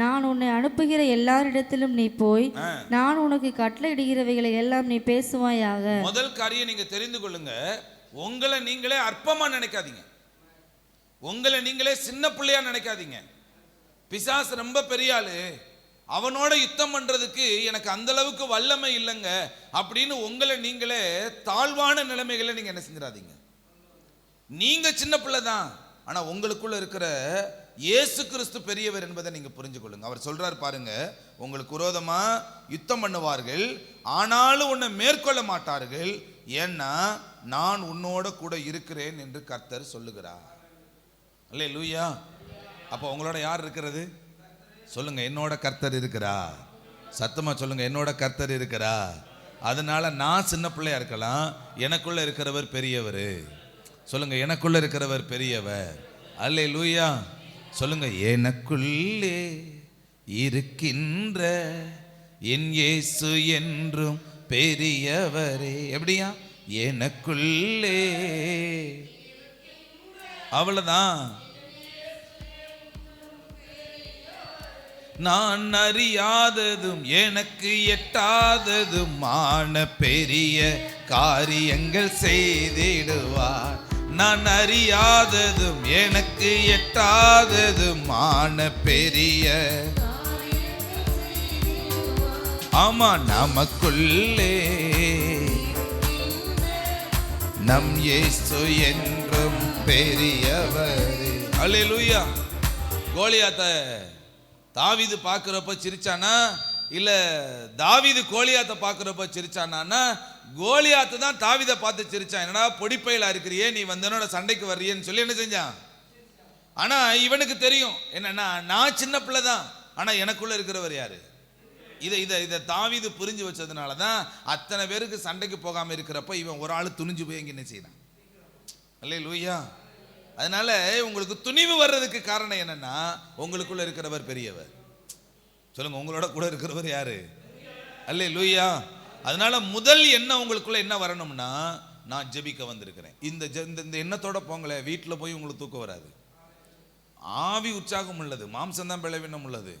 நான் உன்னை அனுப்புகிற எல்லாரிடத்திலும் நீ போய் நான் உனக்கு கட்டளையிடுகிறவைகளை எல்லாம் நீ பேசுவாயாக. முதல் காரியம் நீங்க தெரிந்து கொள்ளுங்க, உங்களை நீங்களே அற்பமா நினைக்காதீங்க, உங்களை நீங்களே சின்ன பிள்ளையா நினைக்காதீங்க. பிசாசு ரொம்ப பெரிய ஆளு, அவனோட யுத்தம் பண்றதுக்கு எனக்கு அந்த அளவுக்கு வல்லமை இல்லைங்க அப்படின்னு உங்களை நீங்களே தாழ்வான நிலைமைகளை நீங்க என்ன செஞ்சிடாதீங்க. நீங்க சின்ன பிள்ளை தான், ஆனா உங்களுக்குள்ள இருக்கிற இயேசு கிறிஸ்து பெரியவர் என்பதை நீங்க புரிஞ்சு கொள்ளுங்க. அவர் சொல்றாரு பாருங்க, உங்களுக்கு விரோதமா யுத்தம் பண்ணுவார்கள், ஆனாலும் உன்னை மேற்கொள்ள மாட்டார்கள், ஏன்னா நான் உன்னோட கூட இருக்கிறேன் என்று கர்த்தர் சொல்லுகிறார். அல்லேலூயா. அப்போ உங்களோட யார் இருக்கிறது? சொல்லுங்க, என்னோட கர்த்தர் இருக்கிறார். சத்தமா சொல்லுங்க, என்னோட கர்த்தர் இருக்கிறார். அதனால நான் சின்ன பிள்ளையா இருக்கலாம், எனக்குள்ள இருக்கிறவர் பெரியவர். சொல்லுங்க, எனக்குள்ள இருக்கிறவர் பெரியவர். அல்லேலூயா. சொல்லுங்க, எனக்குள்ளே இருக்கின்ற என் இயேசு என்றும் பெரியவரே. எப்படியா? எனக்குள்ளே. அவ்வளவுதான். நான் அறியாததும் எனக்கு எட்டாததும் ஆன பெரிய காரியங்கள் செய்திடுவார். நான் அறியாததும் எனக்கு எட்டாததும் ஆன பெரிய, ஆமா, நமக்குள்ளே நம் இயேசு என்றும் பெரியவரே. அல்லேலூயா. கோலியாத்த தாவீது பார்க்குறப்ப சிரிச்சானா, இல்லை தாவீது கோலியாத்தை பார்க்குறப்ப சிரிச்சானா? கோலியாத்து தான் தாவீதை பார்த்து சிரிச்சான். என்னடா பொடிப்பையில இருக்கிறியே, நீ வந்தனோட சண்டைக்கு வர்றியன்னு சொல்லி என்ன செஞ்சான்? ஆனால் இவனுக்கு தெரியும் என்னன்னா, நான் சின்ன பிள்ளை தான், ஆனால் எனக்குள்ள இருக்கிறவர் யாரு? இதை தாவீது புரிஞ்சு வச்சதுனால தான் அத்தனை பேருக்கு சண்டைக்கு போகாமல் இருக்கிறப்ப இவன் ஒரு ஆள் துணிஞ்சு போய் எங்க என்ன செய்யறான்? அல்லேலூயா. அதனால உங்களுக்கு துணிவு வர்றதுக்கு காரணம் என்னன்னா, உங்களுக்குள்ள இருக்கிறவர் பெரியவர். சொல்லுங்க, உங்களோட கூட இருக்கிறவர் யாரு? அல்லேலூயா. அதனால முதல் எண்ணம் உங்களுக்குள்ள என்ன வரணும்னா, நான் ஜெபிக்க வந்திருக்கிறேன். இந்த எண்ணத்தோட போங்களேன், வீட்டில் போய் உங்களுக்கு தூக்கம் வராது. ஆவி உற்சாகம் உள்ளது, மாம்சம் தான் பலவீனம் உள்ளது.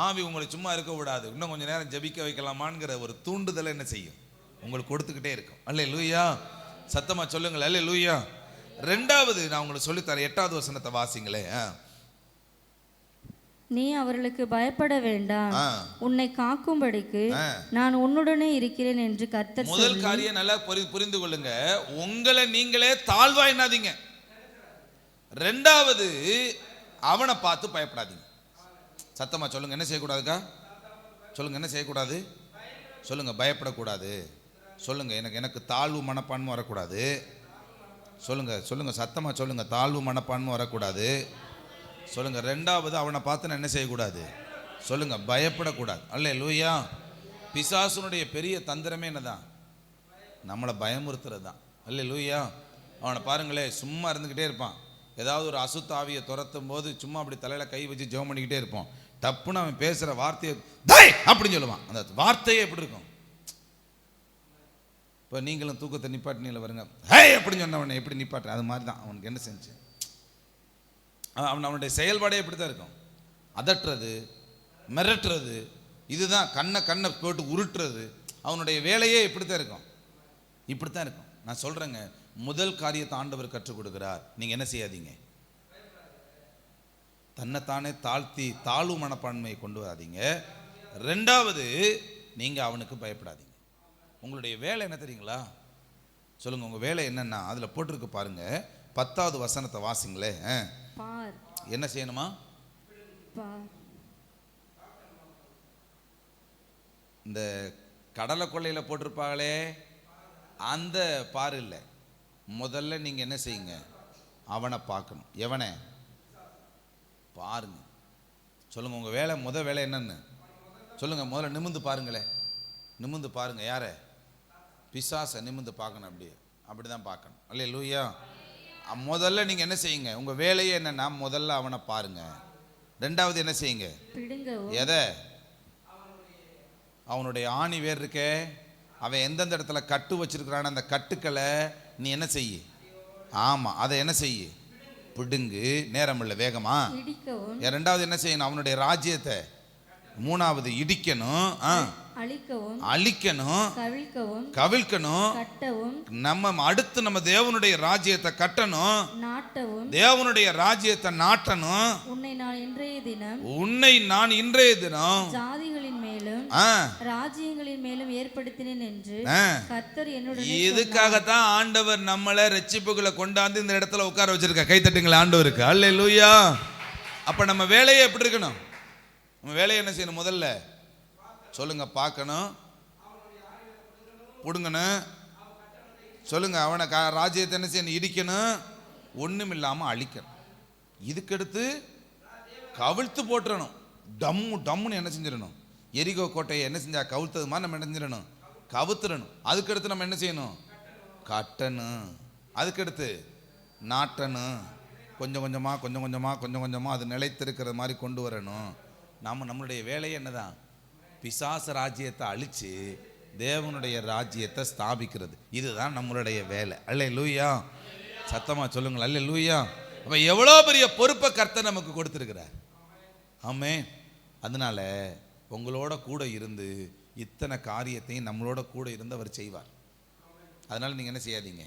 ஆவி உங்களை சும்மா இருக்க விடாது. இன்னும் கொஞ்சம் நேரம் ஜெபிக்க வைக்கலாமான்ங்கிற ஒரு தூண்டுதலை என்ன செய்யும், உங்களுக்கு கொடுத்துக்கிட்டே இருக்கும். அல்லேலூயா, சத்தமா சொல்லுங்கள் அல்லேலூயா. ரெண்டாவது நான் உங்களுக்கு சொல்லித்தரேன், 8வது வசனத்தை வாசிங்களே. நீ அவர்களுக்கு பயப்பட வேண்டாம், உன்னை காக்கும்படிக்கு நான் உன்னுடனே இருக்கிறேன் என்று கர்த்தர். முதல் காரியம் நல்லா புரிந்து கொள்ளுங்க, உங்களை நீங்களே தாழ்வா எண்ணாதீங்க. ரெண்டாவது, அவனை பார்த்து பயப்படாதீங்க. சத்தமா சொல்லுங்க, என்ன செய்யக்கூடாதுக்கா சொல்லுங்க, என்ன செய்யக்கூடாது சொல்லுங்க, பயப்படக்கூடாது சொல்லுங்க, எனக்கு தாழ்வு மனப்பான்மை வரக்கூடாது சொல்லுங்க, சொல்லுங்க சத்தமா சொல்லுங்க, தாழ்வு மனப்பான்மை வரக்கூடாது சொல்லுங்க. ரெண்டாவது, அவனை பார்த்து நான் என்ன செய்யக்கூடாது சொல்லுங்க, பயப்படக்கூடாது. அல்லேலூயா. பிசாசுனுடைய பெரிய தந்திரமே என்னதான், நம்மளை பயமுறுத்துறது தான். அல்லேலூயா. அவனை பாருங்களே, சும்மா இருந்துக்கிட்டே இருப்பான். ஏதாவது ஒரு அசுத்தாவியை துரத்தும் போது சும்மா அப்படி தலையில கை வச்சு ஜெபம் பண்ணிக்கிட்டே இருப்போம். டப்புன்னு அவன் பேசுற வார்த்தையை டேய் அப்படின்னு சொல்லுவான். அந்த வார்த்தையே எப்படி இருக்கும்? இப்போ நீங்களும் தூக்கத்தை நிப்பாட்டினில வருங்க, ஹே அப்படின்னு சொன்னவனை எப்படி நிப்பாட்டு, அது மாதிரி தான் அவனுக்கு என்ன செஞ்சு, அவனுடைய செயல்பாடே எப்படி தான் இருக்கும், அதட்டுறது, மிரட்டுறது, இதுதான் கண்ணை போட்டு உருட்டுறது. அவனுடைய வேலையே இப்படித்தான் இருக்கும், இப்படித்தான் இருக்கும். நான் சொல்றேங்க, முதல் காரியத்தை ஆண்டவர் கற்றுக் கொடுக்கிறார். நீங்க என்ன செய்யாதீங்க, தன்னைத்தானே தாழ்த்தி தாழ்வு மனப்பான்மையை கொண்டு வராதீங்க. ரெண்டாவது, நீங்க அவனுக்கு பயப்படாதீங்க. உங்களுடைய வேலை என்ன தெரியுங்களா சொல்லுங்க, உங்க வேலை என்னன்னா அதுல போட்டிருக்கு பாருங்க, 10வது வசனத்தை வாசிங்களே. என்ன செய்யணுமா, இந்த கடலை கொள்ளையில போட்டிருப்பாங்களே அந்த பாரு இல்லை, முதல்ல நீங்க என்ன செய்யுங்க, அவனை பார்க்கணும். எவனை பாருங்க. சொல்லுங்க, உங்க வேலை முதல் வேலை என்னன்னு சொல்லுங்க. முதல்ல நிமிந்து பாருங்களே, நிமிந்து பாருங்க. யார? பிசாசை நிமிந்து பார்க்கணும். அப்படிதான் பார்க்கணும். அல்லேலூயா. முதல்ல நீங்க என்ன செய்யுங்க, உங்க வேலையே என்னன்னா முதல்ல அவனை பாருங்க. ரெண்டாவது என்ன செய்யுங்க, எதை, அவனுடைய ஆணி வேர் இருக்கே, அவன் எந்தெந்த இடத்துல கட்டு வச்சிருக்கிறான், அந்த கட்டுக்களை நீ என்ன செய்ய, ஆமா அதை என்ன செய்ய, பிடுங்கு. நேரம் இல்லை, வேகமா. ரெண்டாவது என்ன செய்யணும், அவனுடைய ராஜ்யத்தை. மூணாவது இடிக்கணும், அழிக்கணும், கவிழ்க்கணும். நம்ம அடுத்து நம்ம தேவனுடைய ராஜ்யத்தை கட்டணும், தேவனுடைய ராஜ்யத்தை நாட்டணும். உன்னை நான் இன்றைய தினம் ஜாதிகளின் மேலும் ராஜ்யங்களின் மேலும் ஏற்படுத்தினேன் என்று கர்த்தர் என்னுடைய. இதுக்காகத்தான் ஆண்டவர் நம்மளை ரட்சிப்புகளை கொண்டாந்து இந்த இடத்துல உட்கார வச்சிருக்க. கை தட்டுங்களா ஆண்டவருக்கு. அல்லேலூயா. அப்ப நம்ம வேலையை எப்படி இருக்கணும், நம்ம வேலையை என்ன செய்யணும், முதல்ல சொல்லுங்க, பார்க்கணும், புடுங்கணும். சொல்லுங்க, அவனை ராஜ்யத்தை என்ன செய்யணும், இடிக்கணும், ஒண்ணும் இல்லாம அழிக்கணும். இதுக்கடுத்து கவிழ்த்து போட்டுறணும், டம்முன்னு என்ன செஞ்சிடணும், எரிகோ கோட்டையை என்ன செஞ்சா கவிழ்த்தது மாதிரி நம்ம என்ன செஞ்சிடணும், கவுத்துறணும். அதுக்கடுத்து நம்ம என்ன செய்யணும், கட்டணும். அதுக்கடுத்து நாட்டணும். கொஞ்சம் கொஞ்சமாக அது நிலைத்திருக்கிற மாதிரி கொண்டு வரணும். நம்மளுடைய வேலையை என்னதான், பிசாச ராஜ்யத்தை அழிச்சு தேவனுடைய ராஜ்யத்தை ஸ்தாபிக்கிறது. இதுதான் நம்மளுடைய வேலை. அல்லேலூயா. சத்தமா சொல்லுங்கள் அல்லேலூயா. அப்ப எவ்வளோ பெரிய பொறுப்பை கர்த்தர் நமக்கு கொடுத்திருக்கிறார். ஆமென். அதனால உங்களோட கூட இருந்து இத்தனை காரியத்தையும் நம்மளோட கூட இருந்து அவர் செய்வார். அதனால நீங்க என்ன செய்யாதீங்க,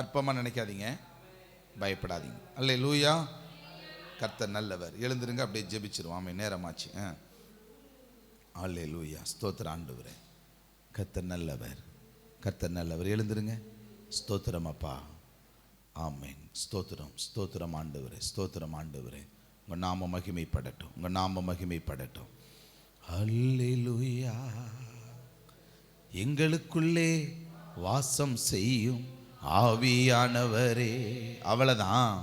அற்பமா நினைக்காதீங்க, பயப்படாதீங்க. அல்லேலூயா. கர்த்தர் நல்லவர். எழுந்திருங்க, அப்படியே ஜெபிச்சிருவோம். ஆமென். நேரமாச்சு. அல்லேலூயா. ஸ்தோத்திரம் ஆண்டவரே. கர்த்தர் நல்லவர், கர்த்தர் நல்லவர். எழுந்திருங்க. ஸ்தோத்திரம் அப்பா. ஆமென். ஸ்தோத்திரம் ஆண்டவரே, ஸ்தோத்திரம் ஆண்டவரே. உங்க நாம மகிமைப்படட்டும், உங்க நாம மகிமைப்படட்டும். அல்லேலூயா. எங்களுக்குள்ளே வாசம் செய்யும் ஆவியானவரே. அவ்வளவுதான்.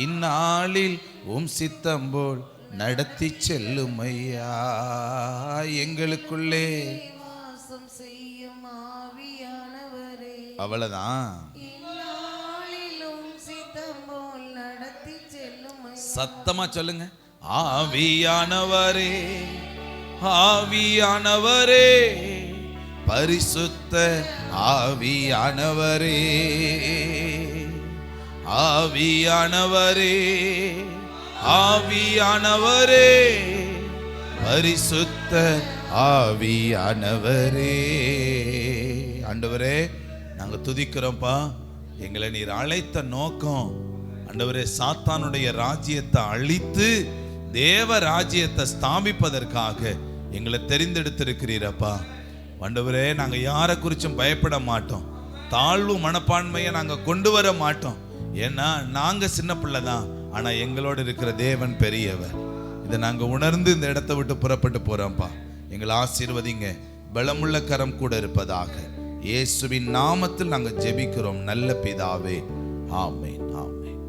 இந்நாளில் சித்தம் போல் நடத்தி செல்லும் ஐயா. எங்களுக்குள்ளே வாசம் செய்யும் ஆவியானவரே. அவ்வளவுதான். சத்தமா சொல்லுங்க, ஆவியானவரே, ஆவியானவரே. பரிசுத்த ஆவியானவரே, ஆவியானவரே, ஆவியானவரே, பரிசுத்த ஆவியானவரே. ஆண்டவரே நாங்க துதிக்கிறோம்ப்பா. எங்களை நீர் அழைத்த நோக்கம் ஆண்டவரே சாத்தானுடைய ராஜ்யத்தை அழித்து தேவ ராஜ்யத்தை ஸ்தாபிப்பதற்காக எங்களை தெரிந்தெடுத்திருக்கிறீரப்பா. ஆண்டவரே நாங்க யாரை குறிச்சும் பயப்பட மாட்டோம், தாழ்வு மனப்பான்மையை நாங்க கொண்டு வர மாட்டோம். ஏன்னா நாங்க சின்ன பிள்ளை தான், ஆனா எங்களோடு இருக்கிற தேவன் பெரியவர். இதை நாங்க உணர்ந்து இந்த இடத்தை விட்டு புறப்பட்டு போறோம்ப்பா. எங்களை ஆசீர்வதிங்க, பலமுள்ள கரம் கூட இருப்பதாக. இயேசுவின் நாமத்தில் நாங்க ஜெபிக்கிறோம் நல்ல பிதாவே, ஆமென், ஆமென்,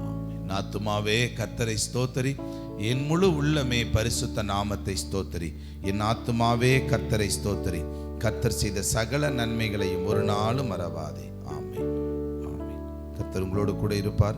ஆமென். ஆத்துமாவே கர்த்தரை ஸ்தோத்திரி, என் முழு உள்ளமே பரிசுத்த நாமத்தை ஸ்தோத்திரி. என் ஆத்துமாவே கர்த்தரை ஸ்தோத்திரி, கர்த்தர் செய்த சகல நன்மைகளையும் ஒரு நாளும் மறவாதே. ஆமென், ஆமென். கர்த்தர் உங்களோடு கூட இருப்பார்.